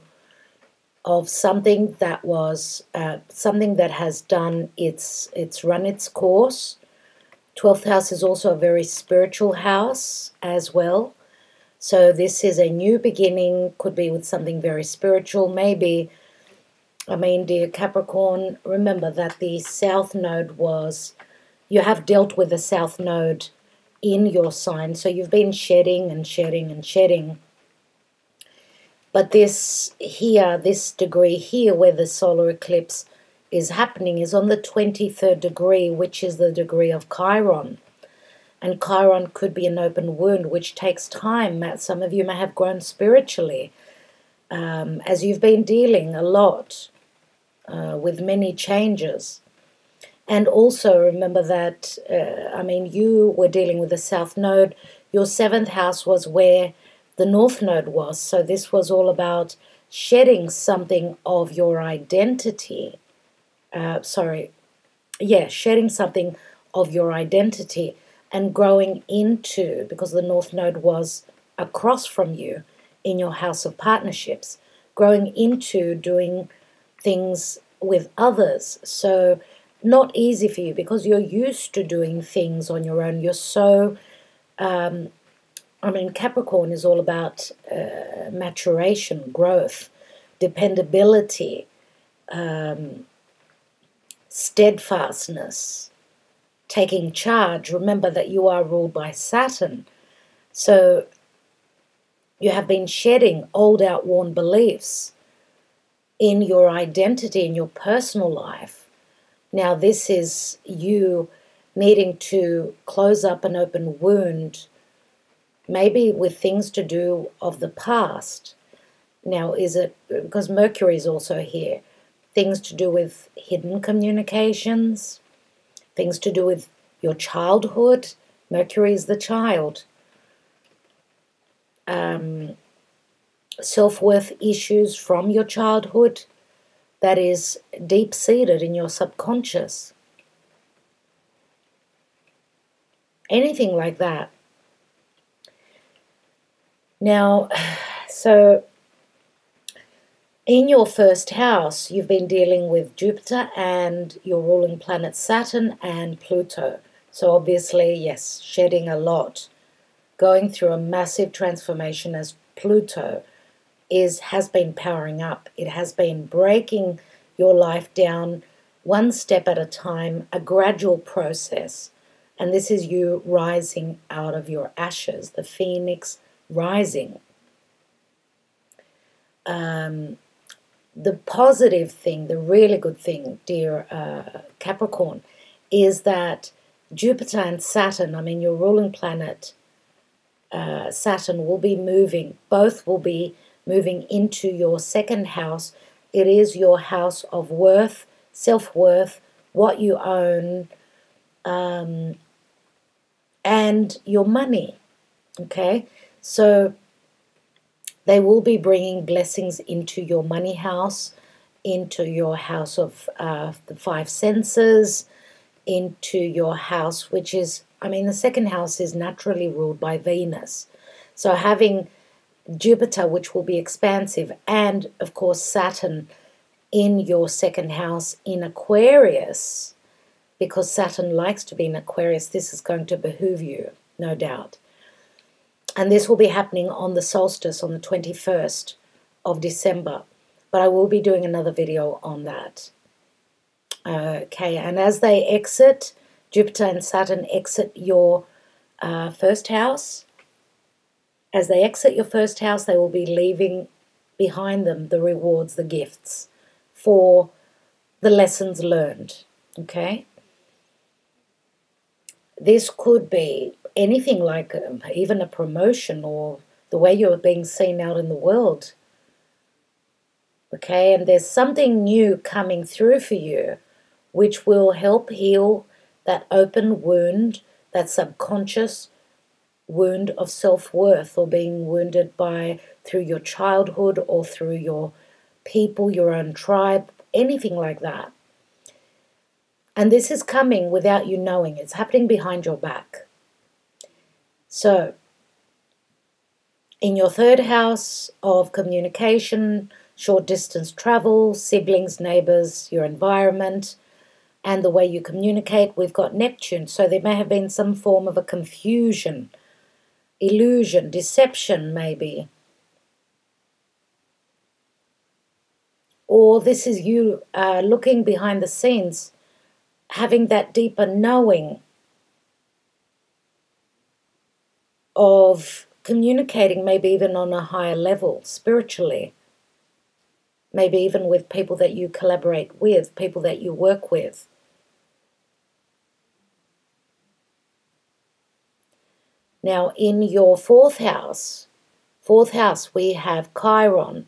of something that was, something that has done it's run its course. 12th house is also a very spiritual house as well. So this is a new beginning, could be with something very spiritual, maybe. I mean, dear Capricorn, remember that the South Node was, you have dealt with the South Node in your sign. So you've been shedding and shedding and shedding. But this here, this degree here where the solar eclipse is happening is on the 23rd degree, which is the degree of Chiron. And Chiron could be an open wound, which takes time. Some of you may have grown spiritually as you've been dealing a lot with many changes. And also remember that, I mean, you were dealing with the South Node. Your 7th house was where the North Node was. So this was all about shedding something of your identity. Shedding something of your identity and growing into, because the North Node was across from you in your house of partnerships, growing into doing things with others. So not easy for you because you're used to doing things on your own. You're so, I mean, Capricorn is all about maturation, growth, dependability, steadfastness, taking charge. Remember that you are ruled by Saturn. So you have been shedding old, outworn beliefs in your identity, in your personal life. Now this is you needing to close up an open wound, maybe with things to do of the past. Now is it, because Mercury is also here, things to do with hidden communications, things to do with your childhood. Mercury is the child. Self-worth issues from your childhood that is deep-seated in your subconscious. anything like that. Now, so in your first house, you've been dealing with Jupiter and your ruling planet Saturn and Pluto. So obviously, yes, shedding a lot, going through a massive transformation as Pluto has been powering up. It has been breaking your life down one step at a time, a gradual process. And this is you rising out of your ashes, the phoenix rising. The positive thing, the really good thing, dear Capricorn, is that Jupiter and Saturn, I mean your ruling planet, Saturn will be moving, both will be moving into your second house. It is your house of worth, self-worth, what you own, and your money, okay? So they will be bringing blessings into your money house, into your house of the five senses, into your house, which is, I mean, the second house is naturally ruled by Venus. So having Jupiter, which will be expansive, and of course Saturn in your second house in Aquarius, because Saturn likes to be in Aquarius, this is going to behoove you, no doubt. And this will be happening on the solstice on the 21st of December. But I will be doing another video on that. Okay, and as they exit, Jupiter and Saturn exit your first house. As they exit your first house, they will be leaving behind them the rewards, the gifts for the lessons learned. Okay? This could be anything like even a promotion or the way you're being seen out in the world. Okay, and there's something new coming through for you which will help heal that open wound, that subconscious wound of self-worth, or being wounded through your childhood or through your people, your own tribe, anything like that. And this is coming without you knowing. It's happening behind your back. So, in your third house of communication, short distance travel, siblings, neighbors, your environment, and the way you communicate, we've got Neptune. So there may have been some form of a confusion, illusion, deception maybe. Or this is you looking behind the scenes, having that deeper knowing of communicating, maybe even on a higher level, spiritually. Maybe even with people that you collaborate with, people that you work with. Now, in your fourth house, we have Chiron.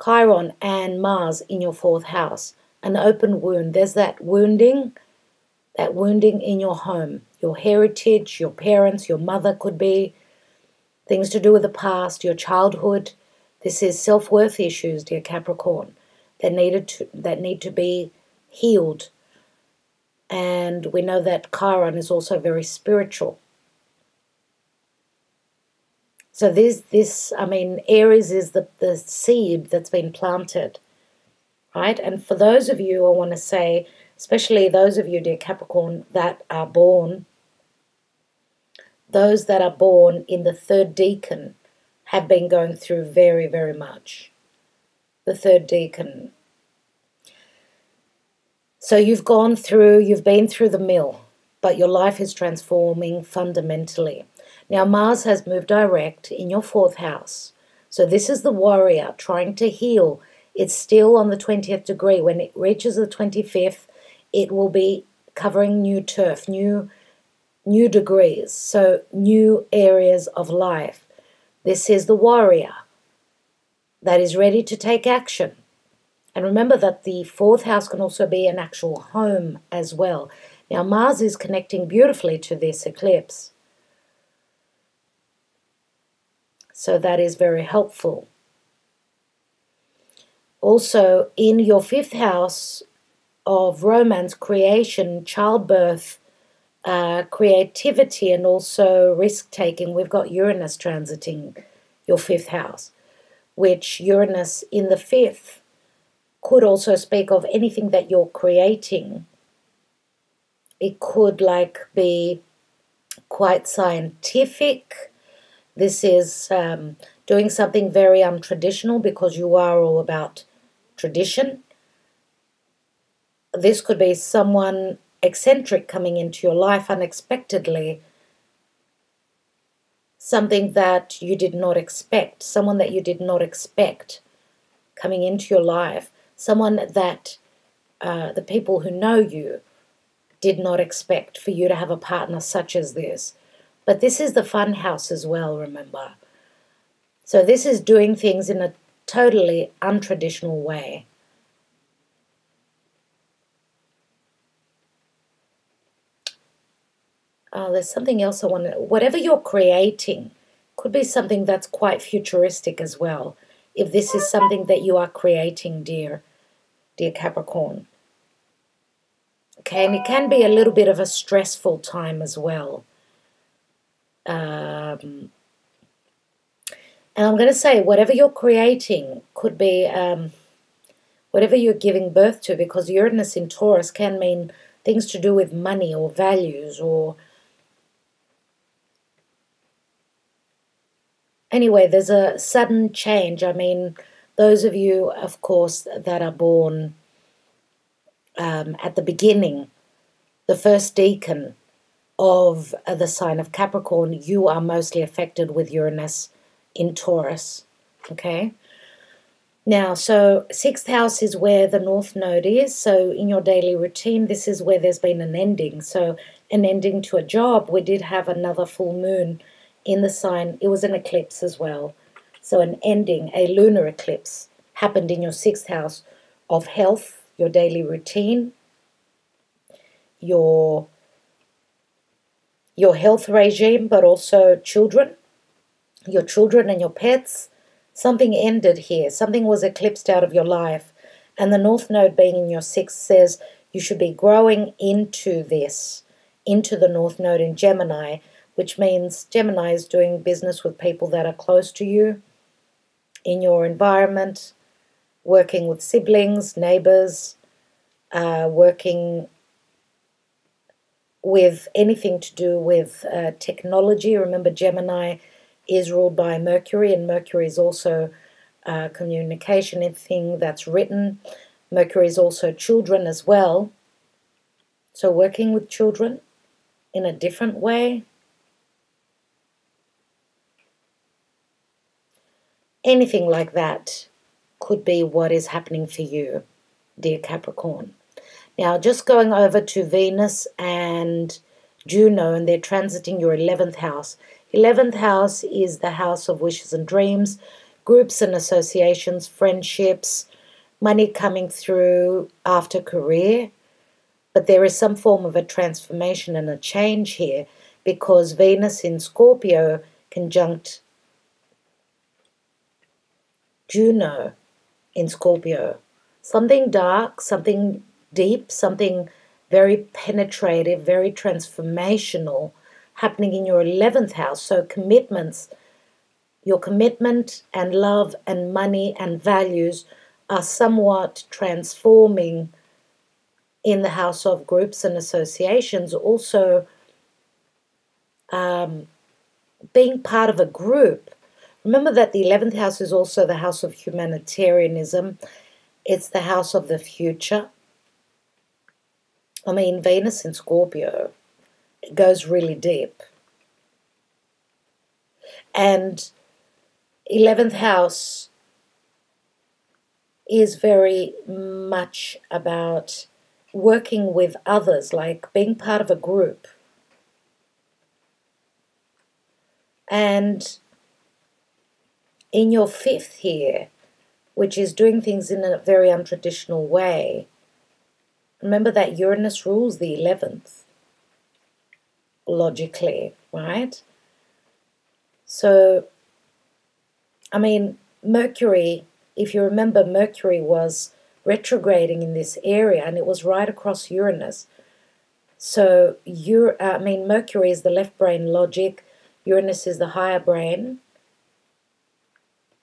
Chiron and Mars in your fourth house. An open wound. There's that wounding in your home, your heritage, your parents, your mother could be, things to do with the past, your childhood. This is self-worth issues, dear Capricorn, that need to be healed. And we know that Chiron is also very spiritual. So I mean, Aries is the seed that's been planted, right? And for those of you, I want to say, especially those of you, dear Capricorn, that are born, those that are born in the third decan have been going through very, very much. The third decan. So you've been through the mill, but your life is transforming fundamentally. Now Mars has moved direct in your fourth house. So this is the warrior trying to heal. It's still on the 20th degree. When it reaches the 25th, it will be covering new turf, new degrees, so new areas of life. This is the warrior that is ready to take action. And remember that the fourth house can also be an actual home as well. Now Mars is connecting beautifully to this eclipse. So that is very helpful. Also, in your fifth house, of romance, creation, childbirth, creativity, and also risk-taking. We've got Uranus transiting your 5th house, which Uranus in the 5th could also speak of anything that you're creating. It could be quite scientific. This is doing something very untraditional because you are all about tradition. This could be someone eccentric coming into your life unexpectedly, something that you did not expect, someone that you did not expect coming into your life, someone that the people who know you did not expect for you to have a partner such as this. But this is the fun house as well, remember. So this is doing things in a totally untraditional way. There's something else I want to... Whatever you're creating could be something that's quite futuristic as well. If this is something that you are creating, dear Capricorn. Okay, and it can be a little bit of a stressful time as well. And I'm going to say whatever you're creating could be whatever you're giving birth to, because Uranus in Taurus can mean things to do with money or values or... Anyway, there's a sudden change. I mean, those of you, of course, that are born at the beginning, the first decan of the sign of Capricorn, you are mostly affected with Uranus in Taurus, okay? Now, so 6th house is where the North Node is. So in your daily routine, this is where there's been an ending. So an ending to a job. We did have another full moon in the sign. It was an eclipse as well. So an ending, a lunar eclipse, happened in your 6th house of health, your daily routine, your health regime, but also children, your children and your pets. Something ended here. Something was eclipsed out of your life. And the North Node being in your 6th says you should be growing into this, into the North Node in Gemini, which means Gemini is doing business with people that are close to you, in your environment, working with siblings, neighbors, working with anything to do with technology. Remember, Gemini is ruled by Mercury, and Mercury is also communication, anything that's written. Mercury is also children as well. So working with children in a different way. Anything like that could be what is happening for you, dear Capricorn. Now, just going over to Venus and Juno, and they're transiting your 11th house. 11th house is the house of wishes and dreams, groups and associations, friendships, money coming through after career. But there is some form of a transformation and a change here, because Venus in Scorpio conjunct Juno in Scorpio. Something dark, something deep, something very penetrative, very transformational happening in your 11th house. So commitments, your commitment and love and money and values are somewhat transforming in the house of groups and associations. Also being part of a group. Remember that the 11th house is also the house of humanitarianism. It's the house of the future. I mean, Venus in Scorpio, it goes really deep. And 11th house is very much about working with others, like being part of a group. And in your 5th here, which is doing things in a very untraditional way, remember that Uranus rules the 11th, logically, right? So, I mean, Mercury, if you remember, Mercury was retrograding in this area, and it was right across Uranus. So Mercury is the left brain logic, Uranus is the higher brain,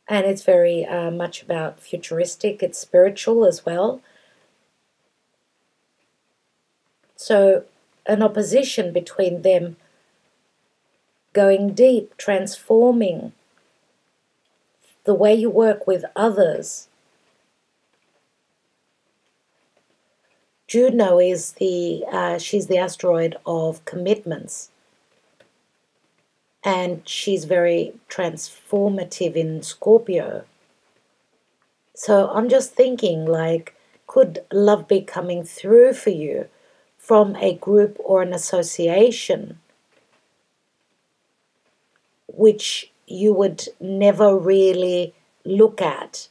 and it's very much about futuristic, it's spiritual as well. So an opposition between them going deep, transforming the way you work with others. Juno is she's the asteroid of commitments, and she's very transformative in Scorpio. So I'm just thinking, like, could love be coming through for you from a group or an association which you would never really look at?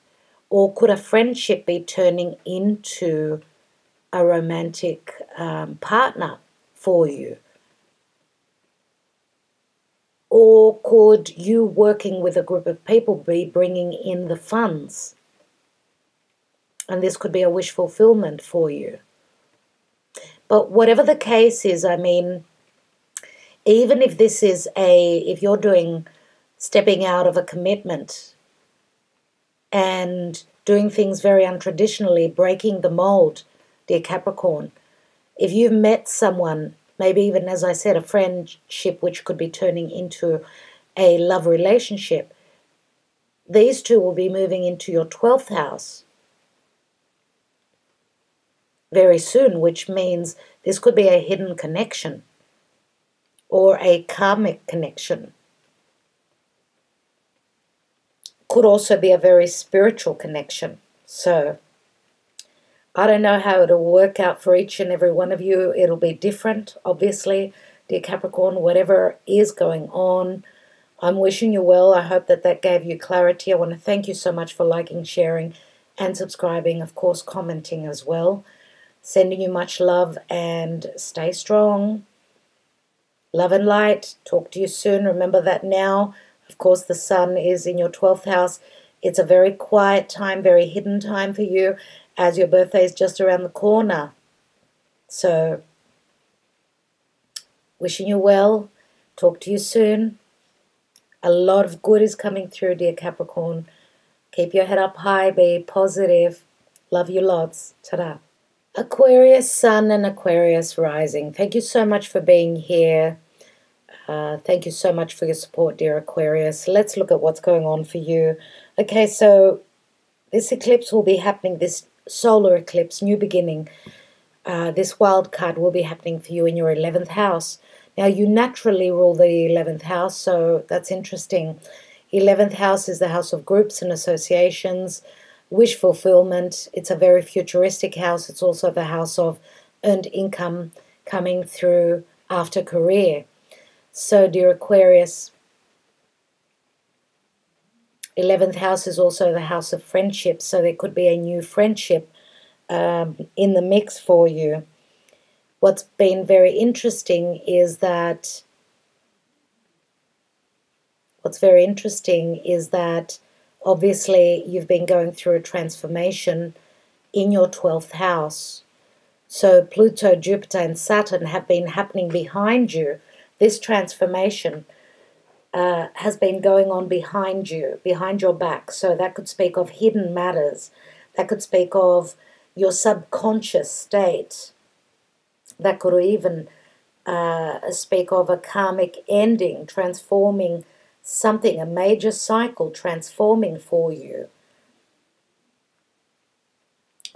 Or could a friendship be turning into a romantic partner for you? Or could you working with a group of people be bringing in the funds? And this could be a wish fulfillment for you. But whatever the case is, I mean, even if this is if you're stepping out of a commitment and doing things very untraditionally, breaking the mold, dear Capricorn, if you've met someone, maybe even, as I said, a friendship which could be turning into a love relationship, these two will be moving into your 12th house very soon, which means this could be a hidden connection or a karmic connection. Could also be a very spiritual connection. So I don't know how it'll work out for each and every one of you. It'll be different, obviously, dear Capricorn, whatever is going on. I'm wishing you well. I hope that gave you clarity. I want to thank you so much for liking, sharing, and subscribing. Of course, commenting as well. Sending you much love, and stay strong. Love and light. Talk to you soon. Remember that now, of course, the sun is in your 12th house. It's a very quiet time, very hidden time for you, as your birthday is just around the corner. So, wishing you well. Talk to you soon. A lot of good is coming through, dear Capricorn. Keep your head up high. Be positive. Love you lots. Ta-da. Aquarius Sun and Aquarius Rising. Thank you so much for being here. Thank you so much for your support, dear Aquarius. Let's look at what's going on for you. Okay, so this eclipse will be happening, this solar eclipse, new beginning. This wild card will be happening for you in your 11th house. Now, you naturally rule the 11th house, so that's interesting. 11th house is the house of groups and associations, wish fulfillment. It's a very futuristic house. It's also the house of earned income coming through after career. So, dear Aquarius, 11th house is also the house of friendship. So there could be a new friendship in the mix for you. What's been very interesting is that obviously you've been going through a transformation in your 12th house. So Pluto, Jupiter, and Saturn have been happening behind you. This transformation has been going on behind you, behind your back. So that could speak of hidden matters. That could speak of your subconscious state. That could even speak of a karmic ending, transforming something, a major cycle transforming for you.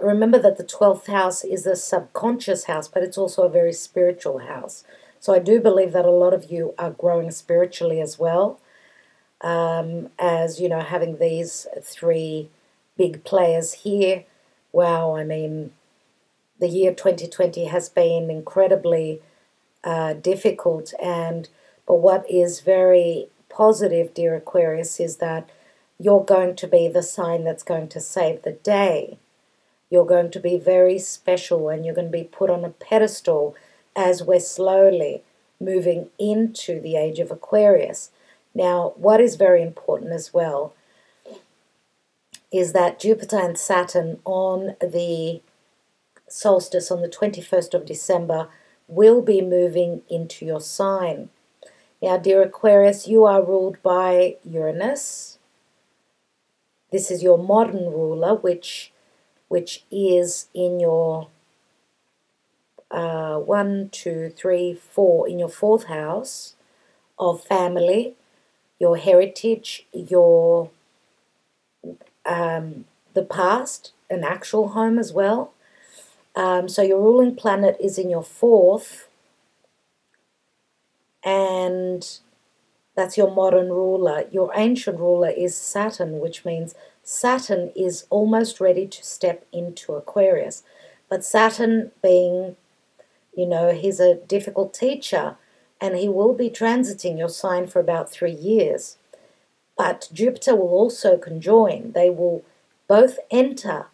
Remember that the 12th house is a subconscious house, but it's also a very spiritual house. So I do believe that a lot of you are growing spiritually as well, as, you know, having these three big players here. Wow, I mean, the year 2020 has been incredibly difficult, but what is very positive, dear Aquarius, is that you're going to be the sign that's going to save the day. You're going to be very special, and you're going to be put on a pedestal as we're slowly moving into the age of Aquarius. Now, what is very important as well is that Jupiter and Saturn on the solstice on the 21st of December will be moving into your sign. Now, dear Aquarius, you are ruled by Uranus. This is your modern ruler, which is in your 1, 2, 3, 4, in your 4th house of family, your heritage, your the past, an actual home as well. So your ruling planet is in your 4th, and that's your modern ruler. Your ancient ruler is Saturn, which means Saturn is almost ready to step into Aquarius. But Saturn being, he's a difficult teacher, and he will be transiting your sign for about 3 years. But Jupiter will also conjoin. They will both enter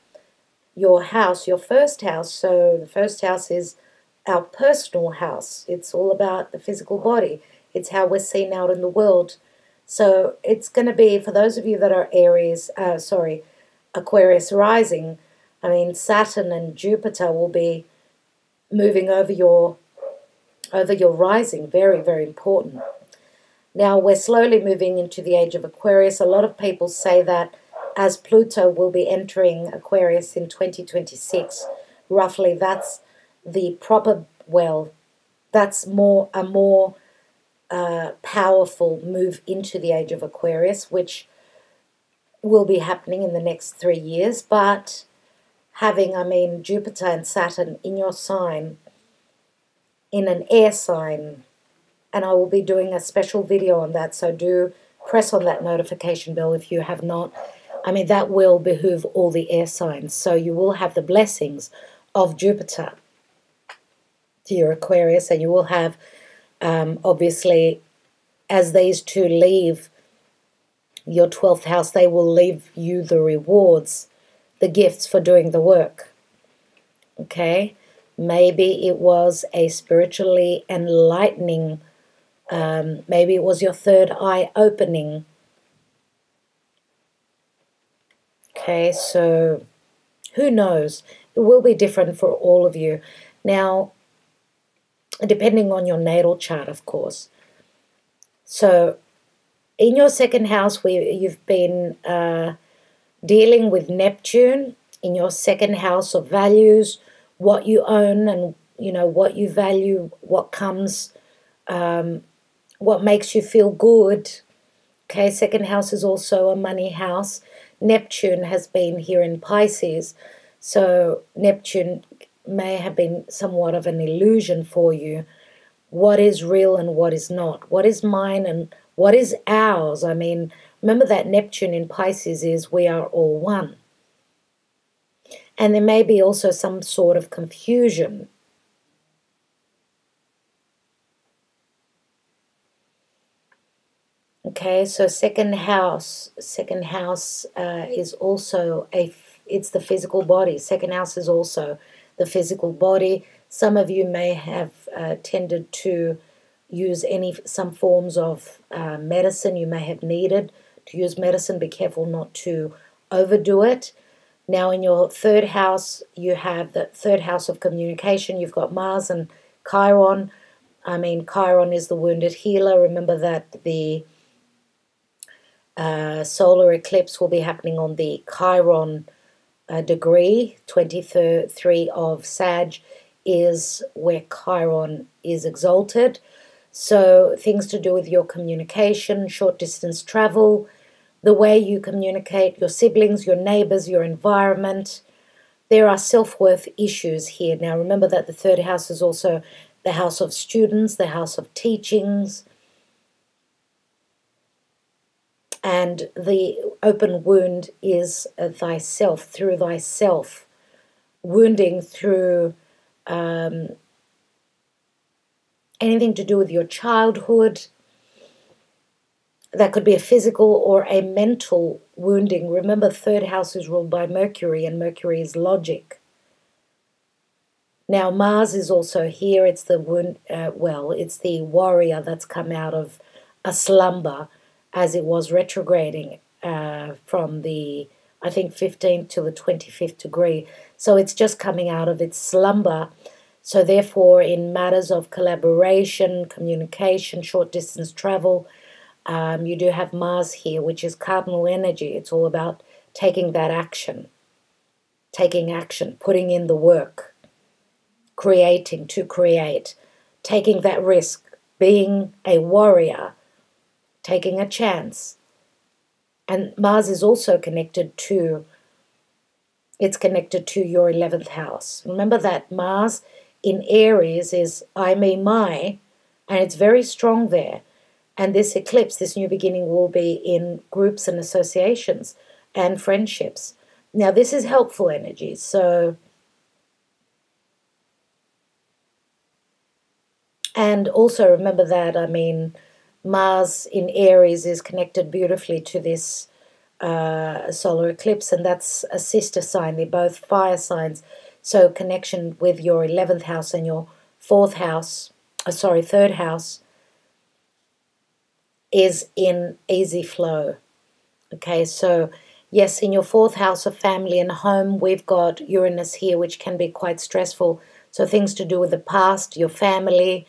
your house, your first house. So the first house is our personal house. It's all about the physical body. It's how we're seen out in the world. So it's going to be, for those of you that are Aquarius rising, Saturn and Jupiter will be moving over your rising. Very, very important. Now, we're slowly moving into the age of Aquarius. A lot of people say that as Pluto will be entering Aquarius in 2026, roughly, that's the proper, that's a more powerful move into the age of Aquarius, which will be happening in the next 3 years. But having, Jupiter and Saturn in your sign, in an air sign, and I will be doing a special video on that, so do press on that notification bell if you have not. That will behoove all the air signs, so you will have the blessings of Jupiter to your Aquarius, and you will have, obviously, as these two leave your 12th house, they will leave you the rewards, the gifts for doing the work. Okay? Maybe it was a spiritually enlightening, maybe it was your third eye opening. Okay, so who knows? It will be different for all of you. Now, depending on your natal chart, of course. So, in your 2nd house, where you've been dealing with Neptune, in your 2nd house of values, what you own and, what you value, what comes, what makes you feel good. Okay, 2nd house is also a money house. Neptune has been here in Pisces, so Neptune may have been somewhat of an illusion for you. What is real and what is not? What is mine and what is ours? Remember that Neptune in Pisces is we are all one. And there may be also some sort of confusion. Okay, so 2nd house is also it's the physical body. 2nd house is also the physical body. Some of you may have tended to use some forms of medicine. You may have needed to use medicine. Be careful not to overdo it. Now, in your 3rd house, you have the 3rd house of communication. You've got Mars and Chiron. Chiron is the wounded healer. Remember that the solar eclipse will be happening on the Chiron degree. 23 of Sag is where Chiron is exalted. So things to do with your communication, short distance travel, the way you communicate, your siblings, your neighbors, your environment. There are self-worth issues here. Now remember that the 3rd house is also the house of students, the house of teachings. And the open wound is thyself, through thyself. Wounding through anything to do with your childhood. That could be a physical or a mental wounding. Remember, 3rd house is ruled by Mercury, and Mercury is logic. Now, Mars is also here. It's the wound. It's the warrior that's come out of a slumber, as it was retrograding from the I think 15th to the 25th degree. So it's just coming out of its slumber. So therefore, in matters of collaboration, communication, short distance travel, you do have Mars here, which is cardinal energy. It's all about taking that action, putting in the work, creating to create, taking that risk, being a warrior, taking a chance. And Mars is also connected to, it's connected to your 11th house. Remember that Mars in Aries is I, me, my, and it's very strong there. And this eclipse, this new beginning, will be in groups and associations and friendships. Now, this is helpful energy. So, and also remember that, I mean, Mars in Aries is connected beautifully to this solar eclipse, and that's a sister sign. They're both fire signs. So connection with your 11th house and your third house is in easy flow. Okay, so yes, in your fourth house of family and home, we've got Uranus here, which can be quite stressful. So things to do with the past, your family.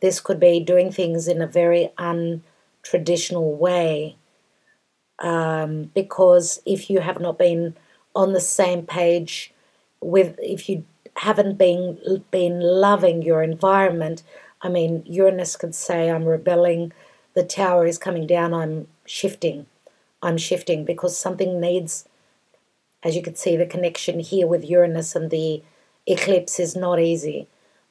This could be doing things in a very untraditional way. Because if you have not been on the same page with, if you haven't been loving your environment, I mean, Uranus could say, I'm rebelling, the tower is coming down, I'm shifting because something needs, as you can see, the connection here with Uranus and the eclipse is not easy.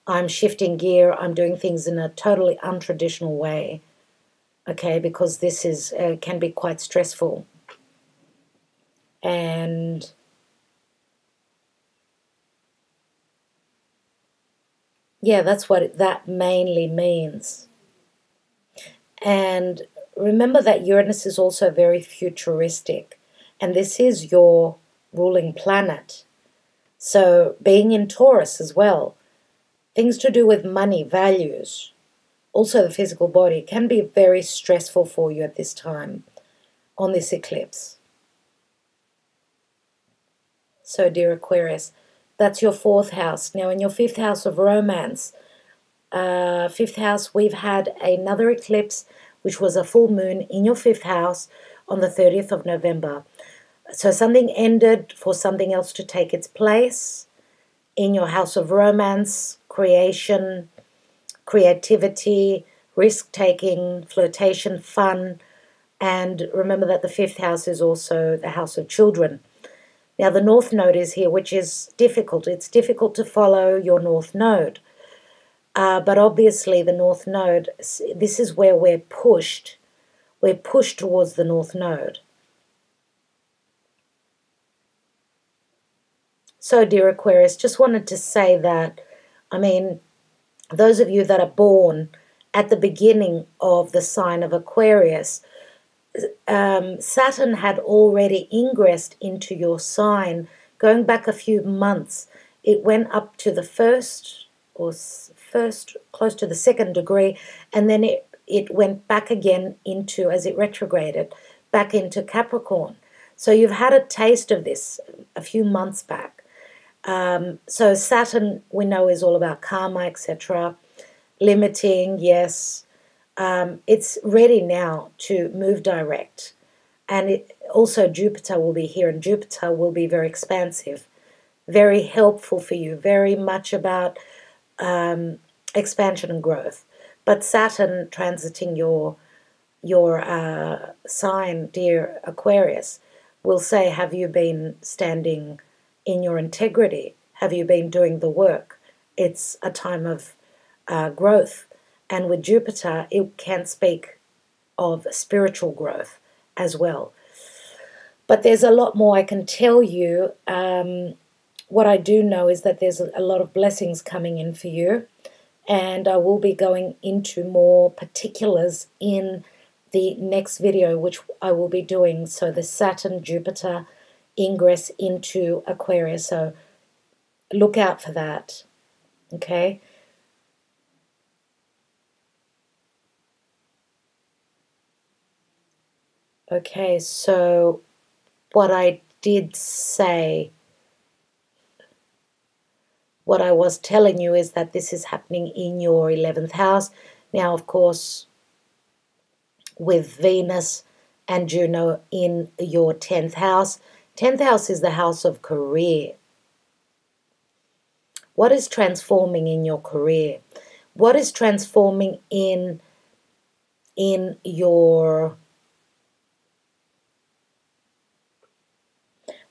I'm shifting gear, I'm doing things in a totally untraditional way. Okay, because this is can be quite stressful. And yeah, that's what that mainly means. And remember that Uranus is also very futuristic, and this is your ruling planet. So being in Taurus as well, things to do with money, values, also the physical body, can be very stressful for you at this time on this eclipse. So dear Aquarius, that's your fourth house. Now in your fifth house of romance, fifth house, we've had another eclipse, which was a full moon in your fifth house on the 30th of November. So something ended for something else to take its place in your house of romance, creation, creativity, risk-taking, flirtation, fun. And remember that the fifth house is also the house of children. Now the North Node is here, which is difficult. It's difficult to follow your North Node. But obviously the North Node, this is where we're pushed. We're pushed towards the North Node. So, dear Aquarius, just wanted to say that, I mean, those of you that are born at the beginning of the sign of Aquarius, Saturn had already ingressed into your sign going back a few months. It went up to the first, close to the second degree, and then it went back again into, as it retrograded, back into Capricorn. So you've had a taste of this a few months back. So Saturn, we know, is all about karma, etc. Limiting, yes. It's ready now to move direct. And also Jupiter will be here, and Jupiter will be very expansive, very helpful for you, very much about expansion and growth. But Saturn transiting your sign, dear Aquarius, will say, have you been standing in your integrity? Have you been doing the work? It's a time of growth. And with Jupiter, it can speak of spiritual growth as well. But there's a lot more I can tell you. What I do know is that there's a lot of blessings coming in for you. And I will be going into more particulars in the next video, which I will be doing. So the Saturn-Jupiter ingress into Aquarius. So look out for that. Okay? Okay, so what I did say, what I was telling you is that this is happening in your 11th house. Now, of course, with Venus and Juno in your 10th house. 10th house is the house of career. What is transforming in your career? What is transforming in your...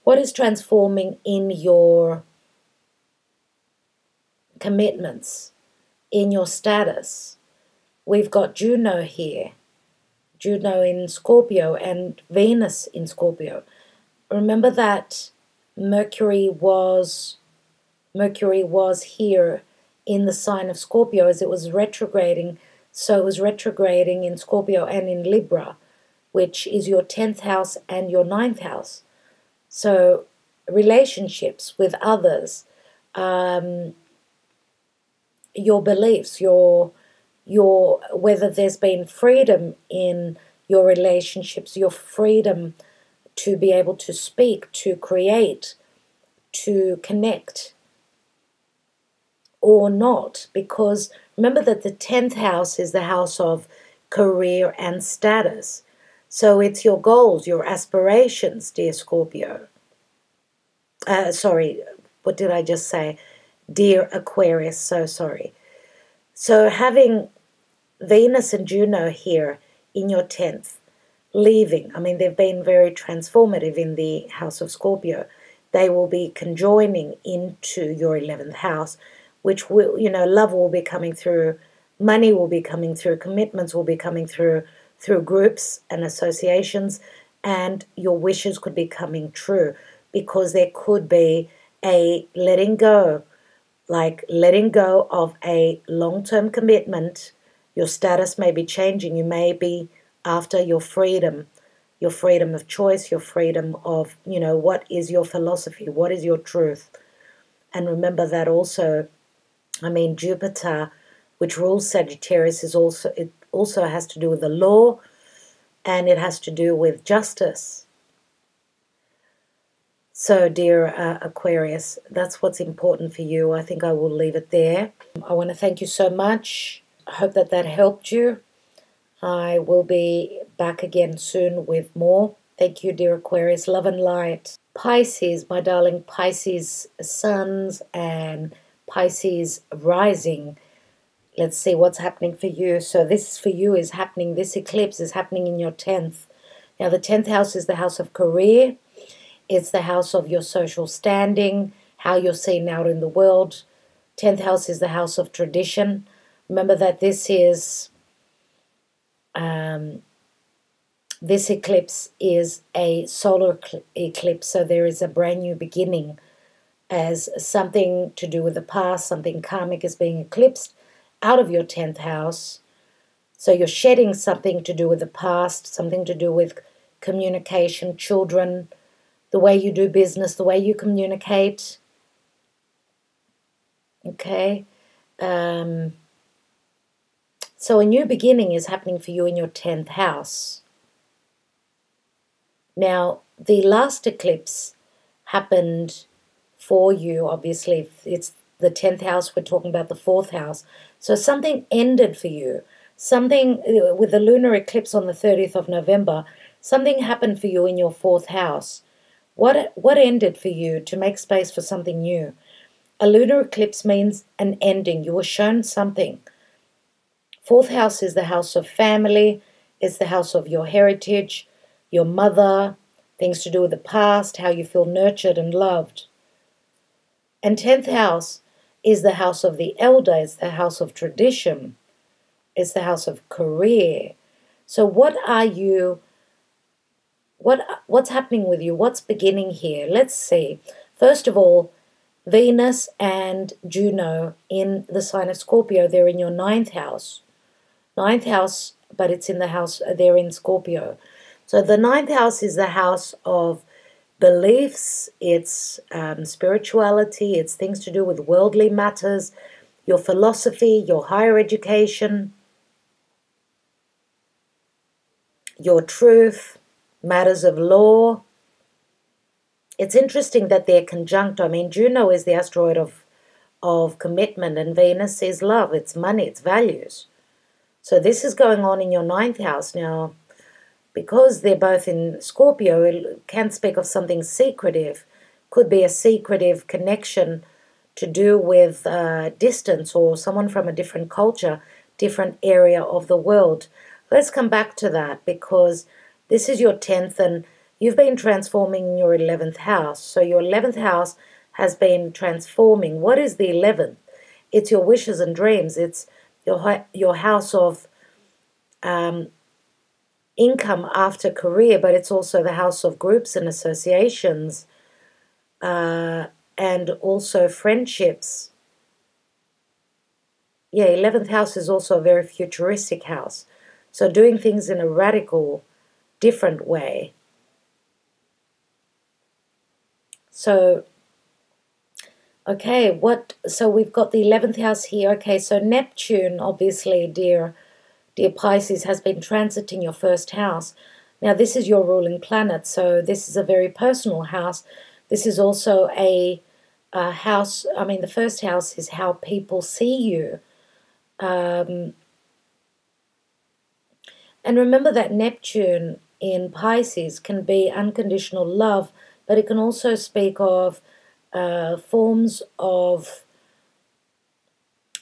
What is transforming in your commitments, in your status? We've got Juno here. Juno in Scorpio and Venus in Scorpio. Remember that Mercury was here in the sign of Scorpio as it was retrograding. So it was retrograding in Scorpio and in Libra, which is your 10th house and your 9th house. So relationships with others, your beliefs, your whether there's been freedom in your relationships, your freedom to be able to speak, to create, to connect, or not. Because remember that the 10th house is the house of career and status. So it's your goals, your aspirations, dear Scorpio. Sorry, what did I just say? Dear Aquarius, so sorry. So having Venus and Juno here in your 10th, leaving, I mean, they've been very transformative in the house of Scorpio. They will be conjoining into your 11th house, which will, love will be coming through, money will be coming through, commitments will be coming through groups and associations, and your wishes could be coming true, because there could be a letting go, like letting go of a long-term commitment. Your status may be changing. You may be after your freedom of choice, your freedom of, what is your philosophy, what is your truth. And remember that also, Jupiter, which rules Sagittarius, it also has to do with the law, and it has to do with justice. So, dear Aquarius, that's what's important for you. I think I will leave it there. I want to thank you so much. I hope that helped you. I will be back again soon with more. Thank you, dear Aquarius. Love and light. Pisces, my darling Pisces suns and Pisces rising. Let's see what's happening for you. So this for you is happening. This eclipse is happening in your 10th. Now, the 10th house is the house of career. It's the house of your social standing, how you're seen out in the world. 10th house is the house of tradition. Remember that this is, this eclipse is a solar eclipse, so there is a brand new beginning, as something to do with the past, something karmic is being eclipsed out of your 10th house. So you're shedding something to do with the past, something to do with communication, children, the way you do business, the way you communicate. Okay? So a new beginning is happening for you in your 10th house. Now, the last eclipse happened for you, obviously. It's the 10th house, we're talking about the 4th house. So something ended for you. Something, with the lunar eclipse on the 30th of November, something happened for you in your 4th house. What ended for you to make space for something new? A lunar eclipse means an ending. You were shown something. 4th house is the house of family. It's the house of your heritage, your mother, things to do with the past, how you feel nurtured and loved. And 10th house is the house of the elder. It's the house of tradition. It's the house of career. So what are you... What's happening with you? What's beginning here? Let's see. First of all, Venus and Juno in the sign of Scorpio, they're in your 9th house. 9th house, but it's in the house, they're in Scorpio. So the 9th house is the house of beliefs, it's spirituality, it's things to do with worldly matters, your philosophy, your higher education, your truth, matters of law. it's interesting that they're conjunct. I mean, Juno is the asteroid of commitment, and Venus is love, it's money, it's values. So this is going on in your 9th house. Now, because they're both in Scorpio, it can speak of something secretive. Could be a secretive connection to do with distance, or someone from a different culture, different area of the world. Let's come back to that, because this is your 10th and you've been transforming your 11th house. So your 11th house has been transforming. What is the 11th? It's your wishes and dreams. It's your house of income after career, but it's also the house of groups and associations, and also friendships. Yeah, 11th house is also a very futuristic house. So doing things in a radical, different way. So, okay, so we've got the 11th house here. Okay, so Neptune, obviously, dear Pisces, has been transiting your first house. Now, this is your ruling planet, so this is a very personal house. This is also a house, I mean, the first house is how people see you. And remember that Neptune in Pisces can be unconditional love, but it can also speak of forms of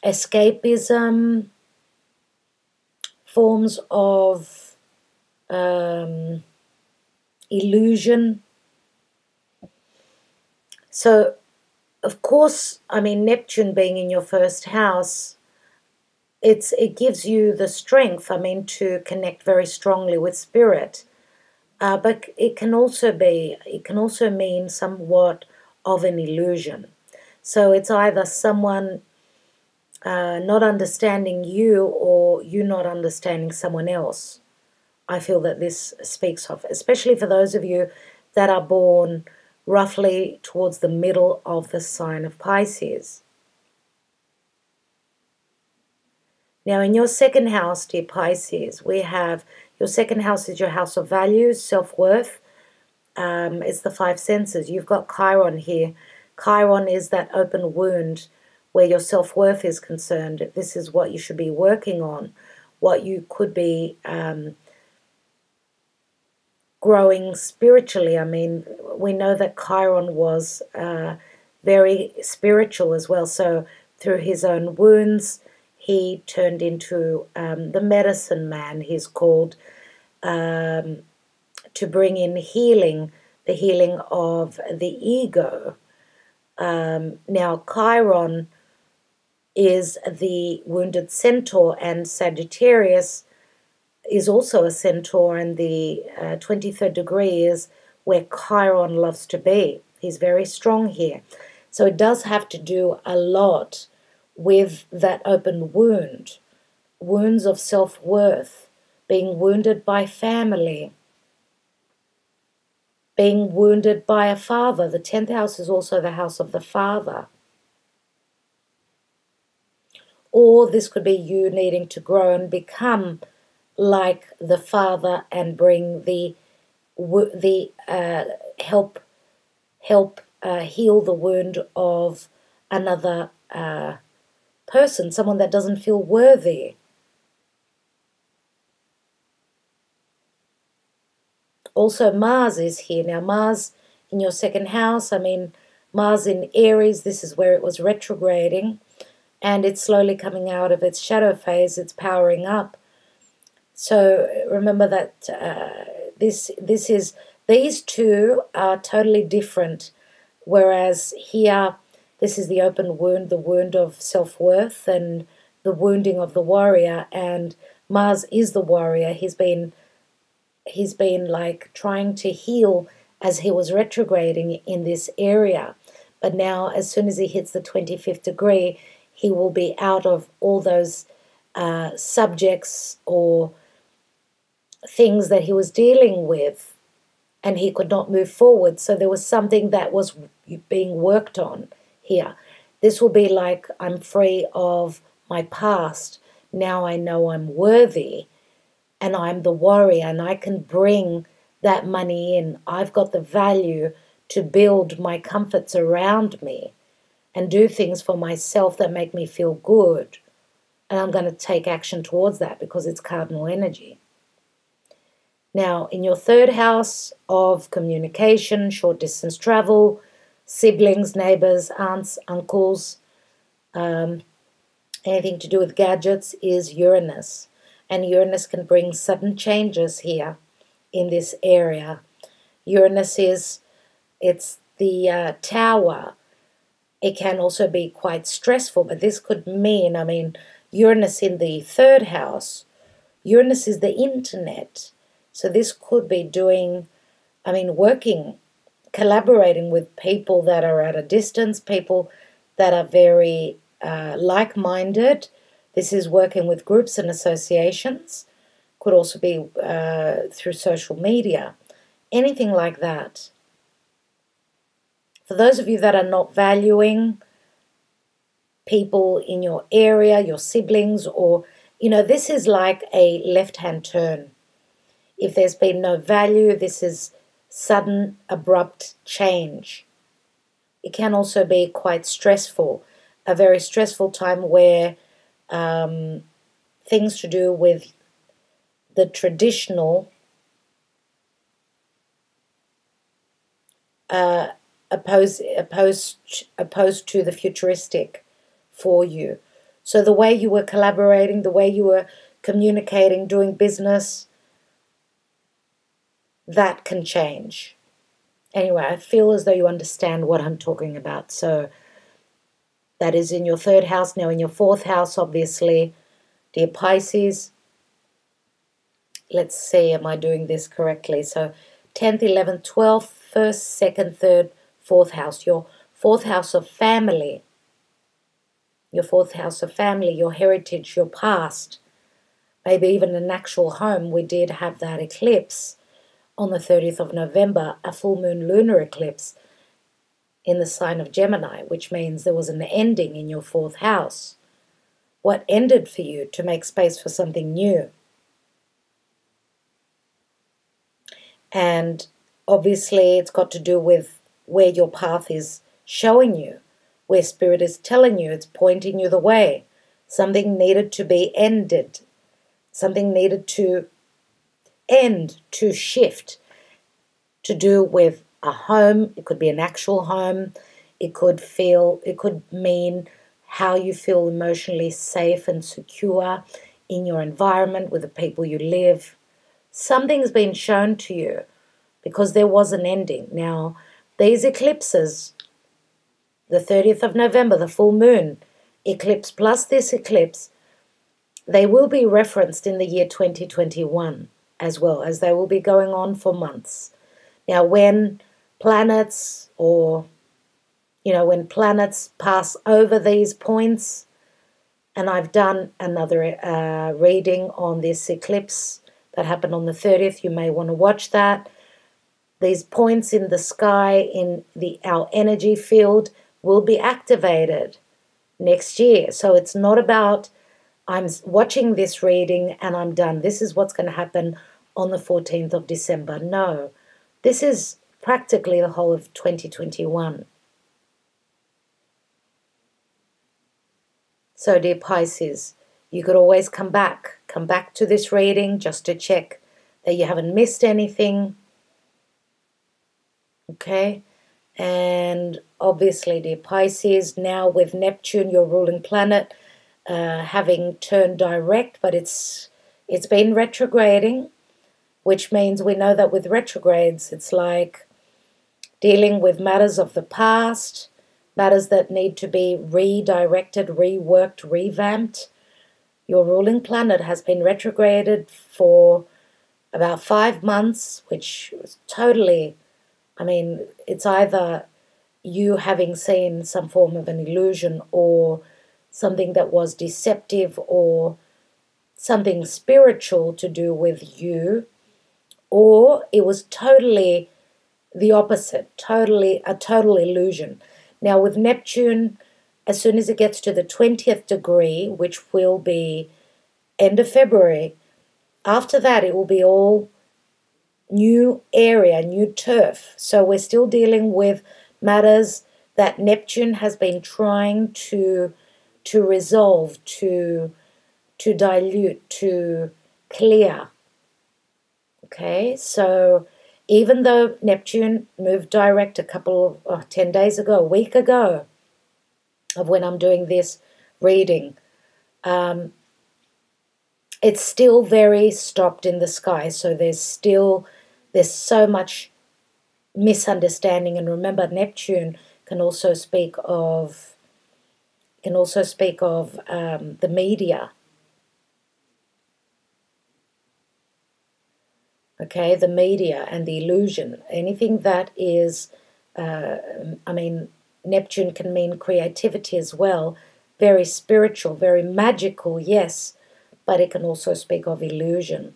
escapism, forms of illusion. So, of course, I mean, Neptune being in your first house, it gives you the strength, I mean, to connect very strongly with spirit. But it can also mean somewhat of an illusion. So it's either someone not understanding you, or you not understanding someone else. I feel that this speaks of, especially for those of you that are born roughly towards the middle of the sign of Pisces. Now, in your second house, dear Pisces, we have your second house is your house of values, self-worth. It's the 5 senses. You've got Chiron here. Chiron is that open wound where your self-worth is concerned. This is what you should be working on, what you could be growing spiritually. I mean, we know that Chiron was very spiritual as well. So through his own wounds, he turned into the medicine man, he's called, to bring in healing, the healing of the ego. Now, Chiron is the wounded centaur, and Sagittarius is also a centaur, and the 23rd degree is where Chiron loves to be. He's very strong here. So it does have to do a lot with that open wound, wounds of self-worth, being wounded by family, being wounded by a father. The 10th house is also the house of the father. Or this could be you needing to grow and become like the father and bring help heal the wound of another person, someone that doesn't feel worthy. Also, Mars is here. Now, Mars in your second house, I mean, Mars in Aries, this is where it was retrograding, and it's slowly coming out of its shadow phase. It's powering up. So remember that these two are totally different, whereas here, this is the open wound, the wound of self-worth and the wounding of the warrior, and Mars is the warrior. He's been like trying to heal as he was retrograding in this area. But now, as soon as he hits the 25th degree, he will be out of all those subjects or things that he was dealing with, and he could not move forward. So there was something that was being worked on here. This will be like, I'm free of my past. Now I know I'm worthy, and I'm the warrior, and I can bring that money in. I've got the value to build my comforts around me and do things for myself that make me feel good. And I'm going to take action towards that because it's cardinal energy. Now, in your third house of communication, short distance travel, siblings, neighbors, aunts, uncles, anything to do with gadgets is Uranus. And Uranus can bring sudden changes here in this area. Uranus it's the tower. It can also be quite stressful, but this could mean, Uranus in the third house, Uranus is the internet. So this could be working, collaborating with people that are at a distance, people that are very like-minded. This is working with groups and associations. Could also be through social media, anything like that. For those of you that are not valuing people in your area, your siblings, or, this is like a left-hand turn. If there's been no value, this is sudden, abrupt change. It can also be quite stressful, a very stressful time where things to do with the traditional opposed to the futuristic for you. So the way you were collaborating, the way you were communicating, doing business, that can change. Anyway, I feel as though you understand what I'm talking about. So that is in your third house. Now in your fourth house, obviously, dear Pisces, let's see, am I doing this correctly? So 10th, 11th, 12th, 1st, 2nd, 3rd, 4th house. Your fourth house of family. Your fourth house of family, your heritage, your past. Maybe even an actual home. We did have that eclipse on the 30th of November, a full moon lunar eclipse in the sign of Gemini, which means there was an ending in your fourth house. What ended for you to make space for something new? And obviously it's got to do with where your path is showing you, where Spirit is telling you, it's pointing you the way. Something needed to be ended. Something needed to end, to shift, to do with a home. It could be an actual home. It could mean how you feel emotionally safe and secure in your environment with the people you live. Something's been shown to you because there was an ending. Now, these eclipses, the 30th of November, the full moon eclipse plus this eclipse, they will be referenced in the year 2021 as well, as they will be going on for months. Now, when planets when planets pass over these points, and I've done another reading on this eclipse that happened on the 30th, you may want to watch that. These points in the sky, in our energy field, will be activated next year. So it's not about I'm watching this reading and I'm done. This is what's going to happen on the 14th of December. No, this is practically the whole of 2021. So, dear Pisces, you could always come back to this reading just to check that you haven't missed anything. Okay? And obviously, dear Pisces, now with Neptune, your ruling planet, having turned direct, but it's been retrograding, which means we know that with retrogrades, it's like dealing with matters of the past, matters that need to be redirected, reworked, revamped. Your ruling planet has been retrograded for about 5 months, which was totally, it's either you having seen some form of an illusion or something that was deceptive or something spiritual to do with you, or it was totally the opposite, a total illusion. Now with Neptune, as soon as it gets to the 20th degree, which will be end of February, after that it will be all new area, new turf. So we're still dealing with matters that Neptune has been trying to resolve, to dilute, to clear. Okay, so even though Neptune moved direct a couple of 10 days ago, a week ago of when I'm doing this reading, it's still very stopped in the sky. So there's so much misunderstanding. And remember, Neptune can also speak of the media. Okay, the media and the illusion. Anything that is, Neptune can mean creativity as well. Very spiritual, very magical, yes. But it can also speak of illusion.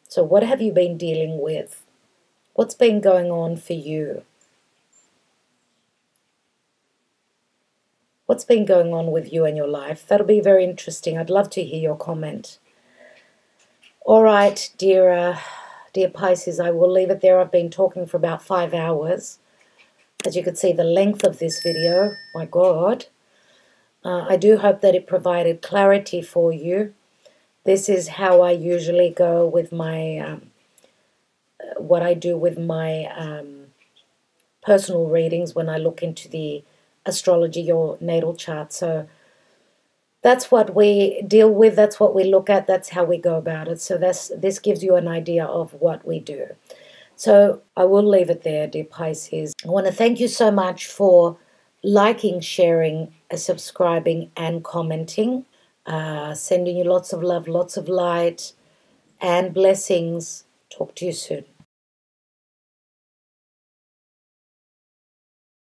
So what have you been dealing with? What's been going on for you? What's been going on with you in your life? That'll be very interesting. I'd love to hear your comment. All right, dear Pisces, I will leave it there. I've been talking for about 5 hours. As you can see, the length of this video, my God. I do hope that it provided clarity for you. This is how I usually go with my, what I do with my personal readings when I look into the astrology, your natal chart. So that's what we deal with, that's what we look at, that's how we go about it. So this gives you an idea of what we do. So I will leave it there, dear Pisces. I want to thank you so much for liking, sharing, subscribing, and commenting. Sending you lots of love, lots of light, and blessings. Talk to you soon.